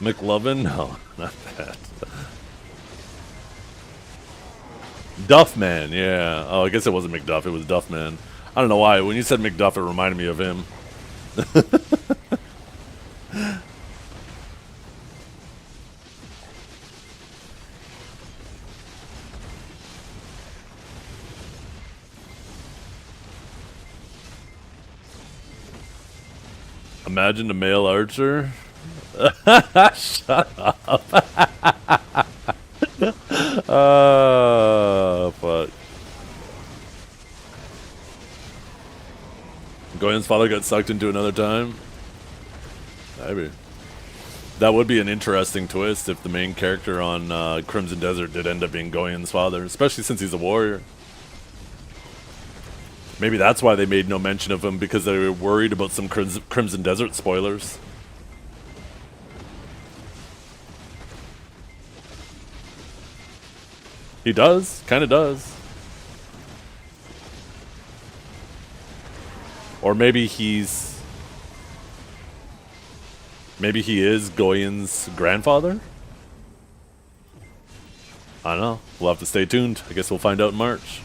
McLovin? No, not that. Duffman, yeah. Oh, I guess it wasn't McDuff, it was Duffman. I don't know why. When you said McDuff, it reminded me of him. Imagine a male archer. Shut up. Fuck. Goyen's father got sucked into another time? Maybe. That would be an interesting twist if the main character on Crimson Desert did end up being Goyen's father, especially since he's a warrior. Maybe that's why they made no mention of him, because they were worried about some Crimson Desert spoilers. He does. Kind of does. Or maybe he's... Maybe he is Goyen's grandfather? I don't know. We'll have to stay tuned. I guess we'll find out in March.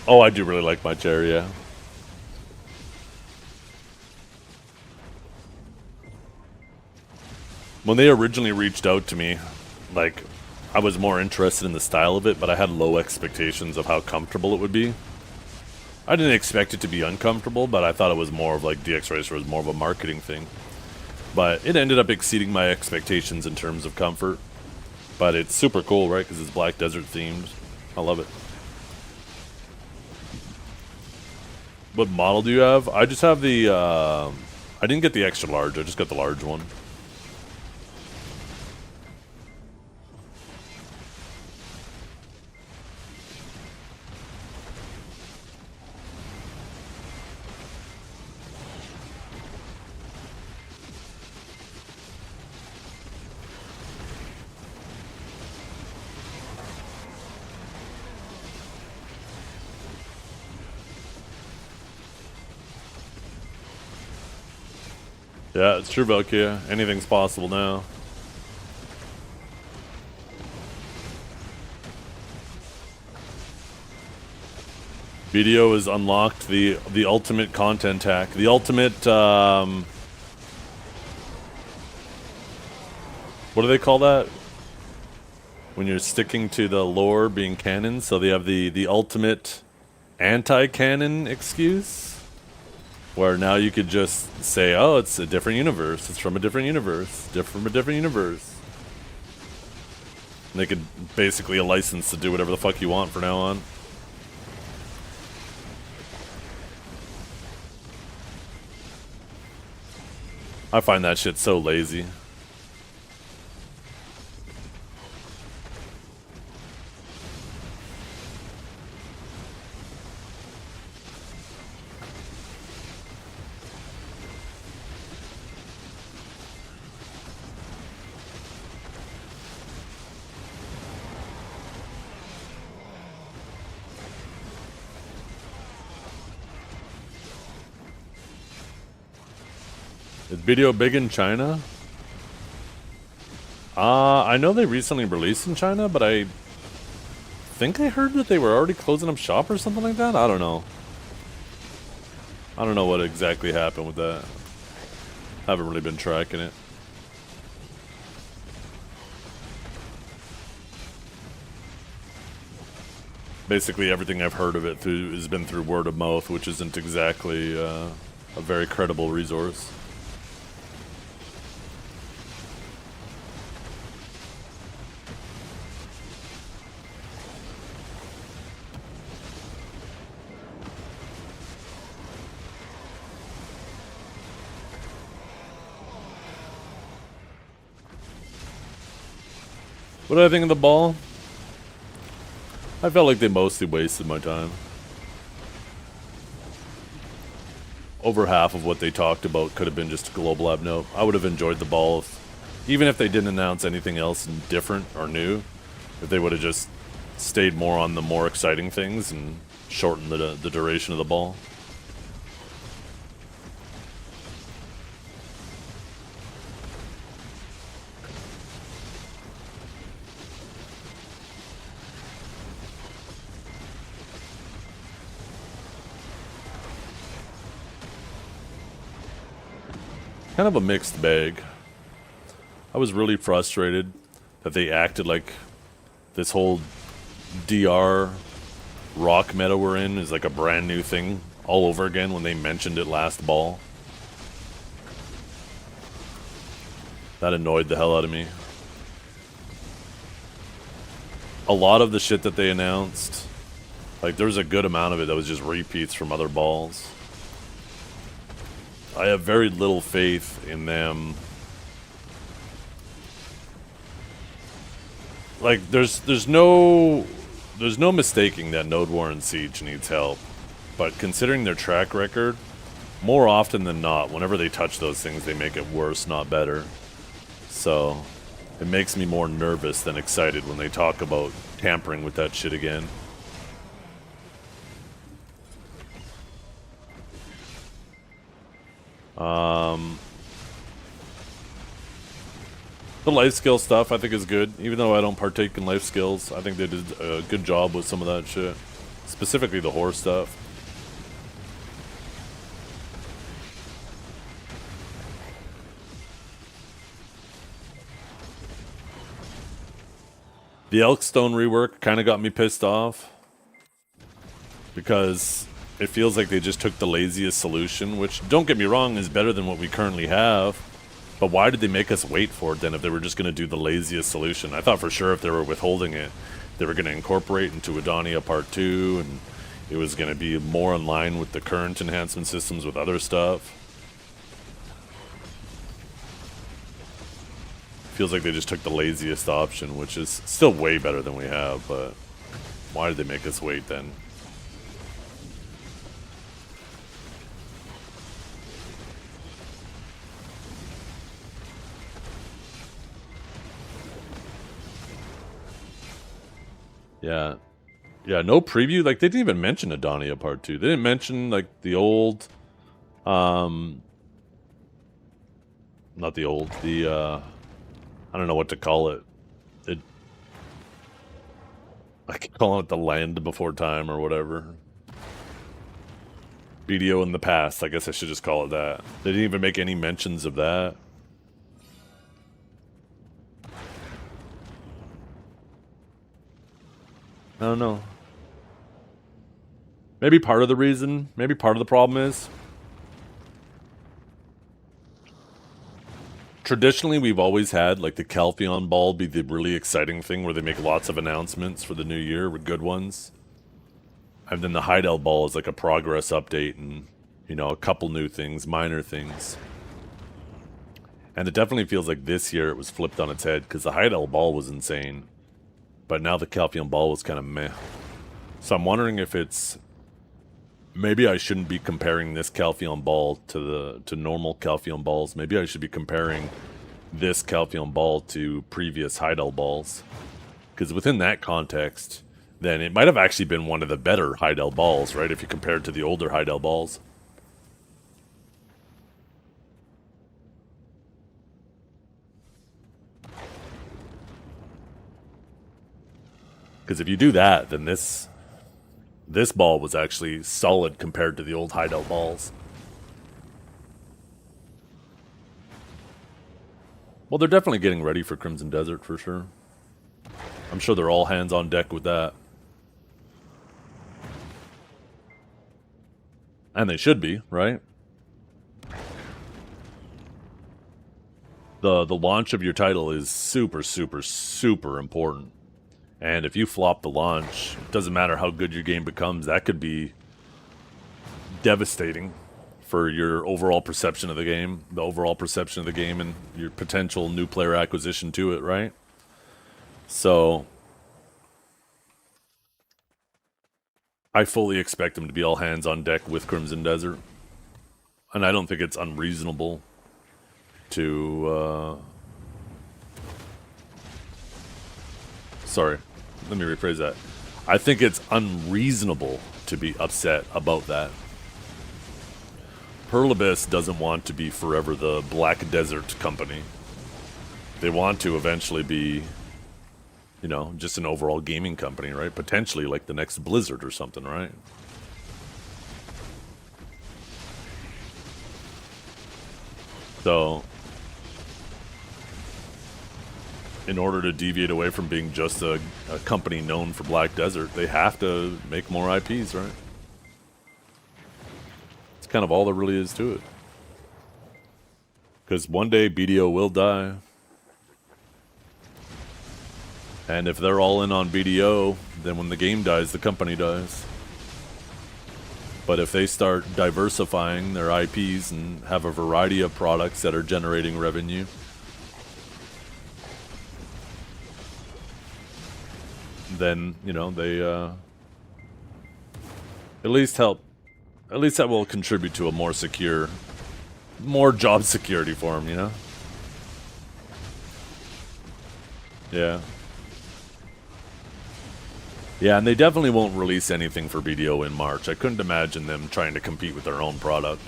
Oh, I do really like my chair, yeah. When they originally reached out to me, like, I was more interested in the style of it, but I had low expectations of how comfortable it would be. I didn't expect it to be uncomfortable, but I thought it was more of like DX Racer was more of a marketing thing. But it ended up exceeding my expectations in terms of comfort. But it's super cool, right? Because it's Black Desert themed. I love it. What model do you have? I just have the, I didn't get the extra large, I just got the large one. Yeah, it's true, Valkyria. Anything's possible now. BDO has unlocked the ultimate content hack. The ultimate, what do they call that? When you're sticking to the lore being canon, so they have the ultimate anti-canon excuse? Where now you could just say, oh, it's a different universe. It's from a different universe. From a different universe. And they could basically a license to do whatever the fuck you want from now on. I find that shit so lazy. Is video big in China? I know they recently released in China, but I think I heard that they were already closing up shop or something like that. I don't know. I don't know what exactly happened with that. Haven't really been tracking it. Basically everything I've heard of it has been through word of mouth, which isn't exactly a very credible resource. What did I think of the ball? I felt like they mostly wasted my time. Over half of what they talked about could have been just a global app note. I would have enjoyed the ball even if they didn't announce anything else different or new. If they would have just stayed more on the more exciting things and shortened the duration of the ball. Kind of a mixed bag. I was really frustrated that they acted like this whole DR rock meta we're in is like a brand new thing all over again when they mentioned it last ball. That annoyed the hell out of me. A lot of the shit that they announced, like there was a good amount of it that was just repeats from other balls. I have very little faith in them. Like, there's no mistaking that Node War and Siege needs help. But considering their track record, more often than not, whenever they touch those things, they make it worse, not better. So, it makes me more nervous than excited when they talk about tampering with that shit again. The life skill stuff I think is good, even though I don't partake in life skills. I think they did a good job with some of that shit. Specifically the horse stuff. The Elkstone rework kind of got me pissed off. Because it feels like they just took the laziest solution, which, don't get me wrong, is better than what we currently have. But why did they make us wait for it then if they were just going to do the laziest solution? I thought for sure if they were withholding it, they were going to incorporate into Edonia Part 2, and it was going to be more in line with the current enhancement systems with other stuff. Feels like they just took the laziest option, which is still way better than we have, but why did they make us wait then? Yeah. Yeah, no preview. Like, they didn't even mention Edonia Part 2. They didn't mention, like, the old... Not the old. I don't know what to call it. I keep calling it the land before time or whatever. BDO in the past. I guess I should just call it that. They didn't even make any mentions of that. I don't know. Maybe part of the reason, maybe part of the problem is traditionally we've always had like the Calpheon Ball be the really exciting thing where they make lots of announcements for the new year with good ones. And then the Heidel Ball is like a progress update and, you know, a couple new things, minor things. And it definitely feels like this year it was flipped on its head because the Heidel Ball was insane. But now the Calpheon Ball was kind of meh. So I'm wondering if it's... Maybe I shouldn't be comparing this Calpheon Ball to normal Calpheon Balls. Maybe I should be comparing this Calpheon Ball to previous Heidel Balls. Because within that context, then it might have actually been one of the better Heidel Balls, right? If you compare it to the older Heidel Balls. Because if you do that, then this ball was actually solid compared to the old Heidel balls. Well, they're definitely getting ready for Crimson Desert for sure. I'm sure they're all hands on deck with that. And they should be, right? The launch of your title is super, super, super important. And if you flop the launch, it doesn't matter how good your game becomes, that could be devastating for your overall perception of the game, and your potential new player acquisition to it, right? So, I fully expect them to be all hands on deck with Crimson Desert. And I don't think it's unreasonable to... Sorry, let me rephrase that. I think it's unreasonable to be upset about that. Pearl Abyss doesn't want to be forever the Black Desert company. They want to eventually be, you know, just an overall gaming company, right? Potentially like the next Blizzard or something, right? So... in order to deviate away from being just a company known for Black Desert, they have to make more IPs, right? It's kind of all there really is to it. Because one day BDO will die. And if they're all in on BDO, then when the game dies, the company dies. But if they start diversifying their IPs and have a variety of products that are generating revenue, then, you know, they at least that will contribute to a more secure, more job security for them, you know? Yeah. Yeah, and they definitely won't release anything for BDO in March. I couldn't imagine them trying to compete with their own product.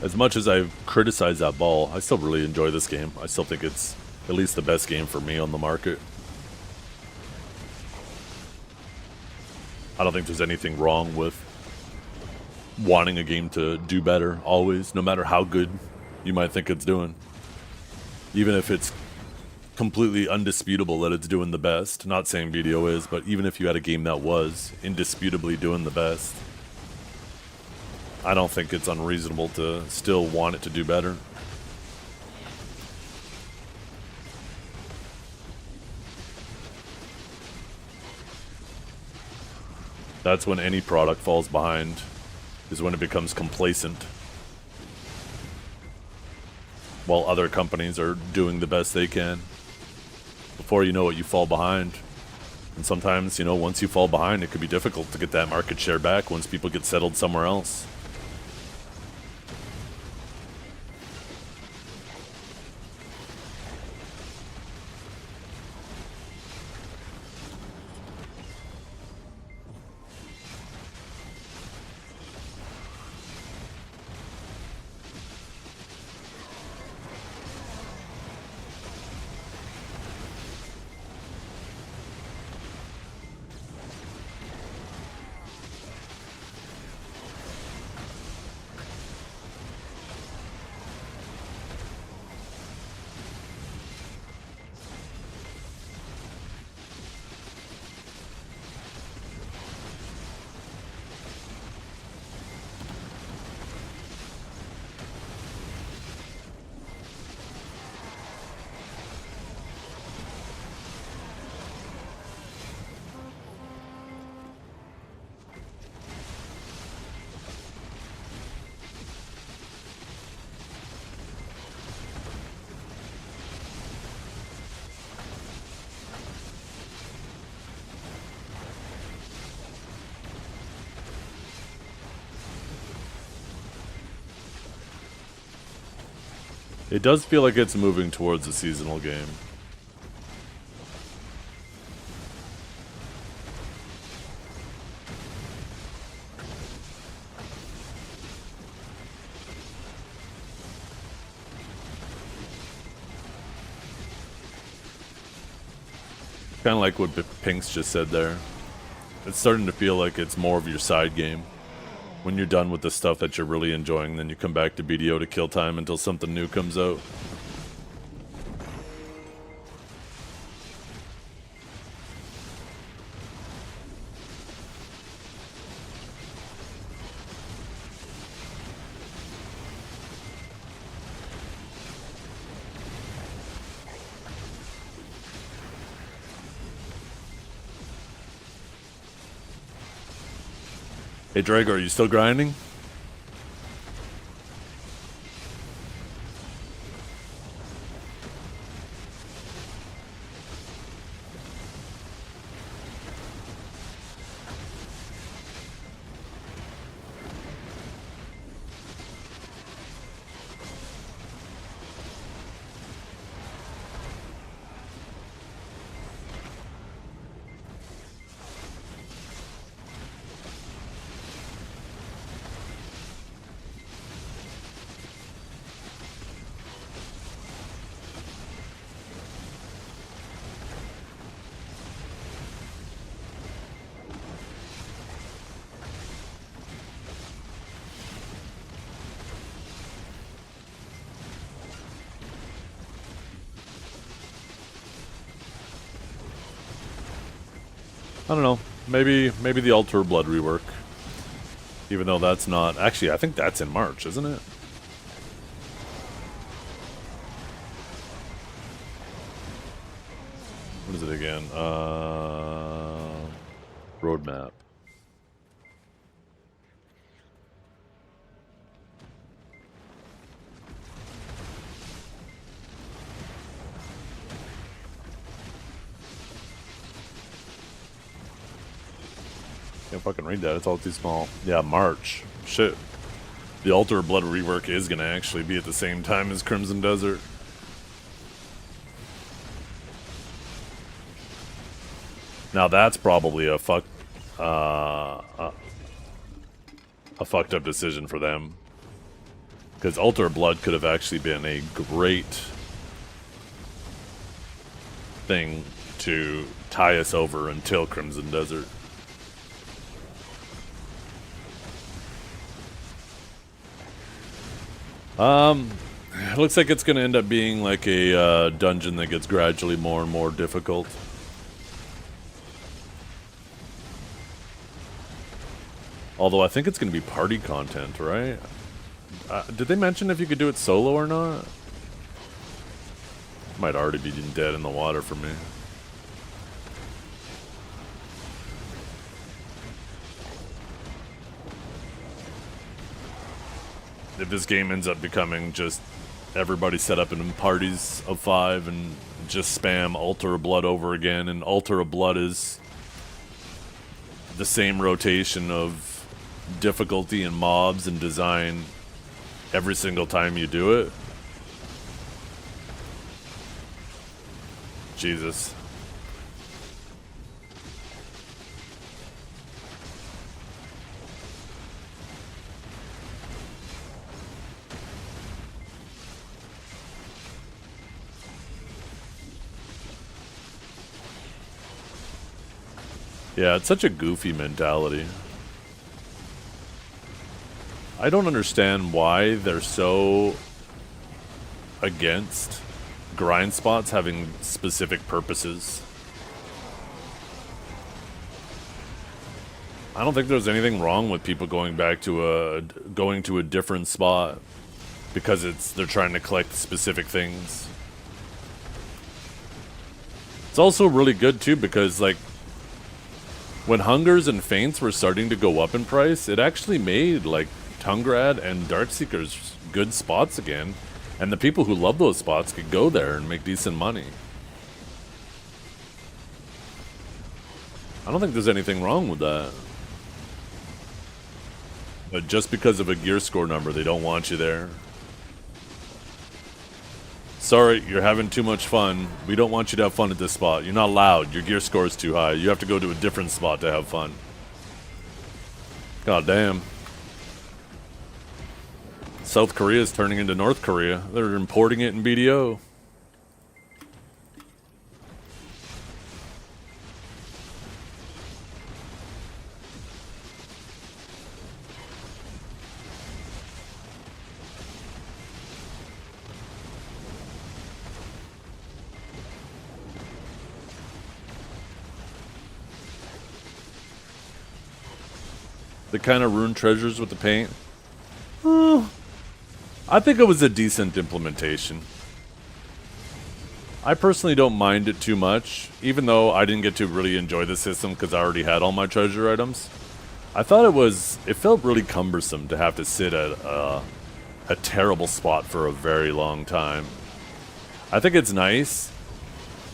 As much as I've criticized that ball, I still really enjoy this game. I still think it's at least the best game for me on the market. I don't think there's anything wrong with wanting a game to do better always, no matter how good you might think it's doing. Even if it's completely undisputable that it's doing the best. Not saying BDO is, but even if you had a game that was indisputably doing the best, I don't think it's unreasonable to still want it to do better. That's when any product falls behind, is when it becomes complacent. While other companies are doing the best they can. Before you know it, you fall behind. And sometimes, you know, once you fall behind, it could be difficult to get that market share back once people get settled somewhere else. It does feel like it's moving towards a seasonal game. Kind of like what Pinks just said there. It's starting to feel like it's more of your side game. When you're done with the stuff that you're really enjoying, then you come back to BDO to kill time until something new comes out. Hey Drago, are you still grinding? I don't know. Maybe the Altar Blood rework. Even though that's not... Actually, I think that's in March, isn't it? What is it again? Roadmap. Can't fucking read that, it's all too small. Yeah, March. Shit. The Altar of Blood rework is gonna actually be at the same time as Crimson Desert. Now that's probably a fucked up decision for them. Because Altar of Blood could have actually been a great thing to tie us over until Crimson Desert. It looks like it's going to end up being like a dungeon that gets gradually more and more difficult. Although I think it's going to be party content, right? Did they mention if you could do it solo or not? Might already be dead in the water for me. If this game ends up becoming just everybody set up in parties of 5 and just spam Altar of Blood over again, and Altar of Blood is the same rotation of difficulty and mobs and design every single time you do it. Jesus. Yeah, it's such a goofy mentality. I don't understand why they're so against grind spots having specific purposes. I don't think there's anything wrong with people going back to a different spot because they're trying to collect specific things. It's also really good too because like when Hungers and Faints were starting to go up in price, it actually made like Tungrad and Darkseekers good spots again, and the people who love those spots could go there and make decent money. I don't think there's anything wrong with that. But just because of a gear score number, they don't want you there. Sorry, you're having too much fun. We don't want you to have fun at this spot. You're not allowed. Your gear score is too high. You have to go to a different spot to have fun. God damn. South Korea is turning into North Korea. They're importing it in BDO. The kind of ruined treasures with the paint. I think it was a decent implementation. I personally don't mind it too much, even though I didn't get to really enjoy the system because I already had all my treasure items. I thought it felt really cumbersome to have to sit at a terrible spot for a very long time. I think it's nice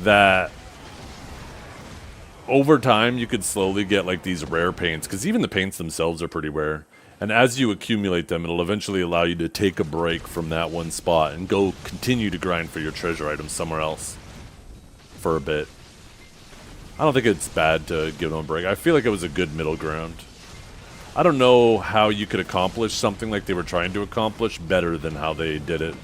that over time you could slowly get like these rare paints, because even the paints themselves are pretty rare. And as you accumulate them, it'll eventually allow you to take a break from that one spot and go continue to grind for your treasure items somewhere else for a bit. I don't think it's bad to give them a break. I feel like it was a good middle ground. I don't know how you could accomplish something like they were trying to accomplish better than how they did it.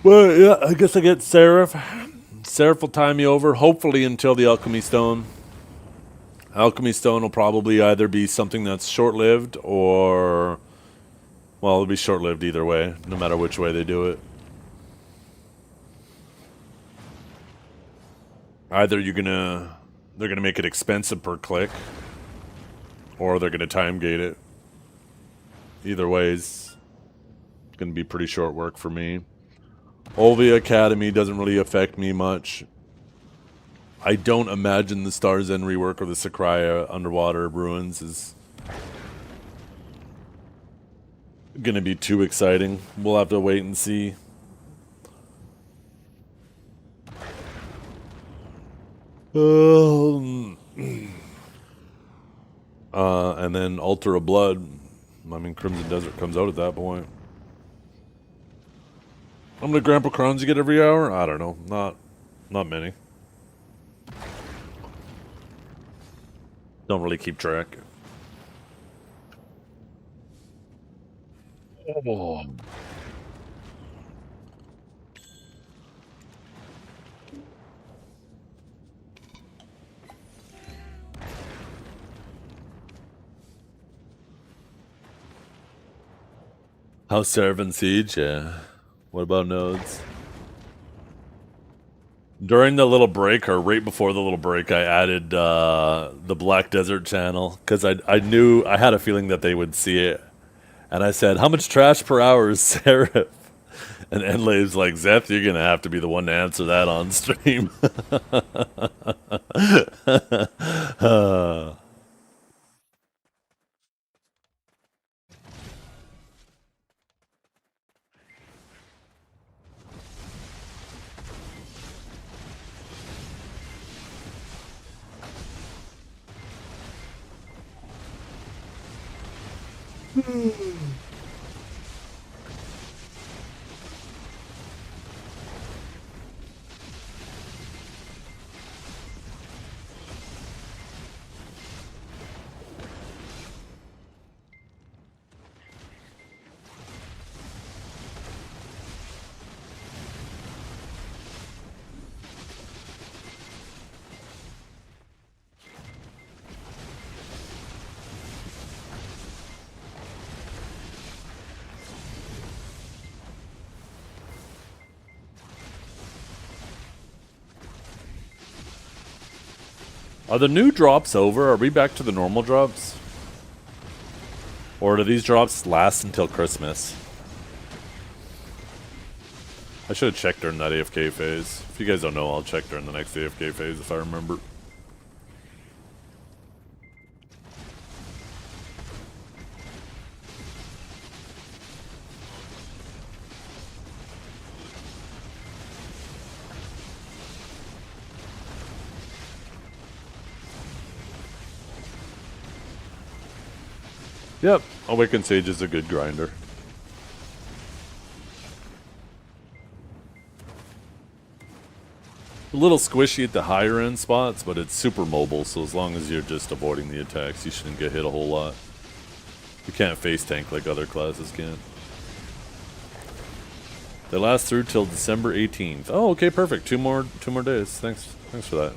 Well, yeah, I guess I get Seraph. Seraph will tie me over, hopefully until the Alchemy Stone. Alchemy Stone will probably either be something that's short-lived or... well, it'll be short-lived either way, no matter which way they do it. Either they're gonna make it expensive per click, or they're gonna time gate it. either ways, going to be pretty short work for me. Olvia Academy doesn't really affect me much. I don't imagine the Stars End rework or the Sakraya Underwater Ruins is going to be too exciting. We'll have to wait and see. And then Altar of Blood. I mean, Crimson Desert comes out at that point. How many Grandpa Crowns you get every hour? I don't know. Not many. Don't really keep track. Oh. House Seraph Siege, yeah. What about nodes? During the little break, or right before the little break, I added the Black Desert channel because I knew, I had a feeling that they would see it. And I said, how much trash per hour is Seraph? And Enlave's like, Zeth, you're going to have to be the one to answer that on stream. Are the new drops over? Are we back to the normal drops? Or do these drops last until Christmas? I should have checked during that AFK phase. If you guys don't know, I'll check during the next AFK phase if I remember. Yep, Awakened Sage is a good grinder. A little squishy at the higher end spots, but it's super mobile, so as long as you're just avoiding the attacks, you shouldn't get hit a whole lot. You can't face tank like other classes can. They last through till December 18th. Oh, okay, perfect. Two more days. Thanks for that.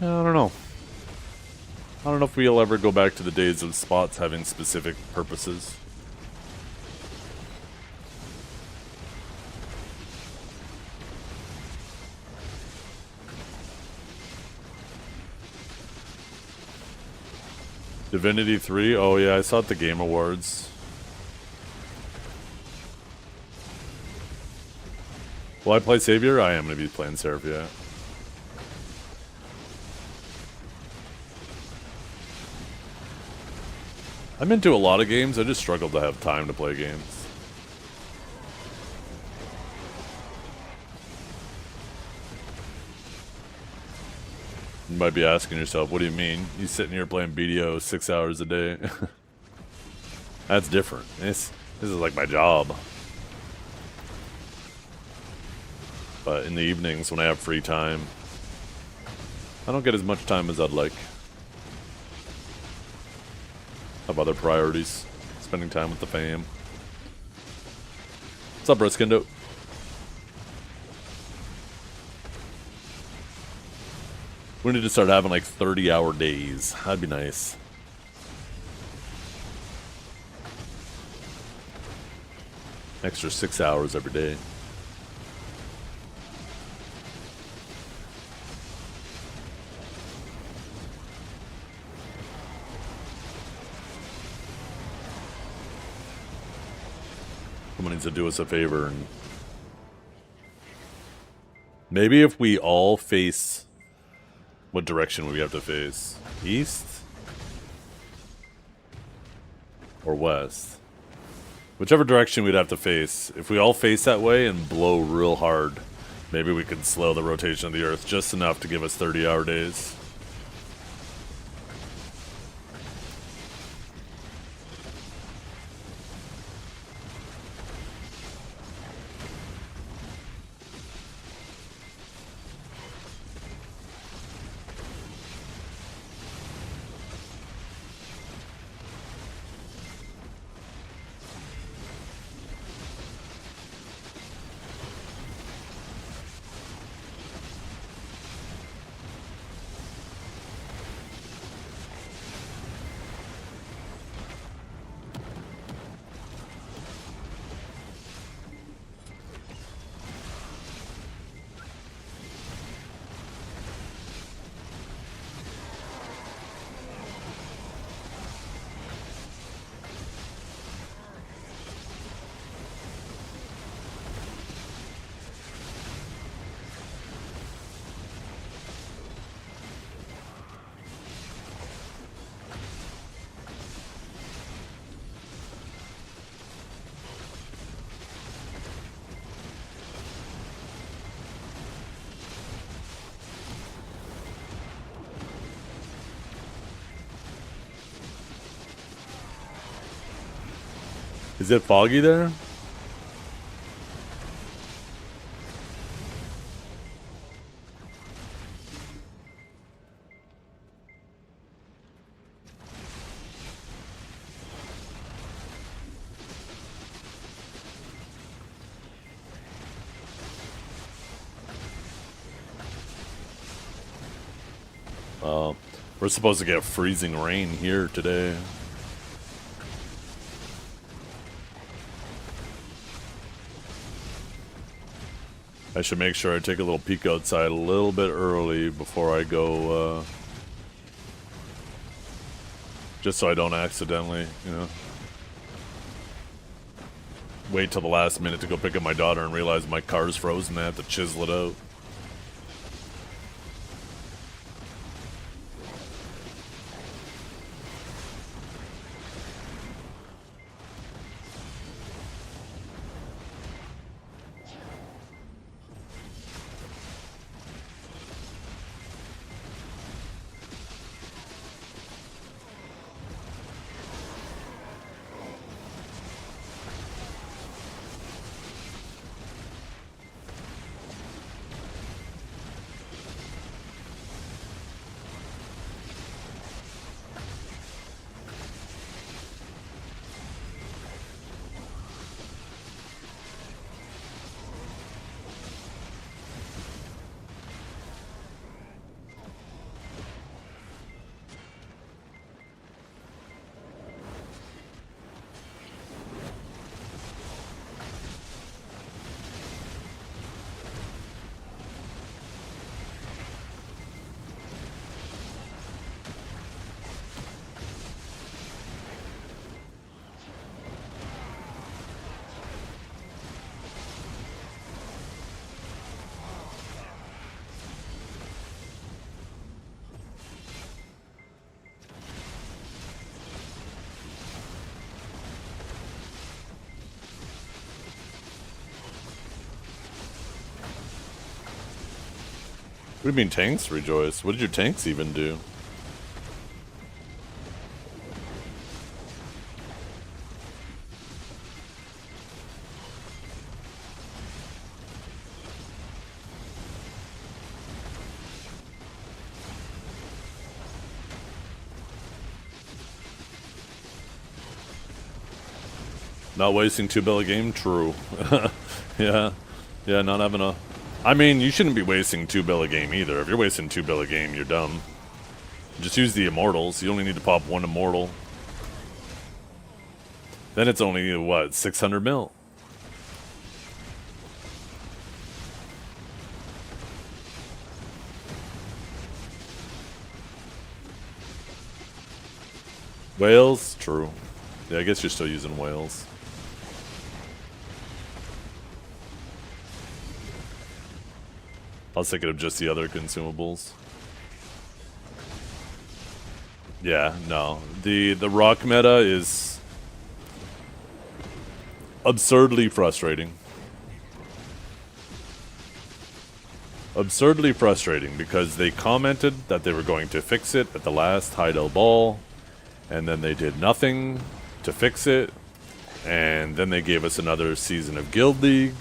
I don't know. I don't know if we'll ever go back to the days of spots having specific purposes. Divinity 3? Oh yeah, I saw it at the Game Awards. Will I play Savior? I am going to be playing Seraph, yeah. I'm into a lot of games, I just struggle to have time to play games. You might be asking yourself, what do you mean? You sitting here playing BDO 6 hours a day? That's different. This is like my job. But in the evenings when I have free time, I don't get as much time as I'd like. I have other priorities. Spending time with the fam. What's up, Briskindo? We need to start having like 30-hour days. That'd be nice. Extra 6 hours every day. Someone needs to do us a favor and maybe if we all face, what direction would we have to face? East? Or west? Whichever direction we'd have to face. If we all face that way and blow real hard, maybe we could slow the rotation of the Earth just enough to give us 30-hour days. Is it foggy there? Well, we're supposed to get freezing rain here today. I should make sure I take a little peek outside a little bit early before I go, just so I don't accidentally, you know, wait till the last minute to go pick up my daughter and realize my car's frozen and I have to chisel it out. What do you mean tanks rejoice? What did your tanks even do? Not wasting 2 bill a game? True. Yeah. Yeah, not having a... I mean, you shouldn't be wasting 2 bill a game either. If you're wasting 2 bill a game, you're dumb. Just use the immortals. You only need to pop 1 immortal. Then it's only, what, 600 mil? Whales? True. Yeah, I guess you're still using whales. I was thinking of just the other consumables. Yeah, no. The rock meta is absurdly frustrating. Absurdly frustrating because they commented that they were going to fix it at the last Heidel Ball, and then they did nothing to fix it, and then they gave us another season of Guild League.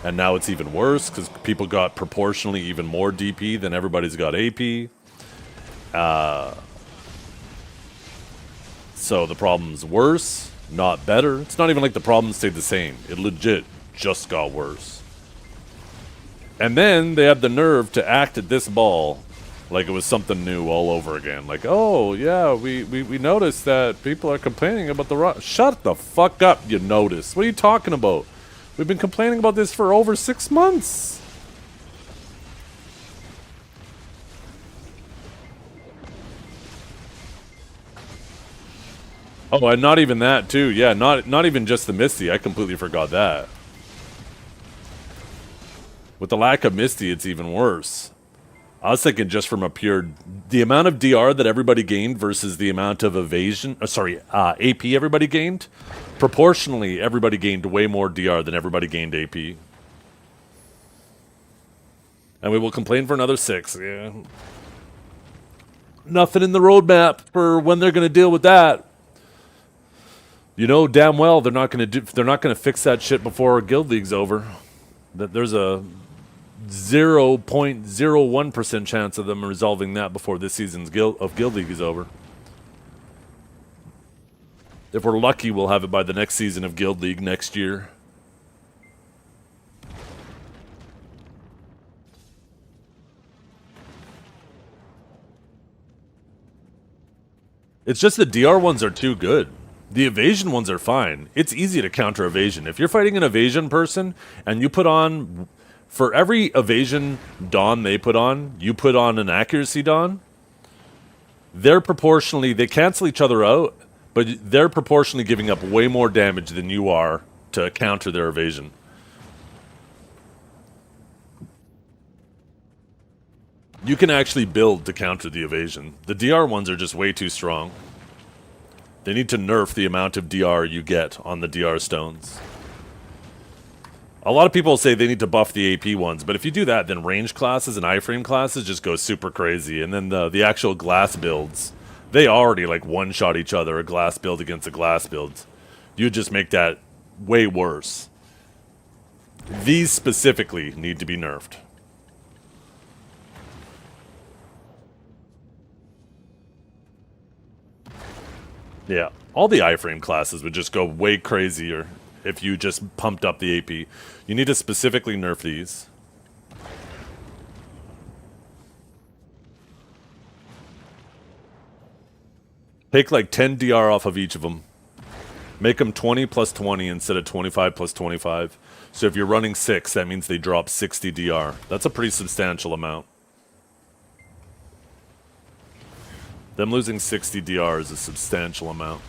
And now it's even worse because people got proportionally even more DP than everybody's got AP. So the problem's worse, not better. It's not even like the problem stayed the same. It legit just got worse. And then they had the nerve to act at this ball like it was something new all over again. Like, oh, yeah, we noticed that people are complaining about the rock. Shut the fuck up, you notice. What are you talking about? We've been complaining about this for over 6 months. Oh, and not even that too. Yeah, not even just the Misty. I completely forgot that. With the lack of Misty, it's even worse. I was thinking just from a pure... The amount of DR that everybody gained versus the amount of evasion... AP everybody gained. Proportionally, everybody gained way more DR than everybody gained AP. And we will complain for another 6. Yeah. Nothing in the roadmap for when they're going to deal with that. You know damn well they're not going to fix that shit before Guild League's over. That there's a 0.01% chance of them resolving that before this season's Guild League is over. If we're lucky, we'll have it by the next season of Guild League next year. It's just the DR ones are too good. The evasion ones are fine. It's easy to counter evasion. If you're fighting an evasion person and you put on... For every evasion Dawn they put on, you put on an accuracy Dawn. They're proportionally... They cancel each other out. But they're proportionally giving up way more damage than you are to counter their evasion. You can actually build to counter the evasion. The DR ones are just way too strong. They need to nerf the amount of DR you get on the DR stones. A lot of people say they need to buff the AP ones, but if you do that, then range classes and iframe classes just go super crazy. And then the actual glass builds... They already, like, one-shot each other, a glass build against a glass build. You just make that way worse. These specifically need to be nerfed. Yeah, all the iframe classes would just go way crazier if you just pumped up the AP. You need to specifically nerf these. Take like 10 DR off of each of them. Make them 20 plus 20 instead of 25 plus 25. So if you're running 6, that means they drop 60 DR. That's a pretty substantial amount. Them losing 60 DR is a substantial amount.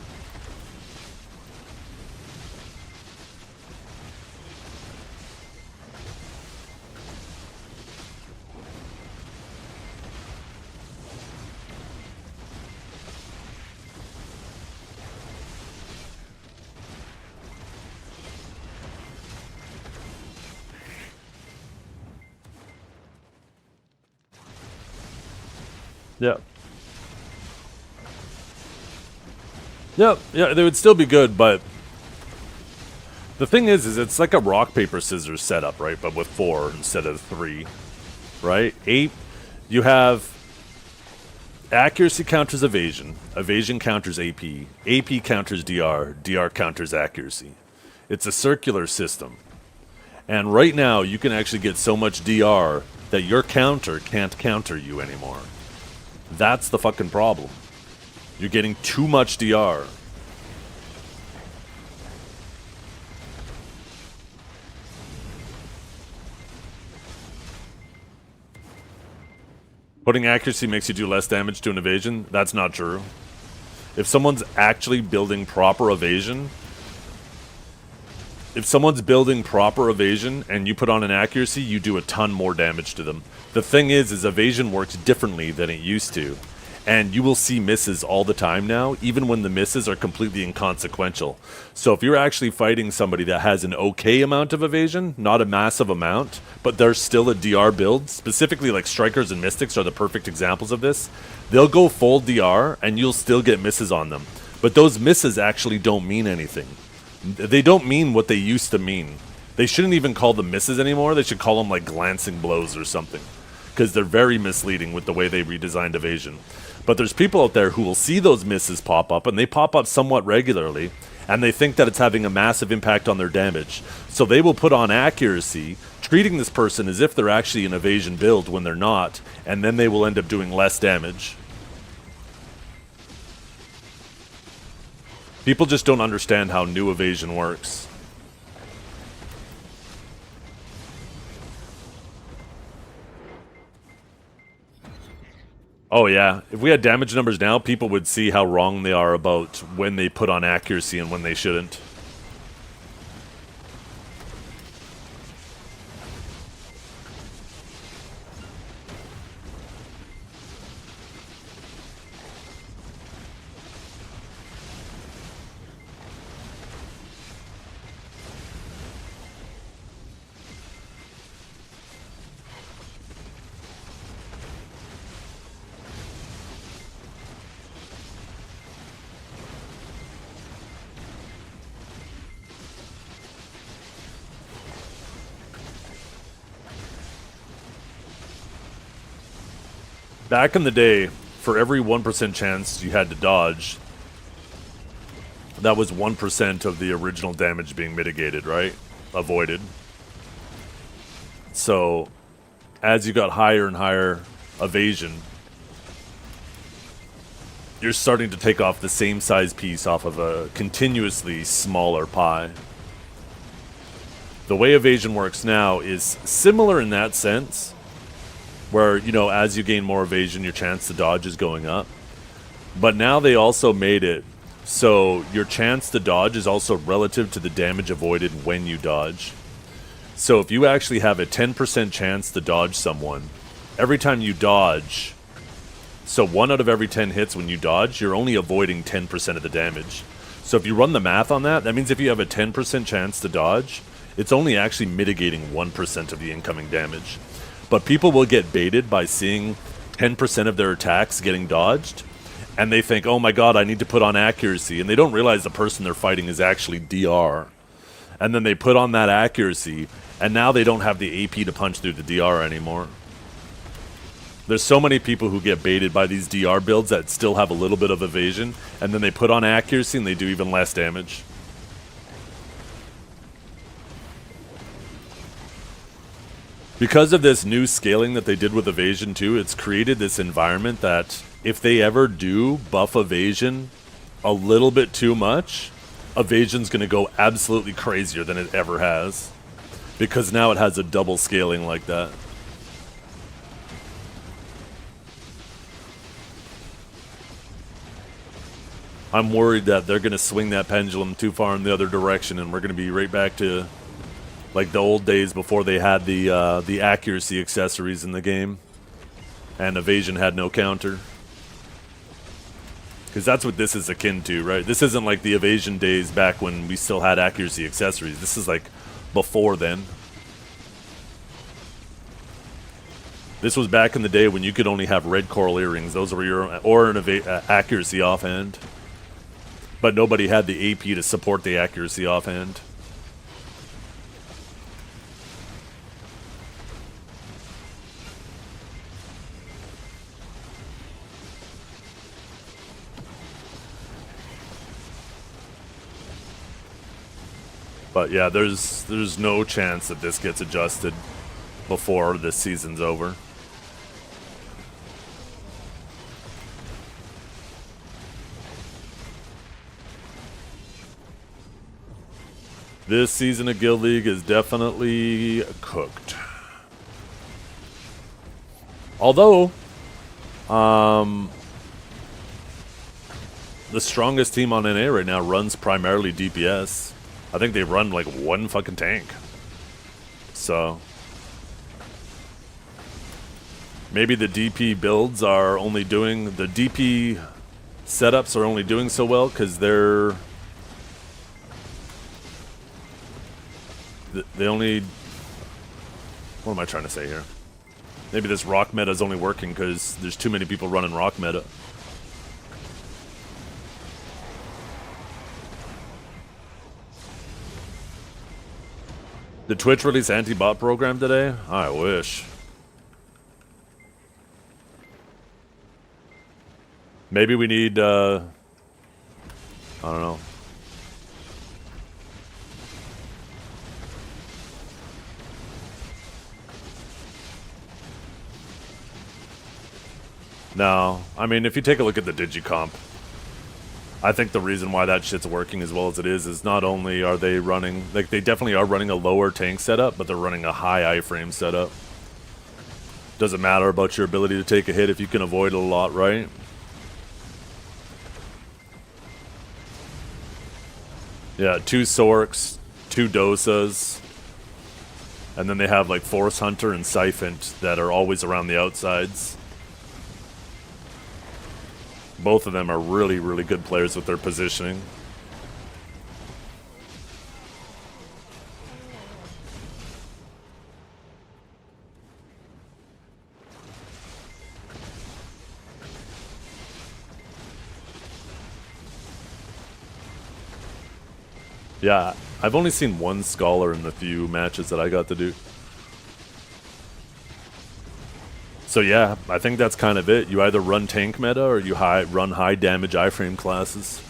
Yeah. Yeah, they would still be good, but the thing is it's like a rock, paper, scissors setup, right? But with 4 instead of 3, right? 8, you have accuracy counters evasion, evasion counters AP, AP counters DR, DR counters accuracy. It's a circular system. And right now, you can actually get so much DR that your counter can't counter you anymore. That's the fucking problem. You're getting too much DR. Putting accuracy makes you do less damage to an evasion? That's not true. If someone's actually building proper evasion, and you put on an accuracy, you do a ton more damage to them. The thing is evasion works differently than it used to. And you will see misses all the time now, even when the misses are completely inconsequential. So if you're actually fighting somebody that has an okay amount of evasion, not a massive amount, but there's still a DR build, specifically like Strikers and Mystics are the perfect examples of this, they'll go full DR and you'll still get misses on them. But those misses actually don't mean anything. They don't mean what they used to mean. They shouldn't even call them misses anymore. They should call them like glancing blows or something, because they're very misleading with the way they redesigned evasion. But there's people out there who will see those misses pop up, and they pop up somewhat regularly, and they think that it's having a massive impact on their damage. So they will put on accuracy, treating this person as if they're actually an evasion build when they're not, and then they will end up doing less damage. People just don't understand how new evasion works. Oh yeah, if we had damage numbers now, people would see how wrong they are about when they put on accuracy and when they shouldn't. Back in the day, for every 1% chance you had to dodge, that was 1% of the original damage being mitigated, right? Avoided. So, as you got higher and higher evasion, you're starting to take off the same size piece off of a continuously smaller pie. The way evasion works now is similar in that sense, where, you know, as you gain more evasion, your chance to dodge is going up. But now they also made it so your chance to dodge is also relative to the damage avoided when you dodge. So if you actually have a 10% chance to dodge someone, every time you dodge, so 1 out of every 10 hits when you dodge, you're only avoiding 10% of the damage. So if you run the math on that, that means if you have a 10% chance to dodge, it's only actually mitigating 1% of the incoming damage. But people will get baited by seeing 10% of their attacks getting dodged, and they think, oh my god, I need to put on accuracy, and they don't realize the person they're fighting is actually DR. And then they put on that accuracy, and now they don't have the AP to punch through the DR anymore. There's so many people who get baited by these DR builds that still have a little bit of evasion, and then they put on accuracy and they do even less damage. Because of this new scaling that they did with evasion too, it's created this environment that if they ever do buff evasion a little bit too much, evasion's going to go absolutely crazier than it ever has. Because now it has a double scaling like that. I'm worried that they're going to swing that pendulum too far in the other direction, and we're going to be right back to like the old days before they had the accuracy accessories in the game, and evasion had no counter. Because that's what this is akin to, right? This isn't like the evasion days back when we still had accuracy accessories. This is like before then. This was back in the day when you could only have red coral earrings. Those were your or an accuracy offhand. But nobody had the AP to support the accuracy offhand. But yeah, there's no chance that this gets adjusted before this season's over. This season of Guild League is definitely cooked. Although, the strongest team on NA right now runs primarily DPS. I think they run like one fucking tank. So maybe the DP builds are only doing, the DP setups are only doing so well because they only, what am I trying to say here? Maybe this rock meta is only working because there's too many people running rock meta. Did Twitch release anti-bot program today? I wish. Maybe we need, I don't know. No, I mean, if you take a look at the Digicomp, I think the reason why that shit's working as well as it is not only are they running, like they definitely are running a lower tank setup, but they're running a high iframe setup. Doesn't matter about your ability to take a hit if you can avoid it a lot, right? Yeah, 2 Sorks, 2 Dosas, and then they have like Force Hunter and Siphont that are always around the outsides. Both of them are really, really good players with their positioning. Yeah, I've only seen one Scholar in the few matches that I got to do. So yeah, I think that's kind of it. You either run tank meta or you run high damage iframe classes.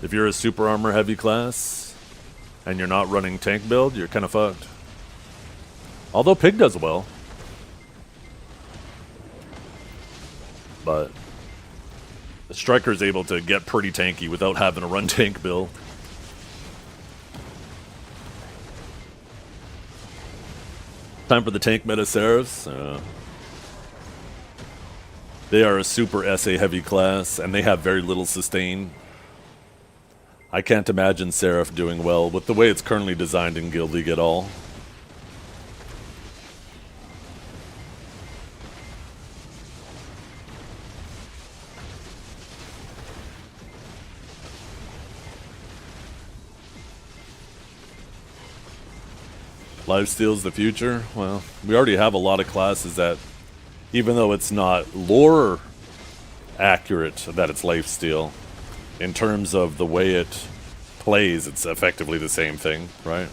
If you're a super armor heavy class and you're not running tank build, you're kind of fucked. Although Pig does well. But the Striker is able to get pretty tanky without having to run tank build. Time for the tank meta Seraphs. They are a super SA heavy class, and they have very little sustain. I can't imagine Seraph doing well with the way it's currently designed in Guild League at all. Lifesteal's the future? Well, we already have a lot of classes that, even though it's not lore accurate that it's lifesteal, in terms of the way it plays, it's effectively the same thing, right?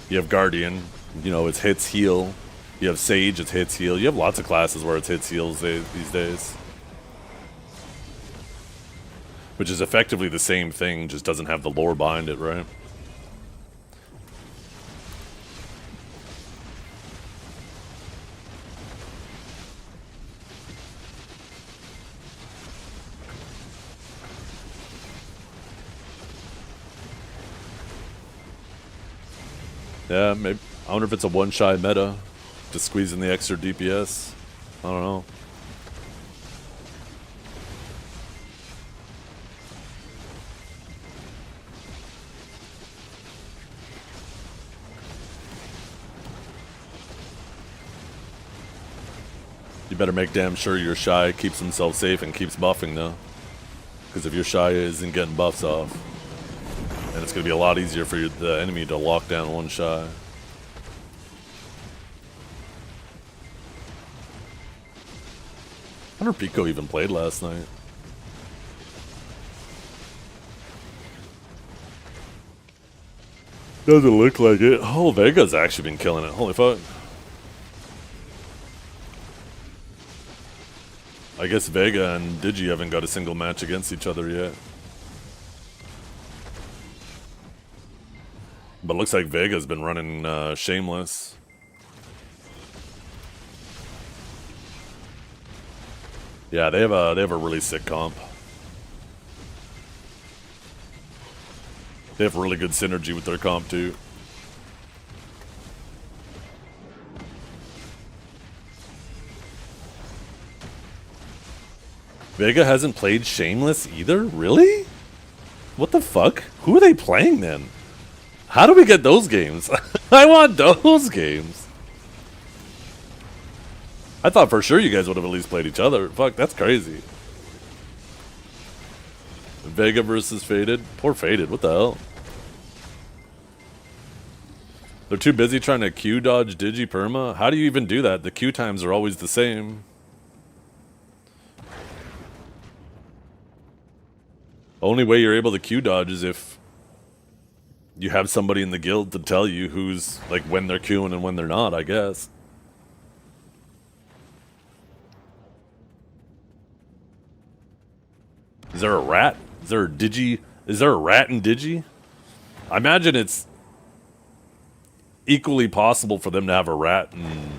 You have Guardian, you know, it's hits heal. You have Sage, it's hits heal. You have lots of classes where it's hits heals these days. Which is effectively the same thing, just doesn't have the lore behind it, right? Yeah, maybe. I wonder if it's a one-shy meta to squeeze in the extra DPS. I don't know. You better make damn sure your Shy keeps himself safe and keeps buffing, though. Because if your Shy isn't getting buffs off, then it's going to be a lot easier for the enemy to lock down one Shy. I wonder if Pico even played last night. Doesn't look like it. Oh, Vega's actually been killing it. Holy fuck. I guess Vega and Digi haven't got a single match against each other yet. But looks like Vega's been running Shameless. Yeah, they have a really sick comp. They have really good synergy with their comp too. Vega hasn't played Shameless either? Really? What the fuck? Who are they playing then? How do we get those games? I want those games. I thought for sure you guys would have at least played each other. Fuck, that's crazy. Vega versus Faded? Poor Faded, what the hell? They're too busy trying to Q dodge Digi Perma? How do you even do that? The Q times are always the same. Only way you're able to Q dodge is if you have somebody in the guild to tell you who's, like, when they're queuing and when they're not, I guess. Is there a rat? Is there a Digi? Is there a rat in Digi? I imagine it's equally possible for them to have a rat in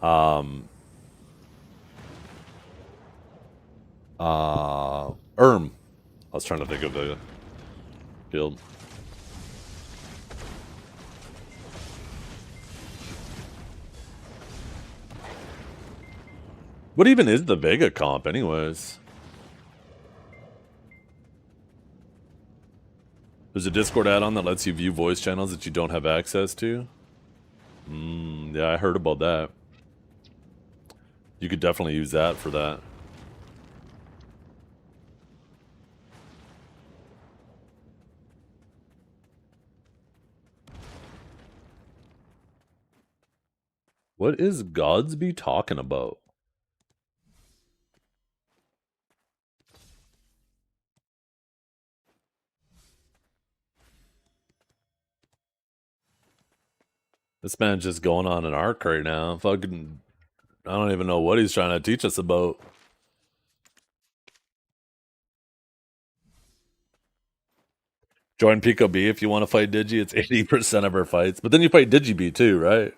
I was trying to think of the guild. What even is the Vega comp anyways? There's a Discord add-on that lets you view voice channels that you don't have access to. Yeah, I heard about that. You could definitely use that for that. What is Godsby talking about? This man's just going on an arc right now. Fucking, I don't even know what he's trying to teach us about. Join Pico B if you want to fight Digi. It's 80% of her fights. But then you fight Digi B too, right?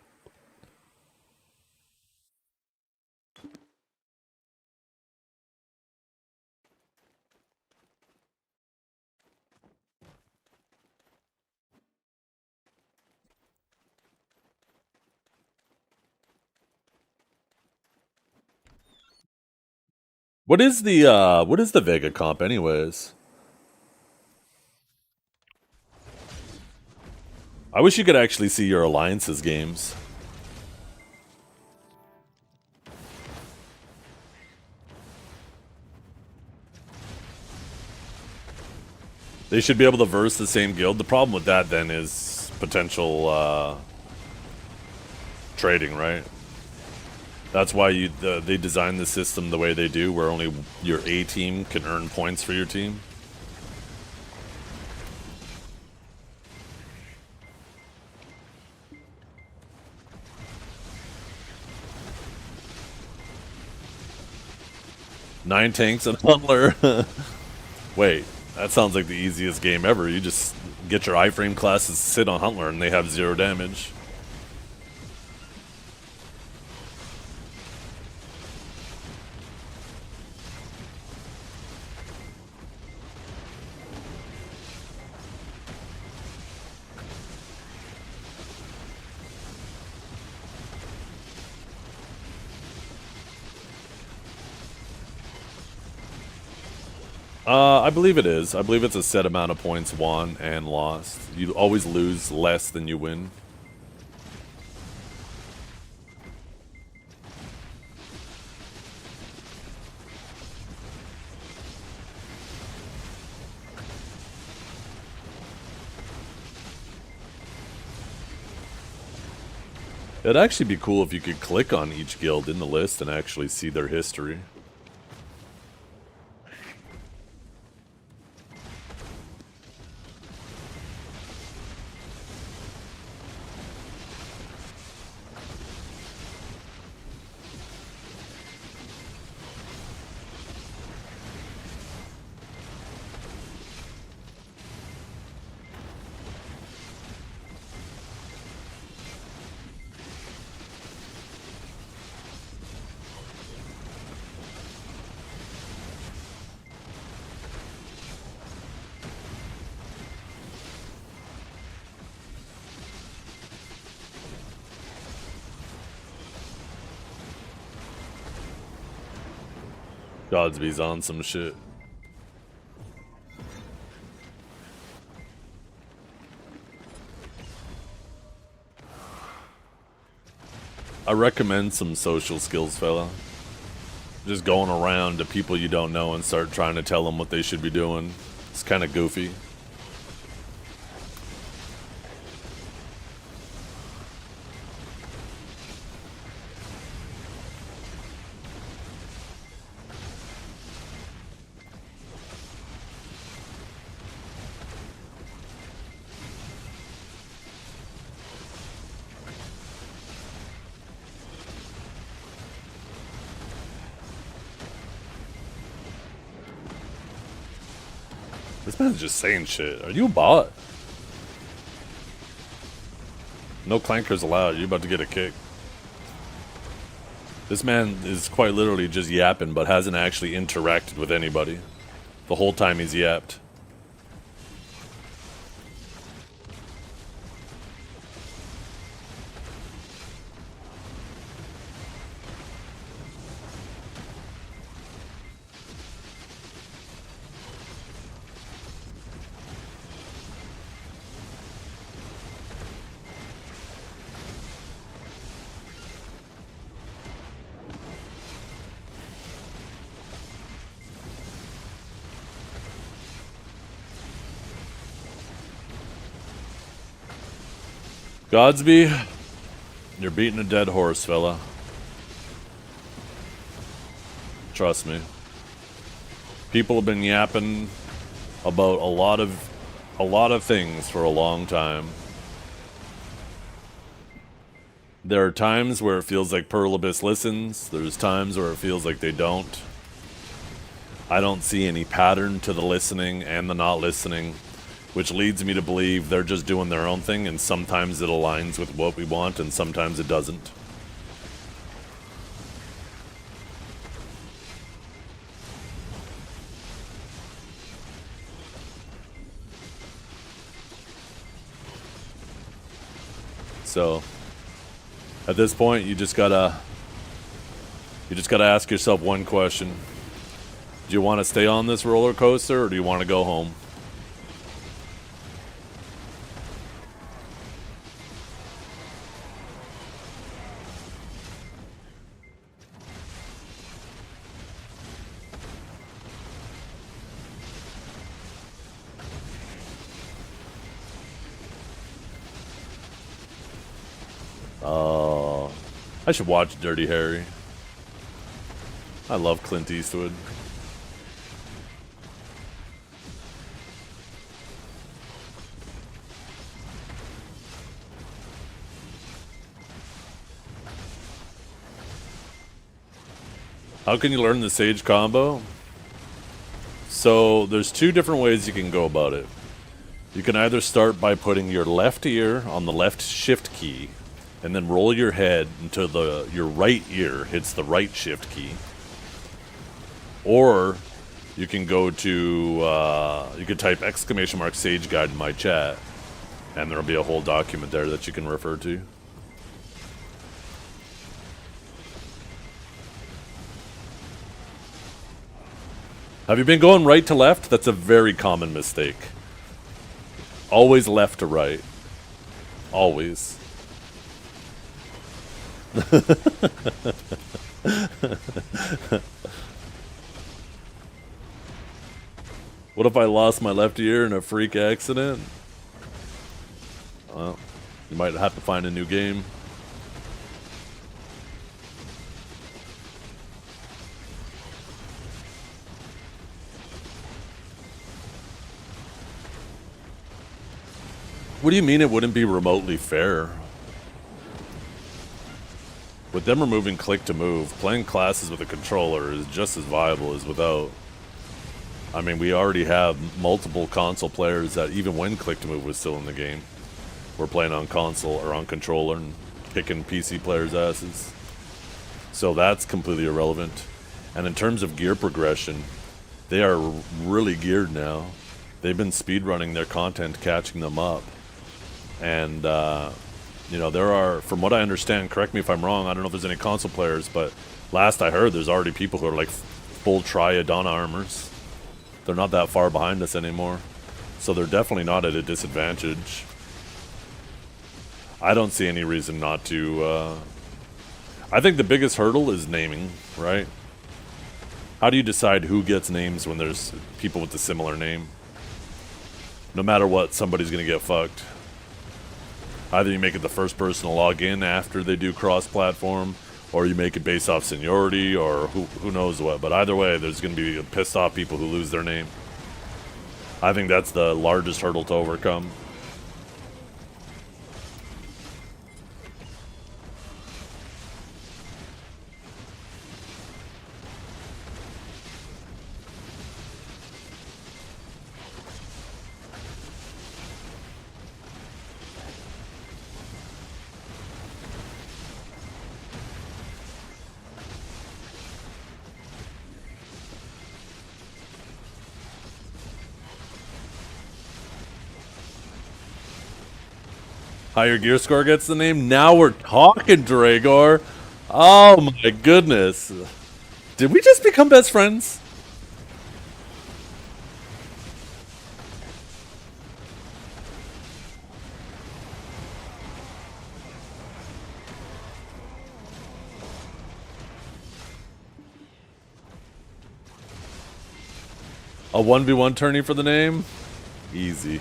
What is the Vega comp anyways? I wish you could actually see your alliances games. They should be able to verse the same guild. The problem with that then is potential trading, right? That's why they designed the system the way they do, where only your A team can earn points for your team. Nine tanks and Huntler. Wait, that sounds like the easiest game ever. You just get your iframe classes sit on Huntler and they have 0 damage. I believe it is. I believe it's a set amount of points won and lost. You always lose less than you win. It'd actually be cool if you could click on each guild in the list and actually see their history. Godsby's on some shit. I recommend some social skills, fella. Just going around to people you don't know and start trying to tell them what they should be doing. It's kind of goofy. This man's just saying shit. Are you a bot? No clankers allowed. You're about to get a kick. This man is quite literally just yapping, but hasn't actually interacted with anybody the whole time he's yapped. Godsby, you're beating a dead horse, fella. Trust me. People have been yapping about a lot of things for a long time. There are times where it feels like Pearl Abyss listens. There's times where it feels like they don't. I don't see any pattern to the listening and the not listening, which leads me to believe they're just doing their own thing, and sometimes it aligns with what we want and sometimes it doesn't. So at this point you just gotta ask yourself one question. Do you want to stay on this roller coaster or do you want to go home? I should watch Dirty Harry. I love Clint Eastwood. How can you learn the Sage combo? So there's two different ways you can go about it. You can either start by putting your left ear on the left shift key and then roll your head until your right ear hits the right shift key. Or you can go to, you could type !Sage Guide in my chat, and there'll be a whole document there that you can refer to. Have you been going right to left? That's a very common mistake. Always left to right. Always. What if I lost my left ear in a freak accident? Well, you might have to find a new game. What do you mean it wouldn't be remotely fair? With them removing click to move, playing classes with a controller is just as viable as without. I mean, we already have multiple console players that even when click to move was still in the game, we're playing on console or on controller and kicking PC players' asses. So that's completely irrelevant. And in terms of gear progression, they are really geared now. They've been speedrunning their content, catching them up. And, you know, there are, from what I understand, correct me if I'm wrong, I don't know if there's any console players, but last I heard, there's already people who are like full Triadona armors. They're not that far behind us anymore. So they're definitely not at a disadvantage. I don't see any reason not to, I think the biggest hurdle is naming, right? How do you decide who gets names when there's people with a similar name? No matter what, somebody's gonna get fucked. Either you make it the first person to log in after they do cross-platform, or you make it based off seniority, or who knows what. But either way, there's gonna be pissed off people who lose their name. I think that's the largest hurdle to overcome. Higher gear score gets the name. Now we're talking, Dragor. Oh my goodness. Did we just become best friends? A 1v1 tourney for the name? Easy.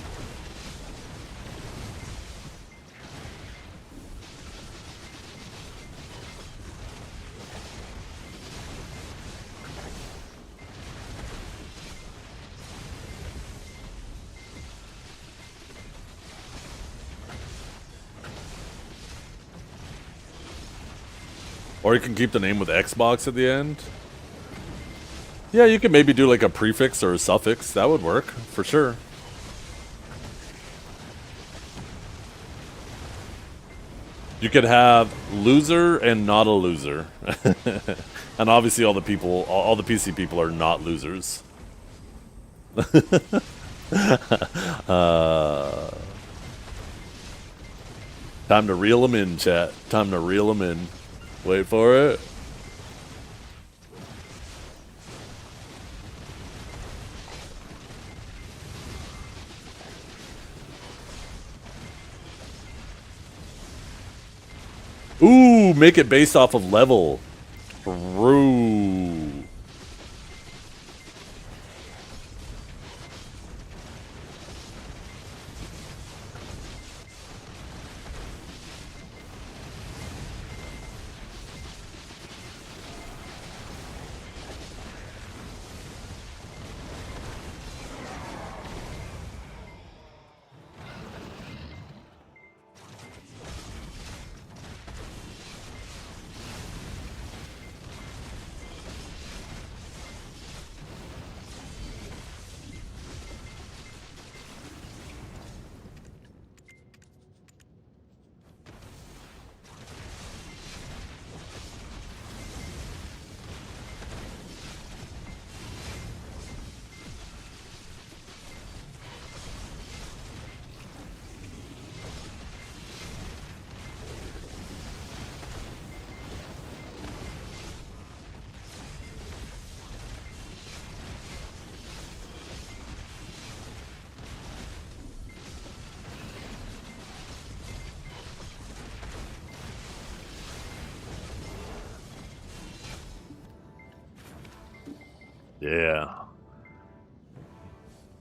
Or you can keep the name with Xbox at the end. Yeah, you could maybe do like a prefix or a suffix. That would work, for sure. You could have loser and not a loser. And obviously all the people, all the PC people are not losers. Time to reel them in, chat. Time to reel them in. Wait for it. Ooh, make it based off of level. True. Yeah.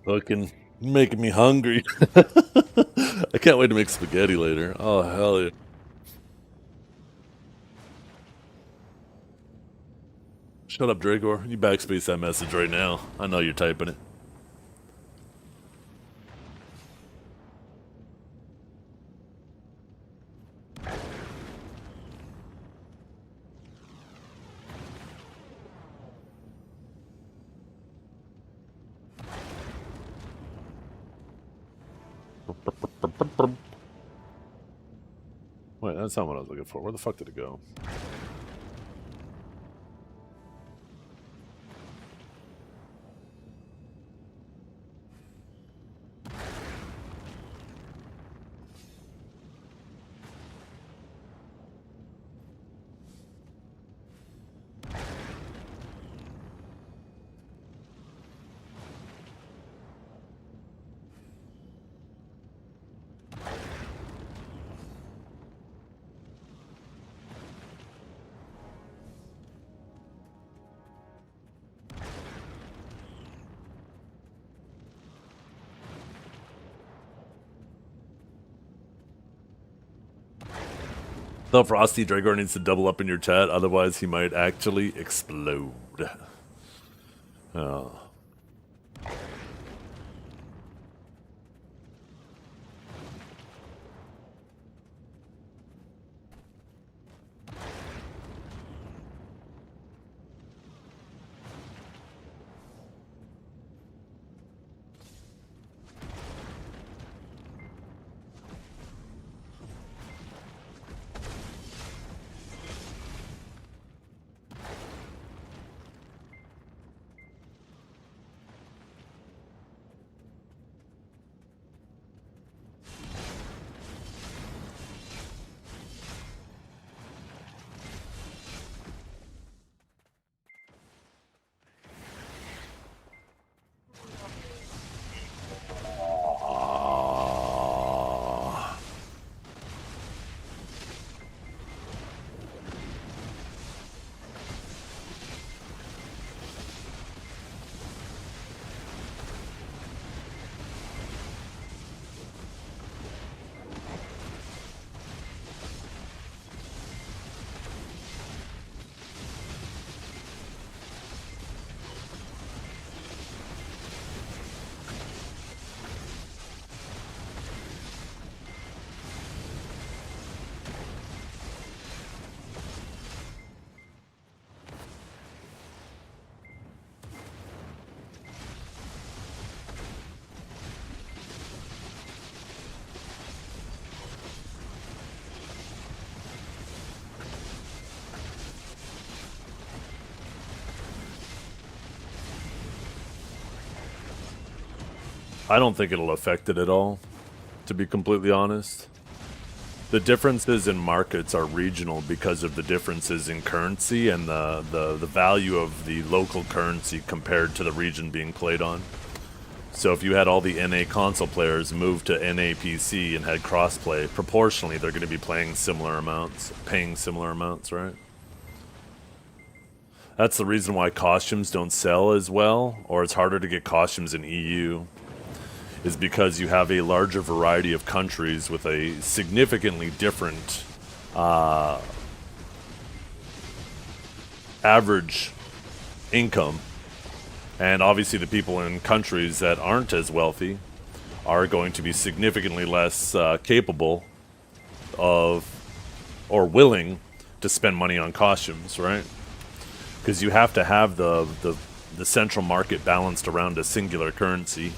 Fucking making me hungry. I can't wait to make spaghetti later. Oh, hell yeah. Shut up, Dragor. You backspace that message right now. I know you're typing it. right? That's not what I was looking for. Where the fuck did it go? Though Frosty Dragor needs to double up in your chat, otherwise he might actually explode. Oh. I don't think it'll affect it at all, to be completely honest. The differences in markets are regional because of the differences in currency and the value of the local currency compared to the region being played on. So if you had all the NA console players move to NA PC and had crossplay, proportionally they're going to be paying similar amounts, right? That's the reason why costumes don't sell as well, or it's harder to get costumes in EU, is because you have a larger variety of countries with a significantly different average income. And obviously the people in countries that aren't as wealthy are going to be significantly less capable of or willing to spend money on costumes, right? Because you have to have the central market balanced around a singular currency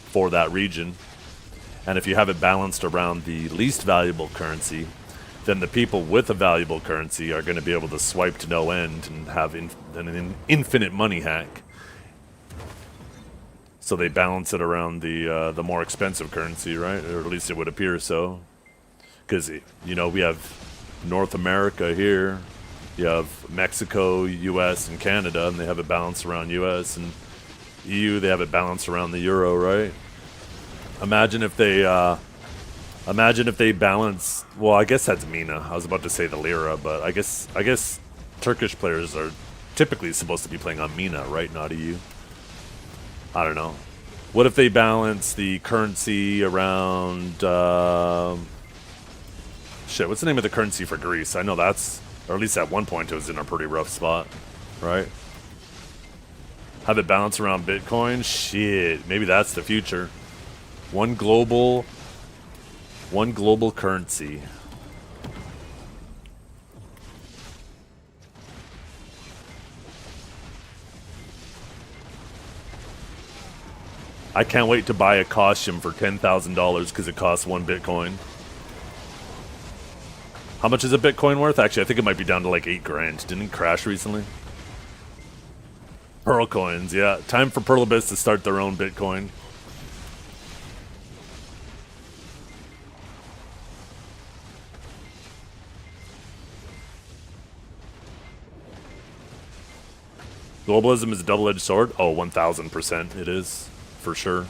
for that region. And if you have it balanced around the least valuable currency, then the people with a valuable currency are going to be able to swipe to no end and have an infinite money hack. So they balance it around the more expensive currency, right? Or at least it would appear so. Because, you know, we have North America here, you have Mexico, US, and Canada, and they have it balanced around US, and EU, they have it balanced around the euro, right? Imagine if they balance. Well, I guess that's Mina. I was about to say the lira, but I guess Turkish players are typically supposed to be playing on Mina, right? Not EU. I don't know. What if they balance the currency around? Shit, what's the name of the currency for Greece? I know that's, or at least at one point, it was in a pretty rough spot, right? Have it balance around Bitcoin? Shit, maybe that's the future. One global currency. I can't wait to buy a costume for $10,000 because it costs one Bitcoin. How much is a Bitcoin worth? Actually, I think it might be down to like 8 grand. Didn't it crash recently? Pearl coins, yeah. Time for Perlabis to start their own Bitcoin. Globalism is a double-edged sword? Oh, 1000% it is, for sure.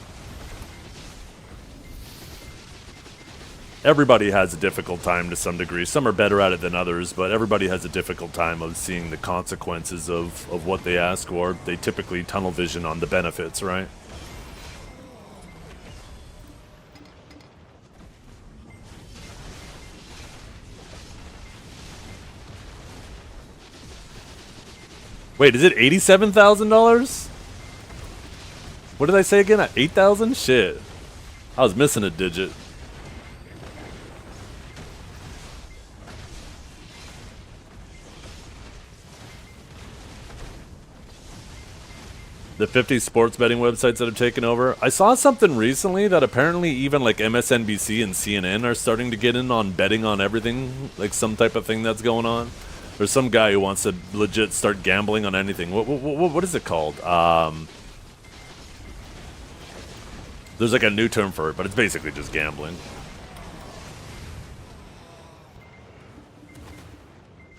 Everybody has a difficult time to some degree. Some are better at it than others, but everybody has a difficult time of seeing the consequences of what they ask for. They typically tunnel vision on the benefits, right? Wait, is it $87,000? What did I say again? 8,000? Shit. I was missing a digit. The 50 sports betting websites that have taken over. I saw something recently that apparently even like MSNBC and CNN are starting to get in on betting on everything, like some type of thing that's going on. There's some guy who wants to legit start gambling on anything. What is it called? There's like a new term for it, but it's basically just gambling.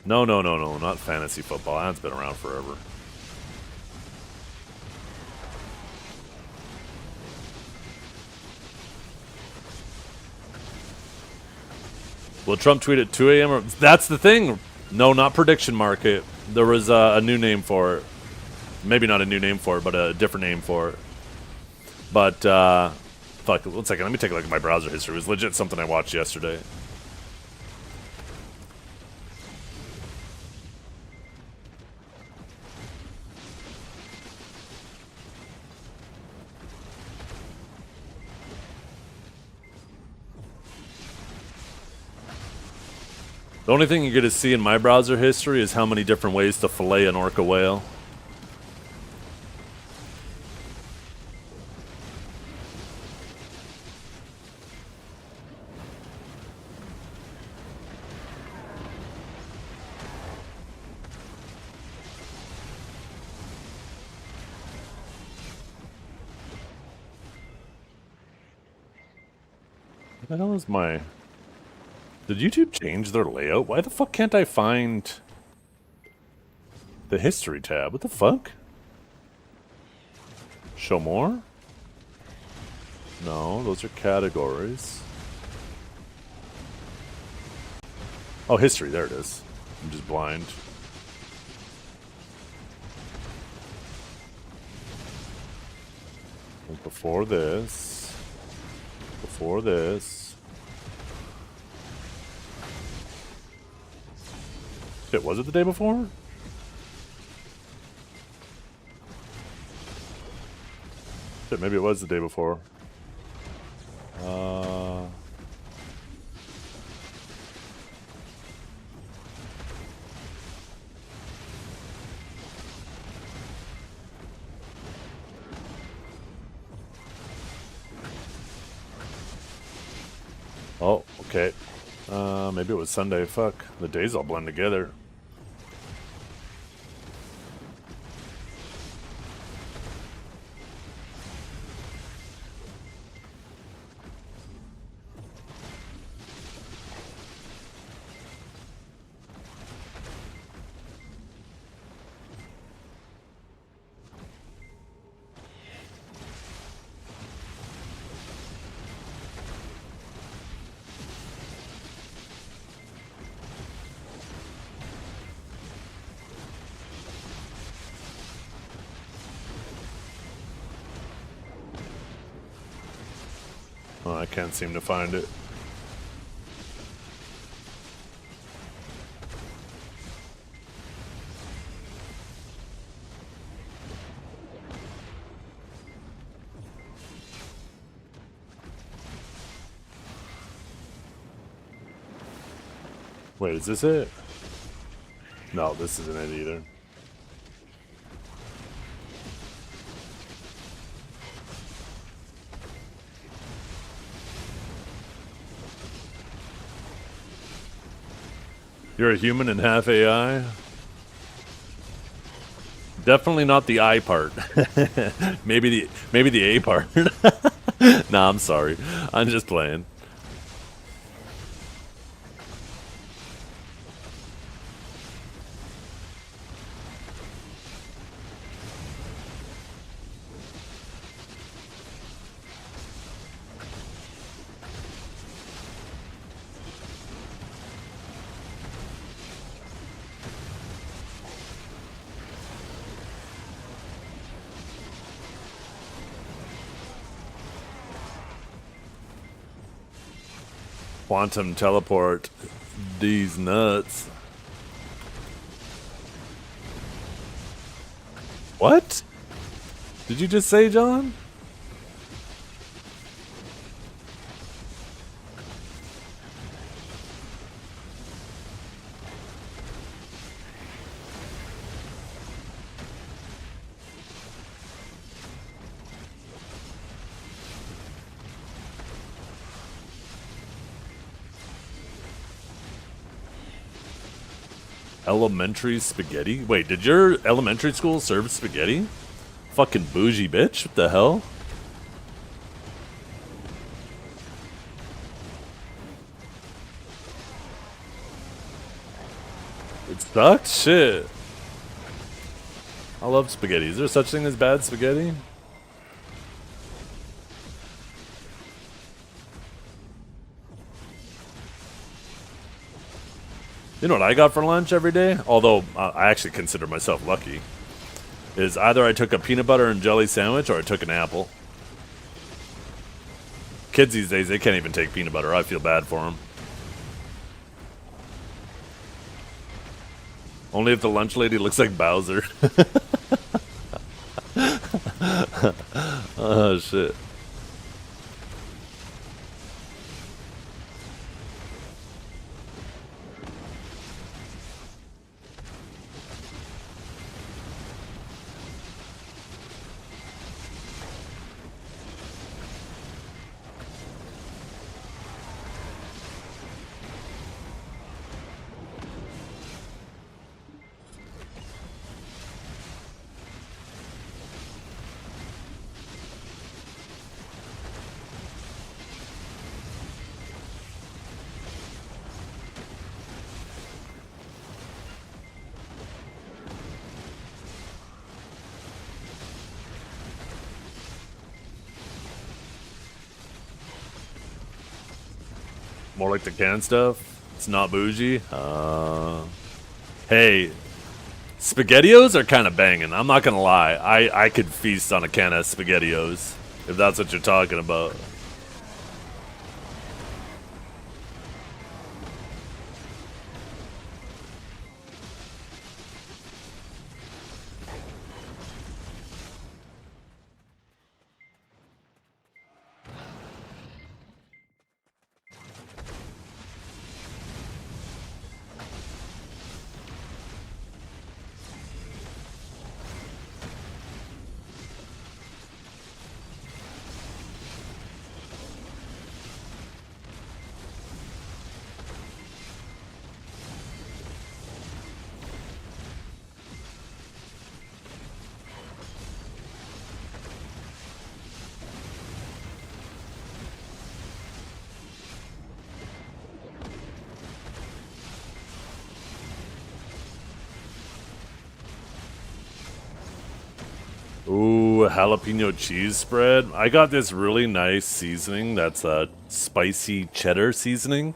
No, not fantasy football. That's been around forever. Will Trump tweet at 2 a.m.? That's the thing. No, not prediction market. There was a new name for it. Maybe not a new name for it, but a different name for it. But, fuck, 1 second. Let me take a look at my browser history. It was legit something I watched yesterday. The only thing you're going to see in my browser history is how many different ways to fillet an orca whale. What the hell is my... Did YouTube change their layout? Why the fuck can't I find the history tab? What the fuck? Show more? No, those are categories. Oh, history, there it is. I'm just blind. Before this. Before this. Shit, was it the day before? Shit, maybe it was the day before. Oh, okay. Maybe it was Sunday. Fuck. The days all blend together. Oh, I can't seem to find it. Wait, is this it? No, this isn't it either. You're a human and half AI? Definitely not the I part. maybe the A part. Nah, I'm sorry. I'm just playing. Quantum teleport these nuts. What? Did you just say, John? Elementary spaghetti? Wait, did your elementary school serve spaghetti? Fucking bougie bitch. What the hell? It sucked? Shit. I love spaghetti. Is there such thing as bad spaghetti? You know what I got for lunch every day? Although I actually consider myself lucky. Is either I took a peanut butter and jelly sandwich or I took an apple. Kids these days, they can't even take peanut butter. I feel bad for them. Only if the lunch lady looks like Bowser. Oh, shit. More like the canned stuff. It's not bougie. Hey, SpaghettiOs are kind of banging. I'm not gonna lie. I could feast on a can of SpaghettiOs if that's what you're talking about. Ooh, jalapeno cheese spread. I got this really nice seasoning that's a spicy cheddar seasoning.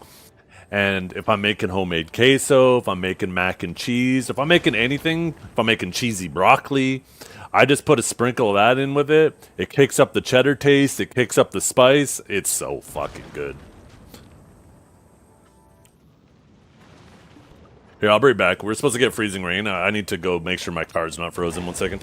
And if I'm making homemade queso, if I'm making mac and cheese, if I'm making anything, if I'm making cheesy broccoli, I just put a sprinkle of that in with it. It kicks up the cheddar taste, it kicks up the spice. It's so fucking good. Here, I'll be right back. We're supposed to get freezing rain. I need to go make sure my car's not frozen. 1 second.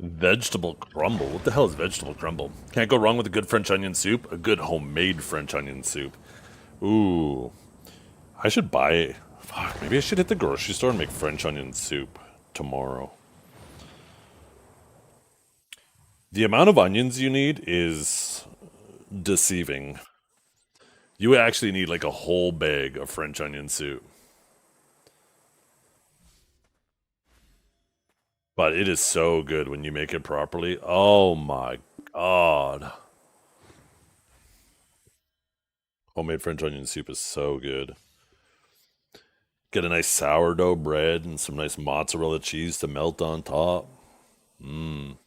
Vegetable crumble. What the hell is vegetable crumble? Can't go wrong with a good French onion soup. A good homemade French onion soup. Ooh. I should buy... Fuck, maybe I should hit the grocery store and make French onion soup tomorrow. The amount of onions you need is deceiving. You actually need like a whole bag of French onion soup. But it is so good when you make it properly. Oh my god. Homemade French onion soup is so good. Get a nice sourdough bread and some nice mozzarella cheese to melt on top. Mmm.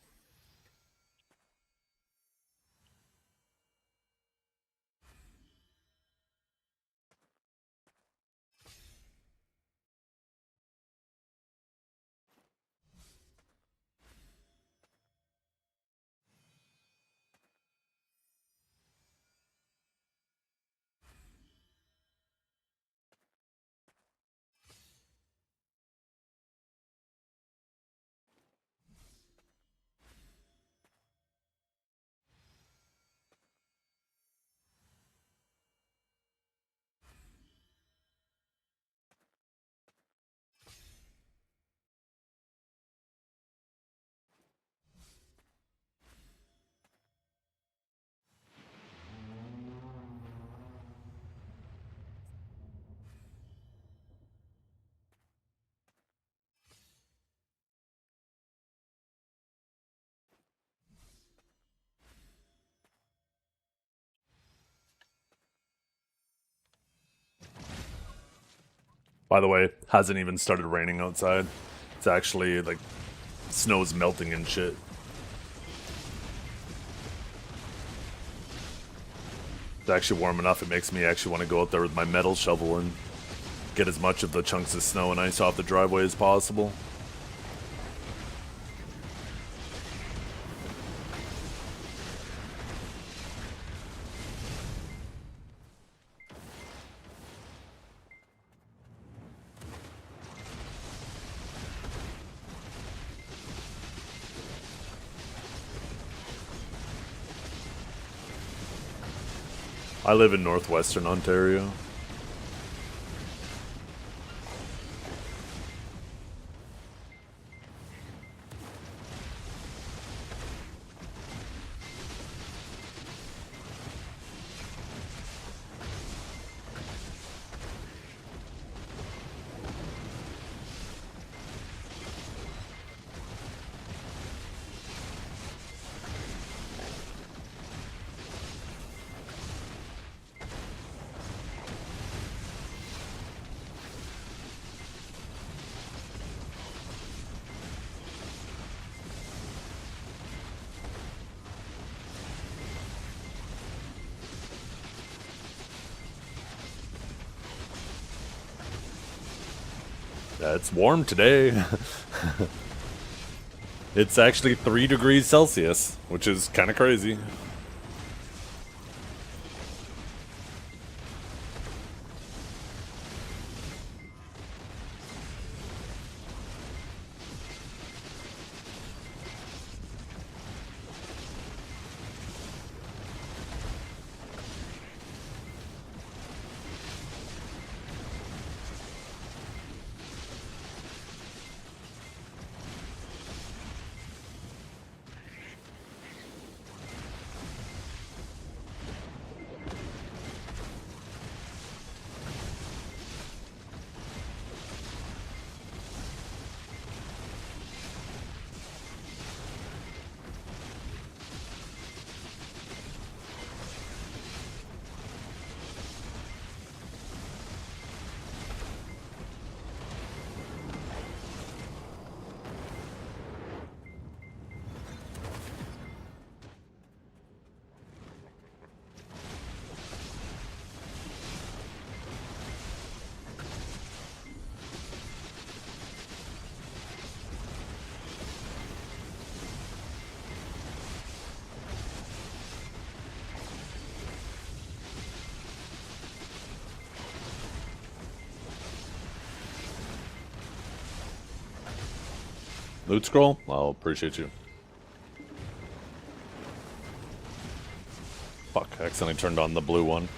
By the way, hasn't even started raining outside. It's actually like snow's melting and shit. It's actually warm enough. It makes me actually want to go out there with my metal shovel and get as much of the chunks of snow and ice off the driveway as possible. I live in northwestern Ontario. Yeah, it's warm today. It's actually 3 degrees Celsius, which is kind of crazy. Loot scroll? I'll appreciate you. I accidentally turned on the blue one.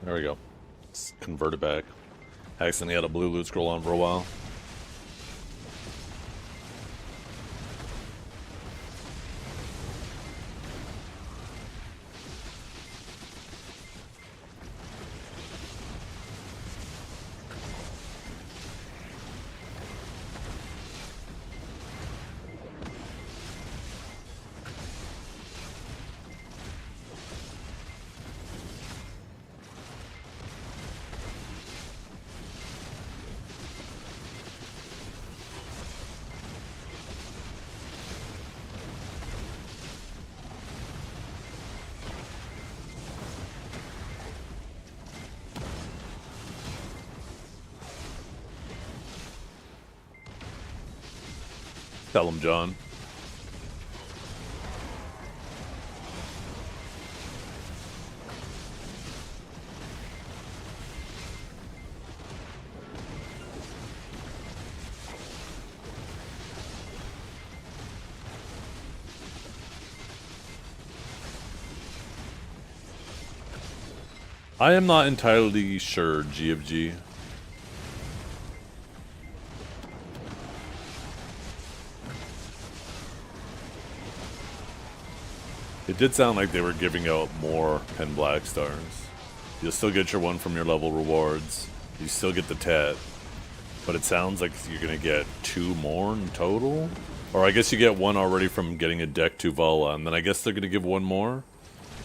There we go. Let's convert it back. Accidentally had a blue loot scroll on for a while. Tell him, John. I am not entirely sure, GFG. It did sound like they were giving out more pen black stars. You'll still get your one from your level rewards. You still get the tet. But it sounds like you're gonna get 2 more in total? Or I guess you get 1 already from getting a deck to Vala, and then I guess they're gonna give 1 more.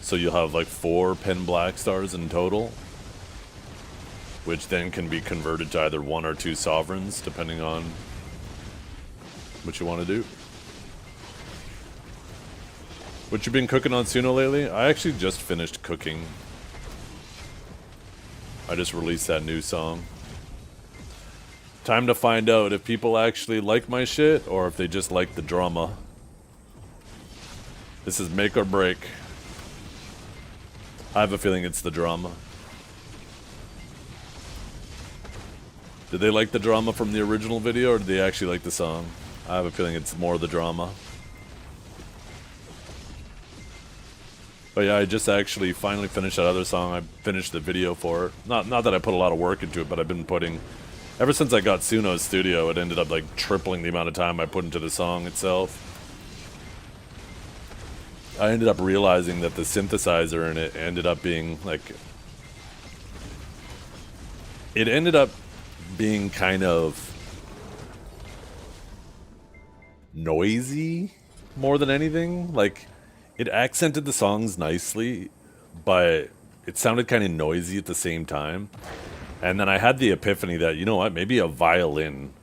So you'll have like 4 pen black stars in total. Which then can be converted to either 1 or 2 sovereigns, depending on what you want to do. What you been cooking on Suno lately? I actually just finished cooking. I just released that new song. Time to find out if people actually like my shit or if they just like the drama. This is make or break. I have a feeling it's the drama. Did they like the drama from the original video or did they actually like the song? I have a feeling it's more the drama. But yeah, I just actually finally finished that other song. I finished the video for it. Not that I put a lot of work into it, but I've been putting... Ever since I got Suno's studio, it ended up like tripling the amount of time I put into the song itself. I ended up realizing that the synthesizer in it ended up being like... It ended up being kind of... noisy, more than anything. Like... It accented the songs nicely, but it sounded kind of noisy at the same time. And then I had the epiphany that, you know what, maybe a violin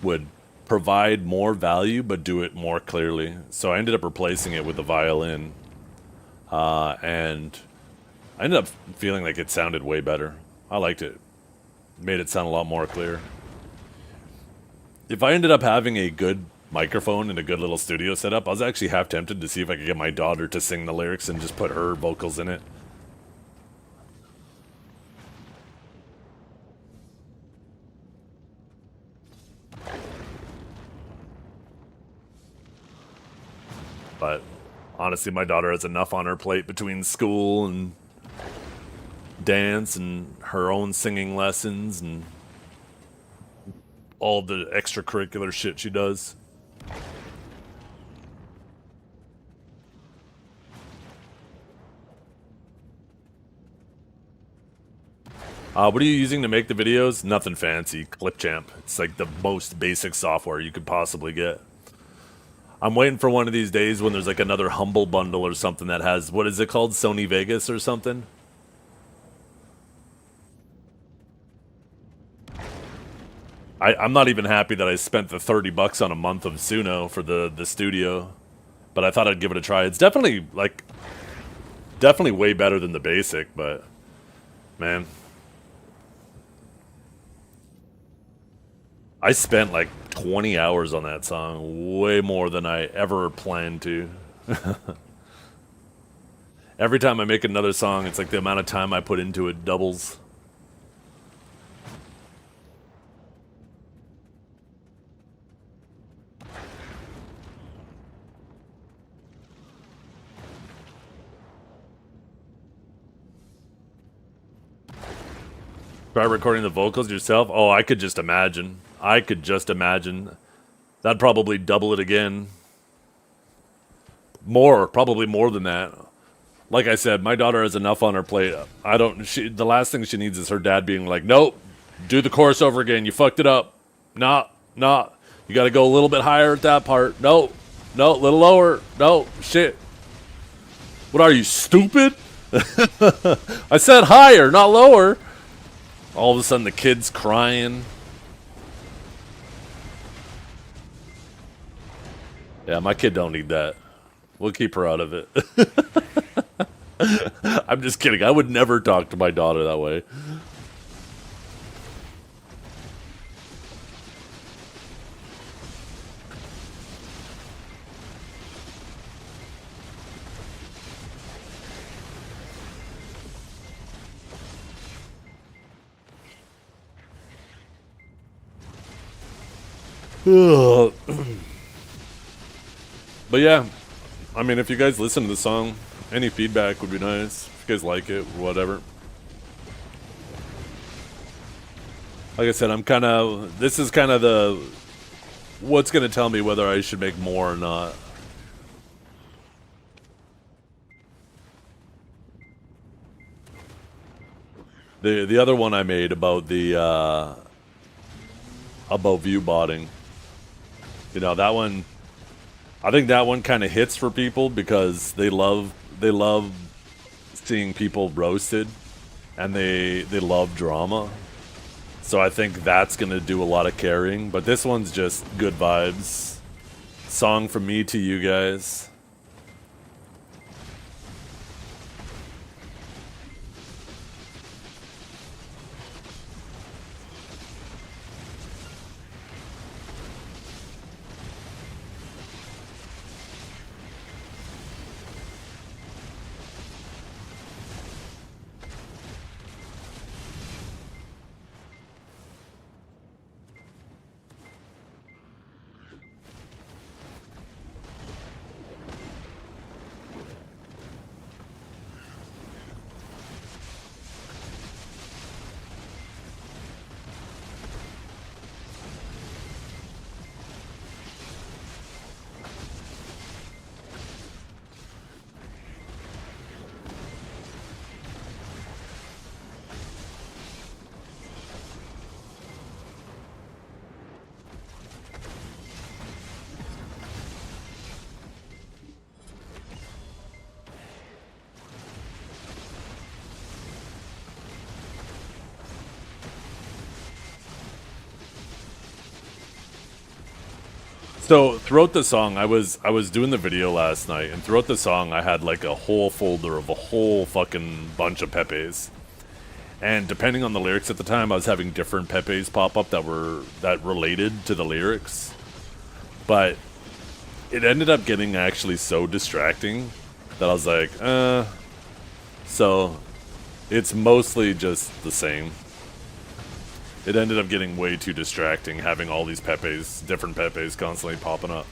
would provide more value, but do it more clearly. So I ended up replacing it with a violin. And I ended up feeling like it sounded way better. I liked it. Made it sound a lot more clear. If I ended up having a good microphone and a good little studio setup, I was actually half tempted to see if I could get my daughter to sing the lyrics and just put her vocals in it. But honestly, my daughter has enough on her plate between school and dance and her own singing lessons and all the extracurricular shit she does. What are you using to make the videos? Nothing fancy. Clipchamp. It's like the most basic software you could possibly get. I'm waiting for one of these days when there's like another Humble bundle or something that has, what is it called? Sony Vegas or something? I'm not even happy that I spent the $30 on a month of Suno for the studio. But I thought I'd give it a try. It's definitely, like, definitely way better than the basic, but, man. I spent like 20 hours on that song, way more than I ever planned to. Every time I make another song, it's like the amount of time I put into it doubles. Try recording the vocals yourself? Oh, I could just imagine. I could just imagine. That'd probably double it again. Probably more than that. Like I said, my daughter has enough on her plate. The last thing she needs is her dad being like, nope, do the chorus over again. You fucked it up. Nah. You gotta go a little bit higher at that part. No, a little lower. No, shit. What are you, stupid? I said higher, not lower. All of a sudden the kid's crying. Yeah, my kid don't need that. We'll keep her out of it. I'm just kidding. I would never talk to my daughter that way. But yeah, I mean, if you guys listen to the song, any feedback would be nice. If you guys like it, whatever. Like I said, this is kind of what's going to tell me whether I should make more or not. The other one I made about about view botting, you know, that one, I think that one kind of hits for people because they love seeing people roasted, and they love drama. So I think that's gonna do a lot of carrying. But this one's just good vibes. Song from me to you guys. So throughout the song, I was doing the video last night, and throughout the song, I had like a whole folder of a whole fucking bunch of Pepes. And depending on the lyrics at the time, I was having different Pepes pop up that related to the lyrics. But it ended up getting actually so distracting that I was like, So it's mostly just the same. It ended up getting way too distracting having all these Pepes, different Pepes constantly popping up.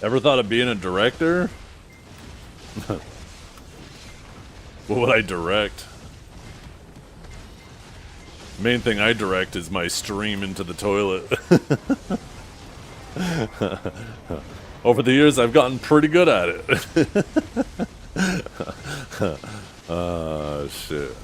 Ever thought of being a director? What would I direct? Main thing I direct is my stream into the toilet. Over the years, I've gotten pretty good at it. Shit.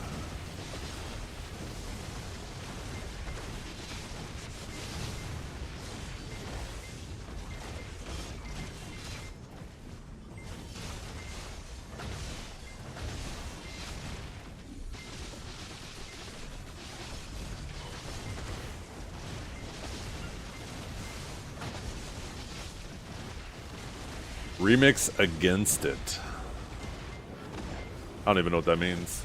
Remix against it. I don't even know what that means.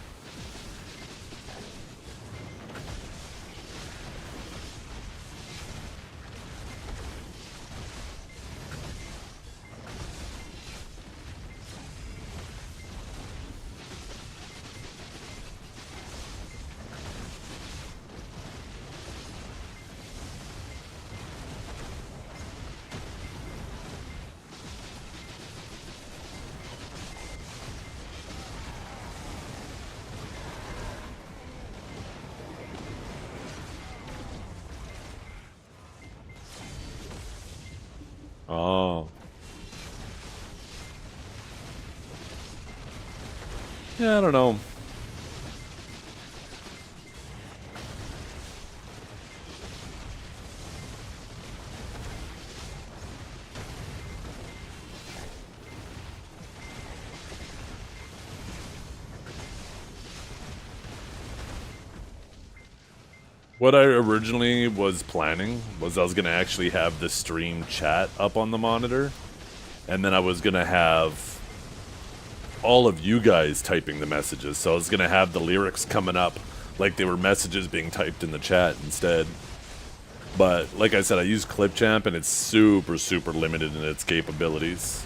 Oh. Yeah, I don't know. What I originally was planning was I was going to actually have the stream chat up on the monitor, and then I was going to have all of you guys typing the messages. So I was going to have the lyrics coming up like they were messages being typed in the chat instead. But like I said, I use Clipchamp, and it's super, super limited in its capabilities.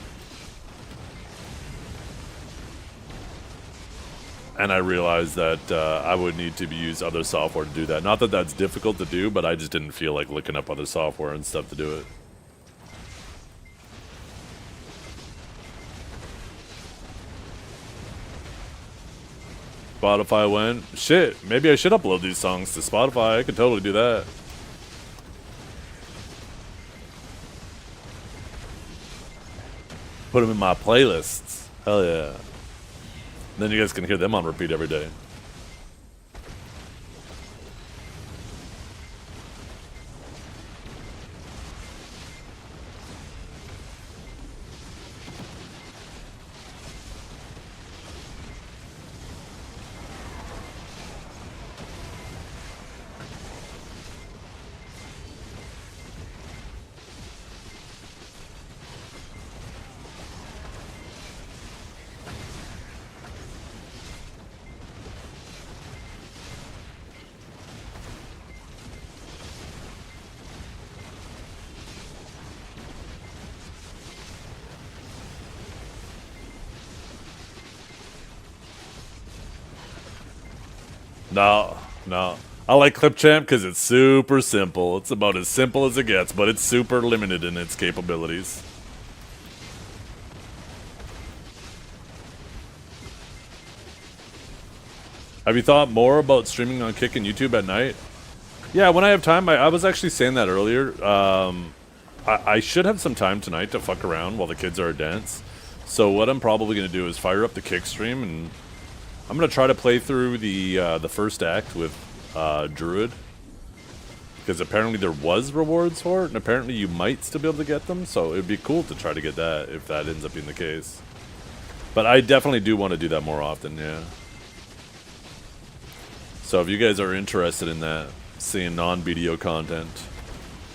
And I realized that I would need to use other software to do that. Not that that's difficult to do, but I just didn't feel like looking up other software and stuff to do it. Spotify went. Shit, maybe I should upload these songs to Spotify. I could totally do that. Put them in my playlists. Hell yeah. Then you guys can hear them on repeat every day. No, no. I like Clipchamp because it's super simple. It's about as simple as it gets, but it's super limited in its capabilities. Have you thought more about streaming on Kick and YouTube at night? Yeah, when I have time. I was actually saying that earlier. I should have some time tonight to fuck around while the kids are at dance. So what I'm probably going to do is fire up the Kick stream, and I'm going to try to play through the first act with Druid. Because apparently there was rewards for it, and apparently you might still be able to get them. So it'd be cool to try to get that if that ends up being the case. But I definitely do want to do that more often, yeah. So if you guys are interested in that, seeing non-video content,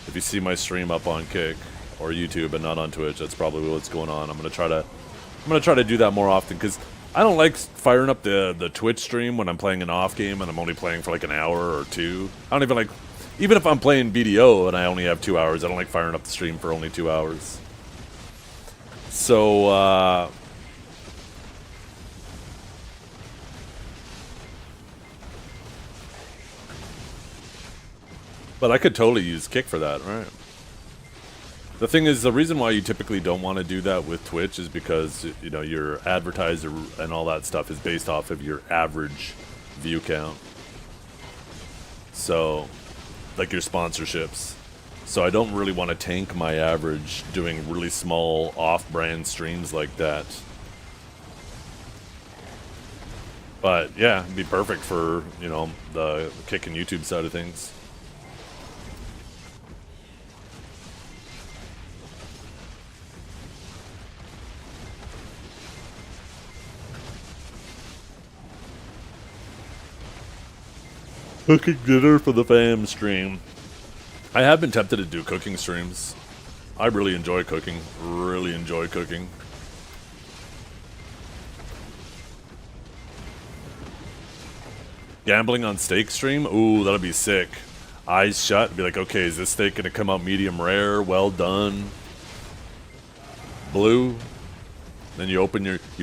if you see my stream up on Kick or YouTube and not on Twitch, that's probably what's going on. I'm gonna try to do that more often, because I don't like firing up the Twitch stream when I'm playing an off game and I'm only playing for like an hour or two. I don't even like, even if I'm playing BDO and I only have 2 hours, I don't like firing up the stream for only 2 hours. So but I could totally use Kick for that, right? The thing is, the reason why you typically don't want to do that with Twitch is because, you know, your advertiser and all that stuff is based off of your average view count. So, like your sponsorships. So I don't really want to tank my average doing really small off-brand streams like that. But yeah, it'd be perfect for, you know, the Kick and YouTube side of things. Cooking dinner for the fam stream. I have been tempted to do cooking streams. I really enjoy cooking. Really enjoy cooking. Gambling on steak stream? Ooh, that'll be sick. Eyes shut, be like, okay, is this steak gonna come out medium rare, well done, blue? Then you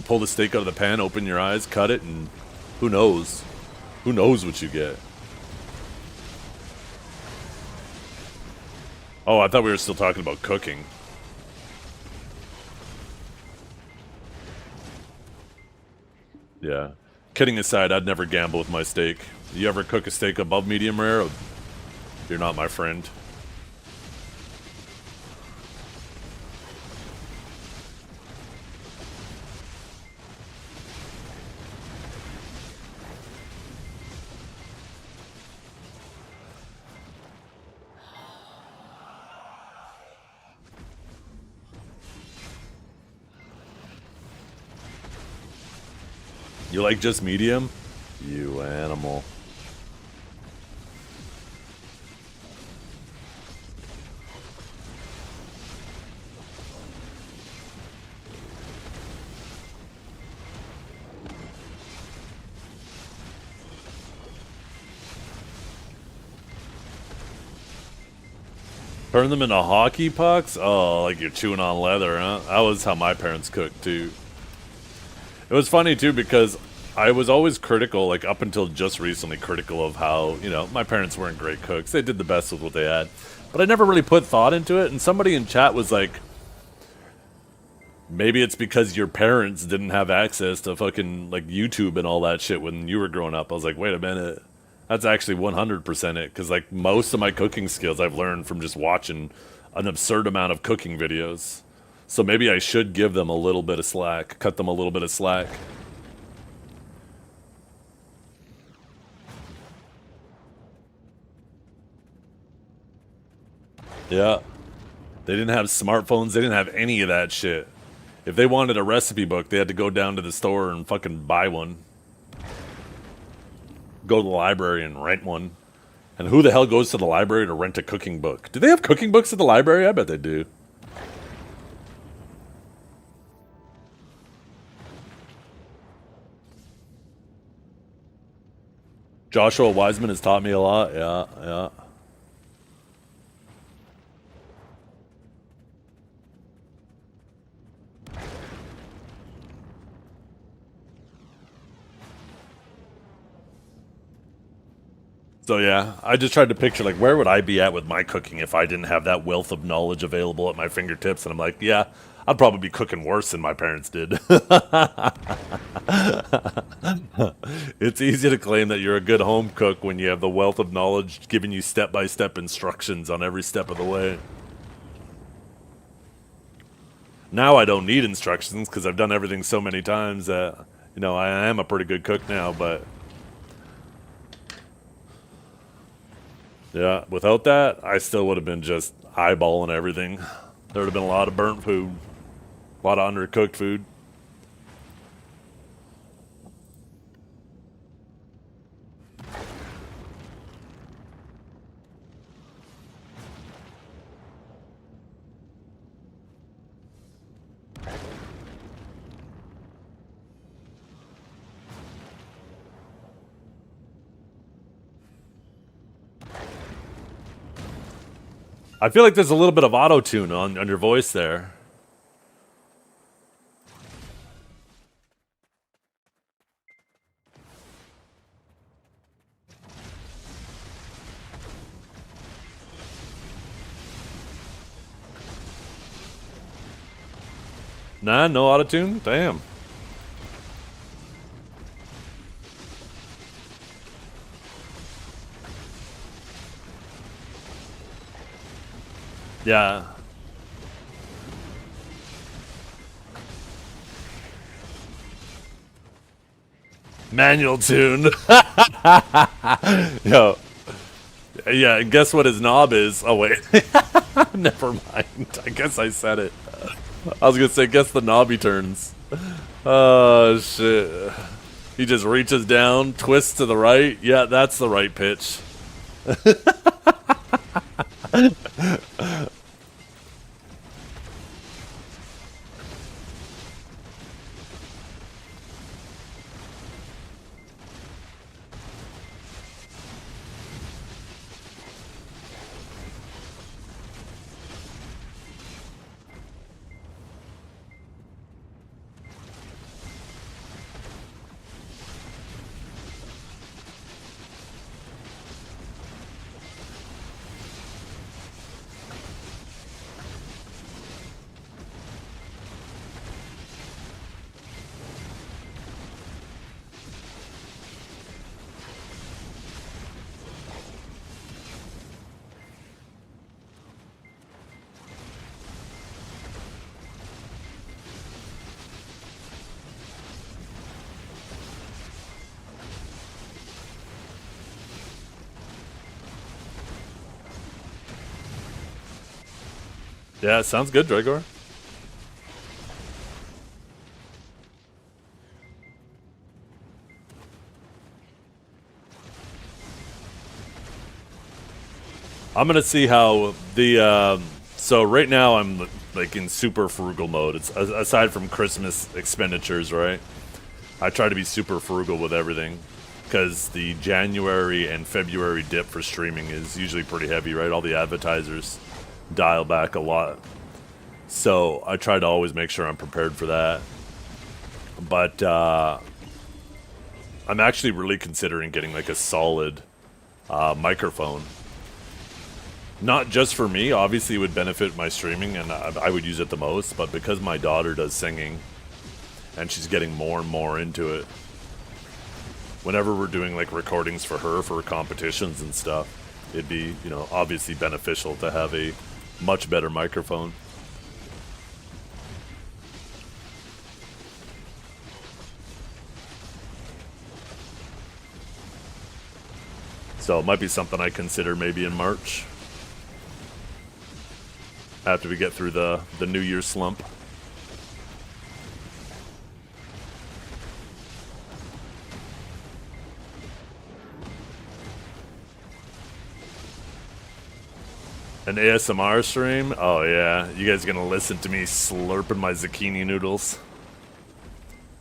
pull the steak out of the pan, open your eyes, cut it, and who knows? Who knows what you get? Oh, I thought we were still talking about cooking. Yeah. Kidding aside, I'd never gamble with my steak. You ever cook a steak above medium rare? You're not my friend. You like just medium? You animal. Turn them into hockey pucks? Oh, like you're chewing on leather, huh? That was how my parents cooked, too. It was funny, too, because I was always critical, like up until just recently, critical of how, you know, my parents weren't great cooks. They did the best with what they had. But I never really put thought into it, and somebody in chat was like, maybe it's because your parents didn't have access to fucking, like, YouTube and all that shit when you were growing up. I was like, wait a minute. That's actually 100% it, because, like, most of my cooking skills I've learned from just watching an absurd amount of cooking videos. So maybe I should give them a little bit of slack, cut them a little bit of slack. Yeah. They didn't have smartphones, they didn't have any of that shit. If they wanted a recipe book, they had to go down to the store and fucking buy one. Go to the library and rent one. And who the hell goes to the library to rent a cooking book? Do they have cooking books at the library? I bet they do. Joshua Wiseman has taught me a lot. Yeah, yeah. So yeah, I just tried to picture, like, where would I be at with my cooking if I didn't have that wealth of knowledge available at my fingertips? And I'm like, yeah, I'd probably be cooking worse than my parents did. It's easy to claim that you're a good home cook when you have the wealth of knowledge giving you step-by-step instructions on every step of the way. Now I don't need instructions because I've done everything so many times that, you know, I am a pretty good cook now, but... yeah, without that, I still would have been just eyeballing everything. There would have been a lot of burnt food, a lot of undercooked food. I feel like there's a little bit of auto-tune on your voice there. Nah, no auto-tune? Damn. Yeah. Manual tune. Yo. Yeah, and guess what his knob is? Oh, wait. Never mind. I guess I said it. I was gonna say, guess the knob he turns. Oh, shit. He just reaches down, twists to the right. Yeah, that's the right pitch. Yeah, sounds good, Dragor. I'm gonna see how the so right now I'm like in super frugal mode. It's aside from Christmas expenditures, right? I try to be super frugal with everything because the January and February dip for streaming is usually pretty heavy, right? All the advertisers dial back a lot. So I try to always make sure I'm prepared for that. But I'm actually really considering getting like a solid microphone. Not just for me, obviously it would benefit my streaming and I would use it the most, but because my daughter does singing and she's getting more and more into it, whenever we're doing like recordings for her for competitions and stuff, it'd be, you know, obviously beneficial to have a much better microphone. So it might be something I consider maybe in March. After we get through the New Year slump. An ASMR stream? Oh yeah, you guys are gonna listen to me slurping my zucchini noodles.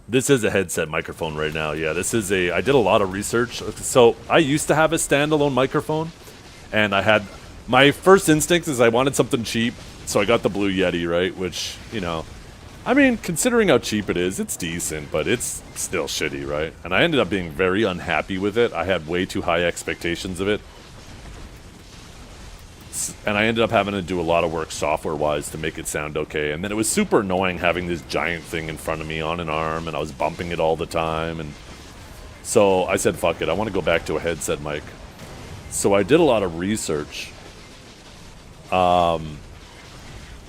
This is a headset microphone right now. Yeah, this is I did a lot of research. So I used to have a standalone microphone, and my first instinct is I wanted something cheap, so I got the Blue Yeti, right? Which, you know, I mean, considering how cheap it is, it's decent, but it's still shitty, right? And I ended up being very unhappy with it. I had way too high expectations of it. And I ended up having to do a lot of work software-wise to make it sound okay. And then it was super annoying having this giant thing in front of me on an arm, and I was bumping it all the time. And so I said, fuck it, I want to go back to a headset mic. So I did a lot of research.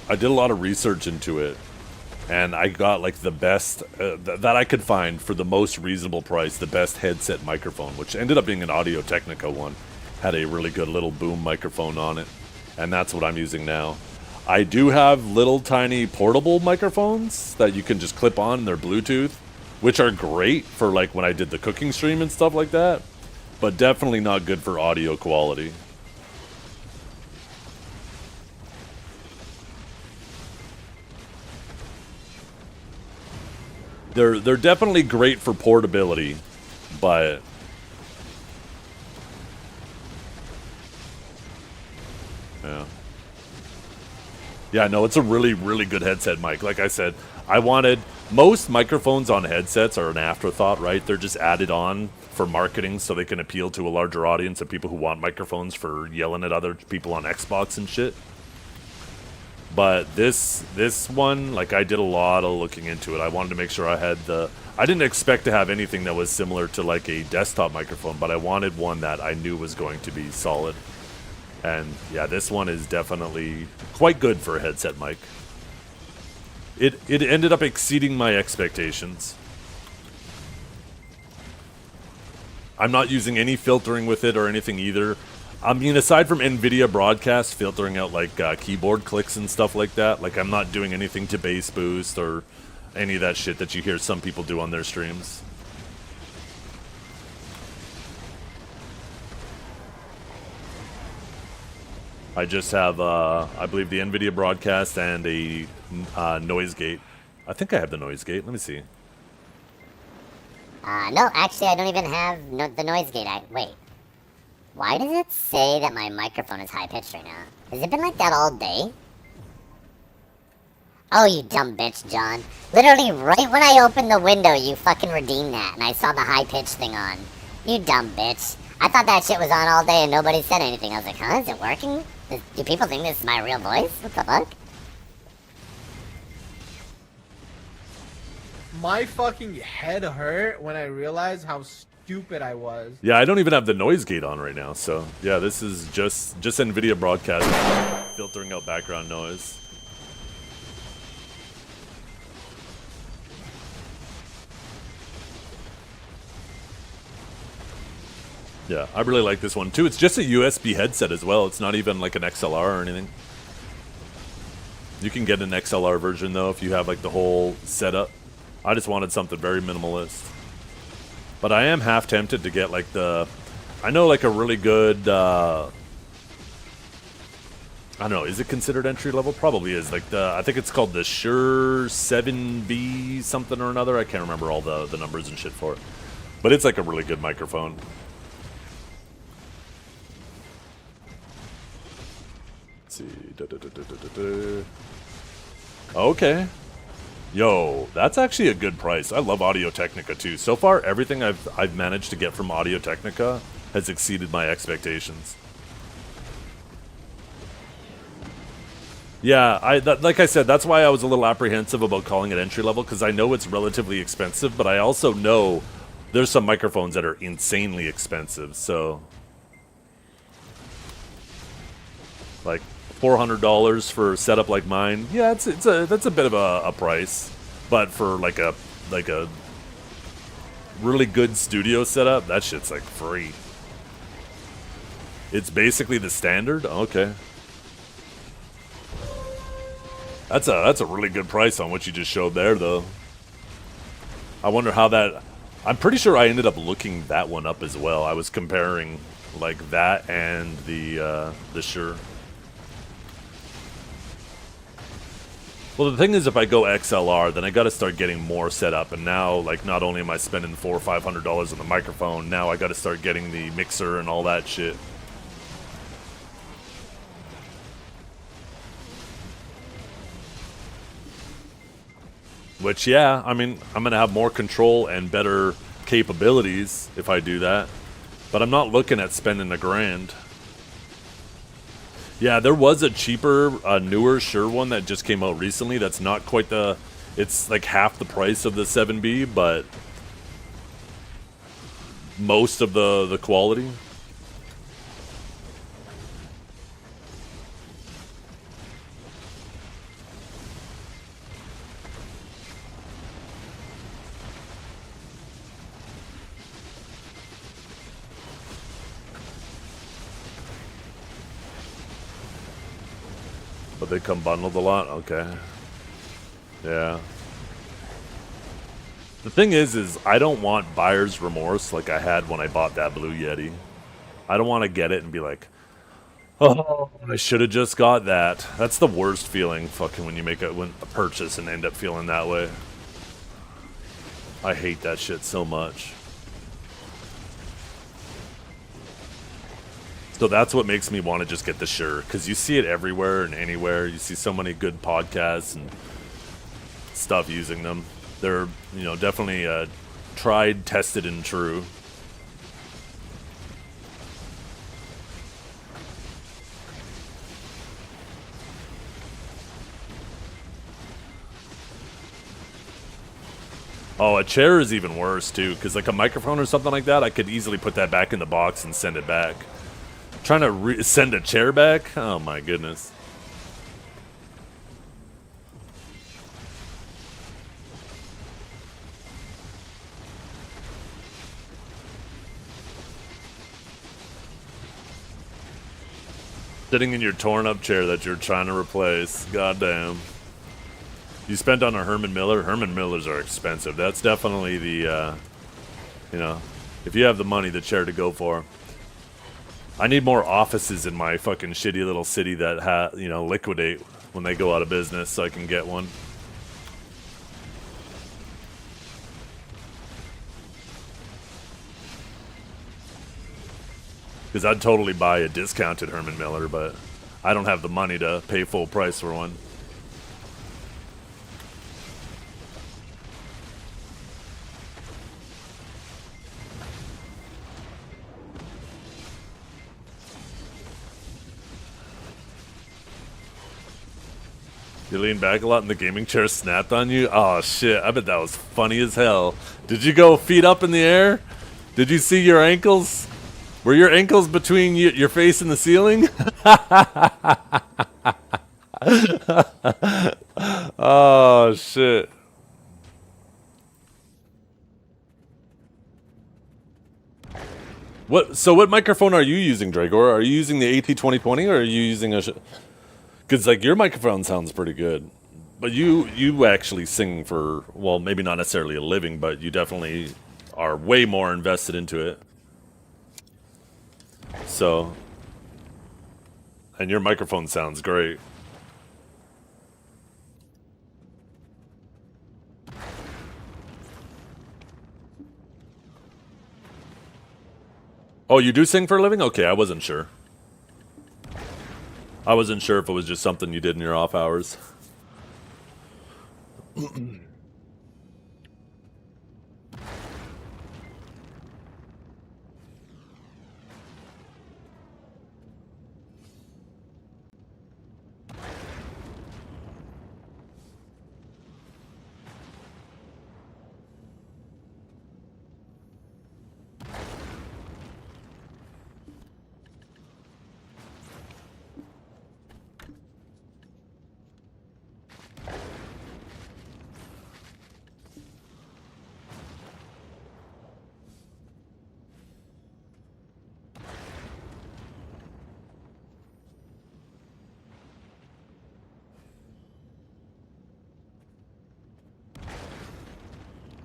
I did a lot of research into it, and I got like the best that I could find for the most reasonable price, the best headset microphone, which ended up being an Audio-Technica one. Had a really good little boom microphone on it, and that's what I'm using now. I do have little tiny portable microphones that you can just clip on, they're Bluetooth, which are great for like when I did the cooking stream and stuff like that, but definitely not good for audio quality. They're definitely great for portability, but yeah, no, it's a really, really good headset mic. Like I said, most microphones on headsets are an afterthought, right? They're just added on for marketing so they can appeal to a larger audience of people who want microphones for yelling at other people on Xbox and shit. But this one, like, I did a lot of looking into it. I wanted to make sure I had I didn't expect to have anything that was similar to like a desktop microphone, but I wanted one that I knew was going to be solid. And yeah, this one is definitely quite good for a headset mic. It ended up exceeding my expectations. I'm not using any filtering with it or anything either. I mean, aside from NVIDIA Broadcast filtering out like keyboard clicks and stuff like that, like I'm not doing anything to bass boost or any of that shit that you hear some people do on their streams. I just have, I believe, the NVIDIA Broadcast and a noise gate. I think I have the noise gate. Let me see. No, actually, I don't even have the noise gate. Wait. Why does it say that my microphone is high-pitched right now? Has it been like that all day? Oh, you dumb bitch, John. Literally, right when I opened the window, you fucking redeemed that, and I saw the high-pitched thing on. You dumb bitch. I thought that shit was on all day and nobody said anything. I was like, huh, is it working? Do people think this is my real voice? What the fuck? My fucking head hurt when I realized how stupid I was. Yeah, I don't even have the noise gate on right now, so yeah, this is just NVIDIA Broadcast filtering out background noise. Yeah, I really like this one too. It's just a USB headset as well. It's not even like an XLR or anything. You can get an XLR version though if you have like the whole setup. I just wanted something very minimalist. But I am half tempted to get like the, I know like a really good, I don't know, is it considered entry level? Probably is. Like the, I think it's called the Shure 7B something or another. I can't remember all the numbers and shit for it. But it's like a really good microphone. Let's see. Okay. Yo, that's actually a good price. I love Audio-Technica too. So far, everything I've managed to get from Audio-Technica has exceeded my expectations. Yeah, like I said, that's why I was a little apprehensive about calling it entry level, because I know it's relatively expensive, but I also know there's some microphones that are insanely expensive. So, like $400 for a setup like mine, yeah, that's a bit of a price, but for like a really good studio setup, that shit's like free. It's basically the standard. Okay. That's a really good price on what you just showed there, though. I wonder how that... I'm pretty sure I ended up looking that one up as well. I was comparing, like, that and the Shure. Well, the thing is, if I go XLR, then I gotta start getting more set up. And now, like, not only am I spending $400 or $500 on the microphone, now I gotta start getting the mixer and all that shit. Which, yeah, I mean, I'm going to have more control and better capabilities if I do that. But I'm not looking at spending $1,000. Yeah, there was a cheaper, newer Shure one that just came out recently. That's not quite the... It's like half the price of the 7B, but most of the quality. But they come bundled a lot? Okay. Yeah. The thing is I don't want buyer's remorse like I had when I bought that Blue Yeti. I don't want to get it and be like, oh, I should have just got that. That's the worst feeling, fucking, when you make a purchase and end up feeling that way. I hate that shit so much. So that's what makes me want to just get the Shure, because you see it everywhere and anywhere. You see so many good podcasts and stuff using them. They're, you know, definitely tried, tested, and true. Oh, a chair is even worse, too, because like a microphone or something like that, I could easily put that back in the box and send it back. Trying to send a chair back? Oh my goodness. Sitting in your torn up chair that you're trying to replace. Goddamn. You spent on a Herman Miller? Herman Millers are expensive. That's definitely the, you know, if you have the money, the chair to go for. I need more offices in my fucking shitty little city that you know, liquidate when they go out of business so I can get one. Because I'd totally buy a discounted Herman Miller, but I don't have the money to pay full price for one. You leaned back a lot and the gaming chair snapped on you? Oh shit, I bet that was funny as hell. Did you go feet up in the air? Did you see your ankles? Were your ankles between your face and the ceiling? Oh shit. So what microphone are you using, Dragor? Are you using the AT2020 or are you using a... Because like your microphone sounds pretty good, but you actually sing for, well, maybe not necessarily a living, but you definitely are way more invested into it. So, and your microphone sounds great. Oh, you do sing for a living? Okay, I wasn't sure. I wasn't sure if it was just something you did in your off hours.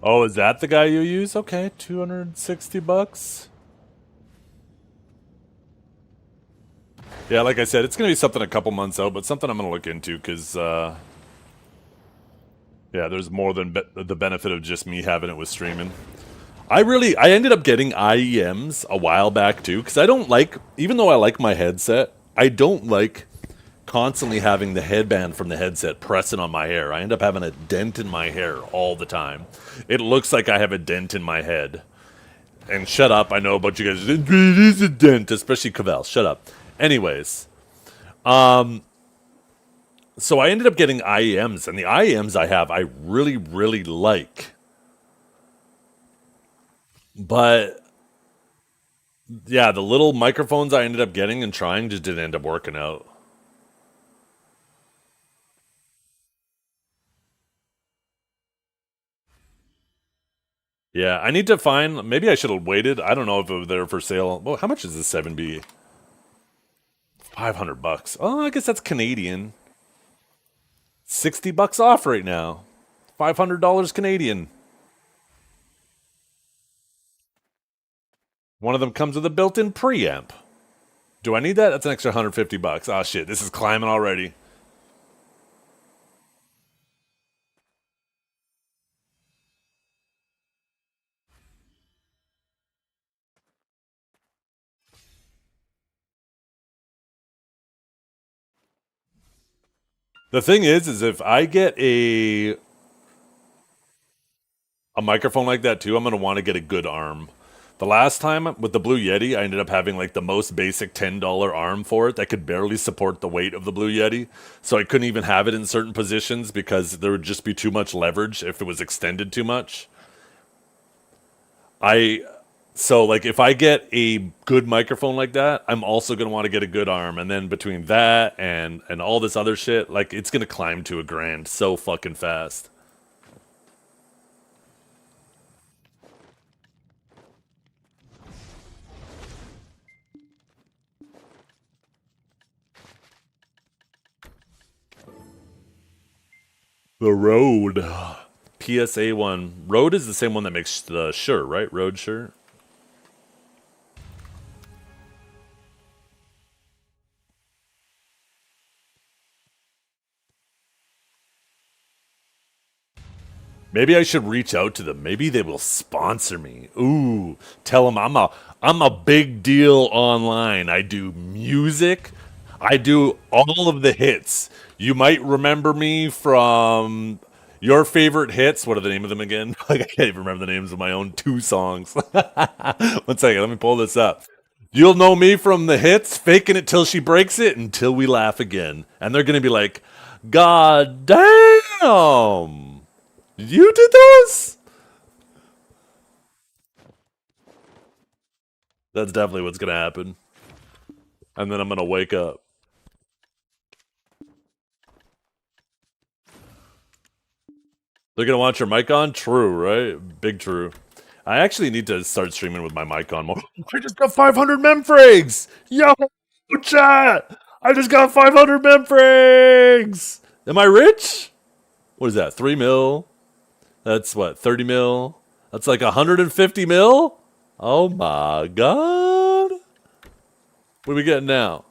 Oh, is that the guy you use? Okay, 260 bucks. Yeah, like I said, it's gonna be something a couple months out, but something I'm gonna look into because, yeah, there's more than the benefit of just me having it with streaming. I ended up getting IEMs a while back too because I don't like, even though I like my headset, I don't like constantly having the headband from the headset pressing on my hair. I end up having a dent in my hair all the time. It looks like I have a dent in my head. And shut up, I know about you guys. It is a dent, especially Cavell. Shut up. Anyways, so I ended up getting IEMs, and the IEMs I have, I really, really like. But yeah, the little microphones I ended up getting and trying just didn't end up working out. Yeah, I need to find. Maybe I should have waited. I don't know if it was there for sale. Well, how much is this 7B? 500 bucks. Oh, I guess that's Canadian. 60 bucks off right now. $500 Canadian. One of them comes with a built-in preamp. Do I need that? That's an extra 150 bucks. Oh shit, this is climbing already. The thing is if I get a microphone like that too, I'm gonna want to get a good arm. The last time with the Blue Yeti, I ended up having like the most basic $10 arm for it that could barely support the weight of the Blue Yeti. So I couldn't even have it in certain positions because there would just be too much leverage if it was extended too much. I so like if I get a good microphone like that, I'm also gonna want to get a good arm, and then between that and all this other shit, like it's gonna climb to $1,000 so fucking fast. The Rode. PSA one. Rode is the same one that makes the shirt, right? Rode shirt. Maybe I should reach out to them. Maybe they will sponsor me. Ooh, tell them I'm a big deal online. I do music. I do all of the hits. You might remember me from your favorite hits. What are the name of them again? Like I can't even remember the names of my own two songs. One second, let me pull this up. You'll know me from the hits, faking it till she breaks it, until we laugh again. And they're gonna be like, God damn! You did those? That's definitely what's gonna happen. And then I'm gonna wake up. They're gonna want your mic on? True, right? Big true. I actually need to start streaming with my mic on more. I just got 500 memfrags! Yo, chat! I just got 500 mem frags. Am I rich? What is that? 3 mil? That's what? 30 mil? That's like 150 mil? Oh my god. What are we getting now?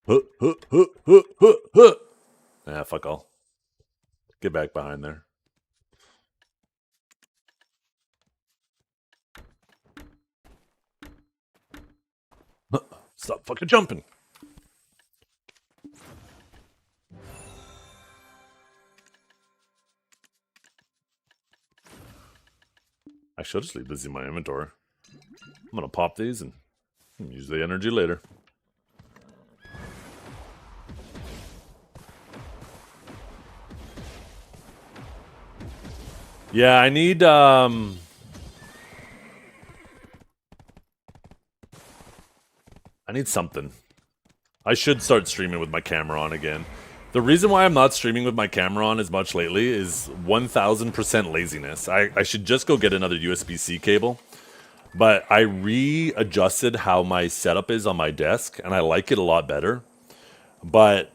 Huh, huh, huh, huh, huh, huh. Ah, fuck all. Get back behind there. Stop fucking jumping. I should just leave this in my inventory. I'm gonna pop these and use the energy later. Yeah, I need something. I should start streaming with my camera on again. The reason why I'm not streaming with my camera on as much lately is 1000% laziness. I should just go get another USB-C cable. But I readjusted how my setup is on my desk, and I like it a lot better. But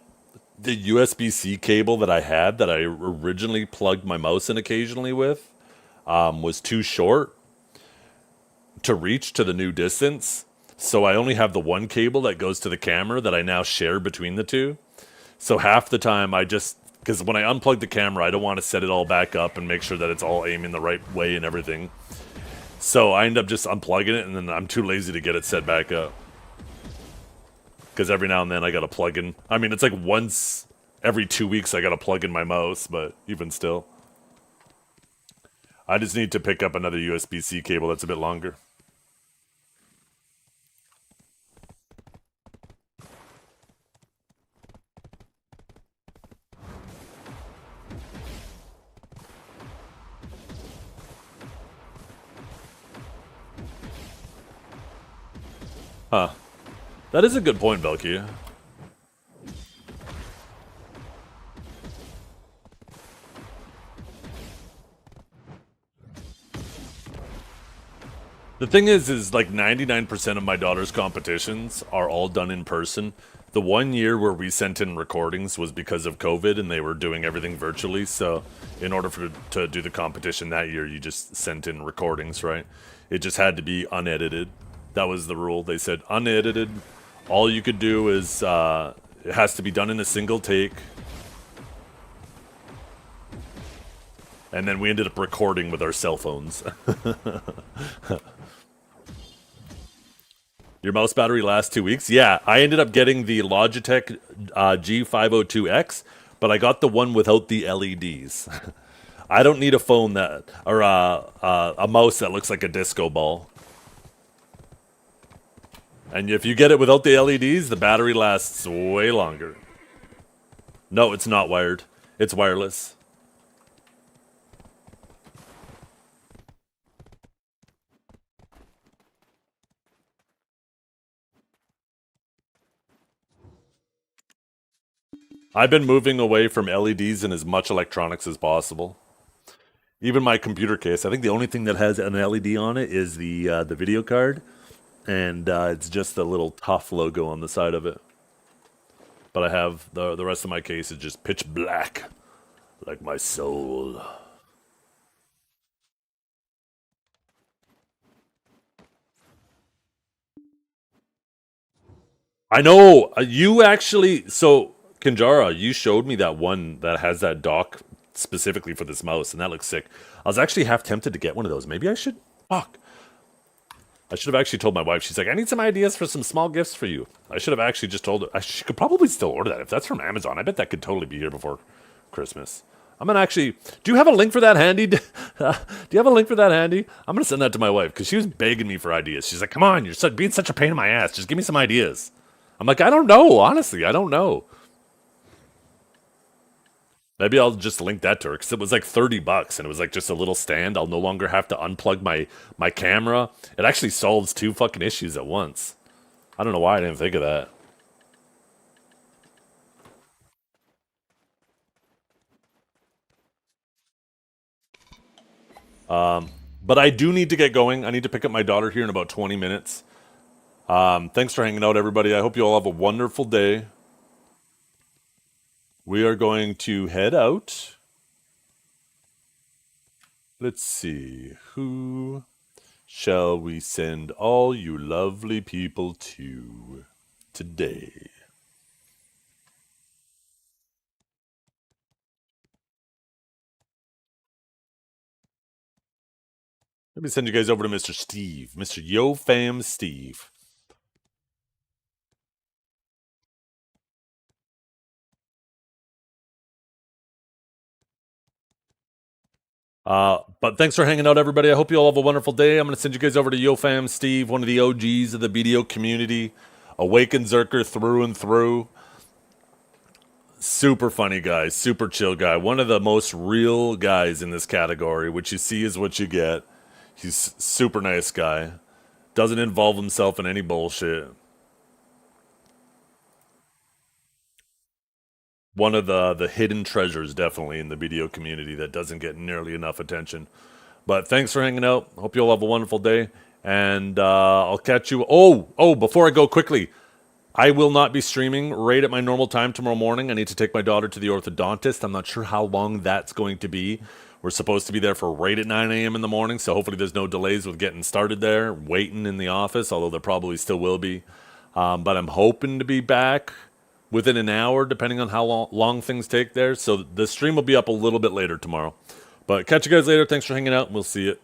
the USB-C cable that I had, that I originally plugged my mouse in occasionally with, was too short to reach to the new distance. So I only have the one cable that goes to the camera that I now share between the two. So half the time I just, because when I unplug the camera, I don't want to set it all back up and make sure that it's all aiming the right way and everything. So I end up just unplugging it, and then I'm too lazy to get it set back up. Because every now and then I gotta plug in. I mean, it's like once every 2 weeks I gotta plug in my mouse, but even still. I just need to pick up another USB-C cable that's a bit longer. Huh. That is a good point, Belky. The thing is like 99% of my daughter's competitions are all done in person. The 1 year where we sent in recordings was because of COVID and they were doing everything virtually. So in order to do the competition that year, you just sent in recordings, right? It just had to be unedited. That was the rule. They said unedited. All you could do is it has to be done in a single take. And then we ended up recording with our cell phones. Your mouse battery lasts 2 weeks? Yeah, I ended up getting the Logitech G502X, but I got the one without the LEDs. I don't need a phone that, or a mouse that looks like a disco ball. And if you get it without the LEDs, the battery lasts way longer. No, it's not wired. It's wireless. I've been moving away from LEDs and as much electronics as possible. Even my computer case, I think the only thing that has an LED on it is the video card. And it's just a little tough logo on the side of it. But I have the rest of my case is just pitch black, like my soul. I know you actually. So Kinjara, you showed me that one that has that dock specifically for this mouse, and that looks sick. I was actually half tempted to get one of those. Maybe I should. Fuck. I should have actually told my wife. She's like, I need some ideas for some small gifts for you. I should have actually just told her. She could probably still order that. If that's from Amazon, I bet that could totally be here before Christmas. I'm going to actually... Do you have a link for that handy? Do you have a link for that handy? I'm going to send that to my wife because she was begging me for ideas. She's like, come on, you're being such a pain in my ass. Just give me some ideas. I'm like, I don't know. Honestly, I don't know. Maybe I'll just link that to her because it was like $30 and it was like just a little stand. I'll no longer have to unplug my camera. It actually solves 2 fucking issues at once. I don't know why I didn't think of that. But I do need to get going. I need to pick up my daughter here in about 20 minutes. Thanks for hanging out, everybody. I hope you all have a wonderful day. We are going to head out. Let's see. Who shall we send all you lovely people to today? Let me send you guys over to Mr. Steve. Mr. Yo Fam Steve. But thanks for hanging out, everybody. I hope you all have a wonderful day. I'm going to send you guys over to Yo Fam Steve, one of the OGs of the BDO community. Awakened Zerker through and through. Super funny guy, super chill guy. One of the most real guys in this category. What you see is what you get. He's super nice guy. Doesn't involve himself in any bullshit. One of the hidden treasures, definitely, in the BDO community that doesn't get nearly enough attention. But thanks for hanging out. Hope you all have a wonderful day. And I'll catch you. Oh, before I go quickly, I will not be streaming right at my normal time tomorrow morning. I need to take my daughter to the orthodontist. I'm not sure how long that's going to be. We're supposed to be there for right at 9 a.m. in the morning, so hopefully there's no delays with getting started there, waiting in the office, although there probably still will be. But I'm hoping to be back within an hour, depending on how long things take there. So the stream will be up a little bit later tomorrow. But catch you guys later. Thanks for hanging out, and we'll see you.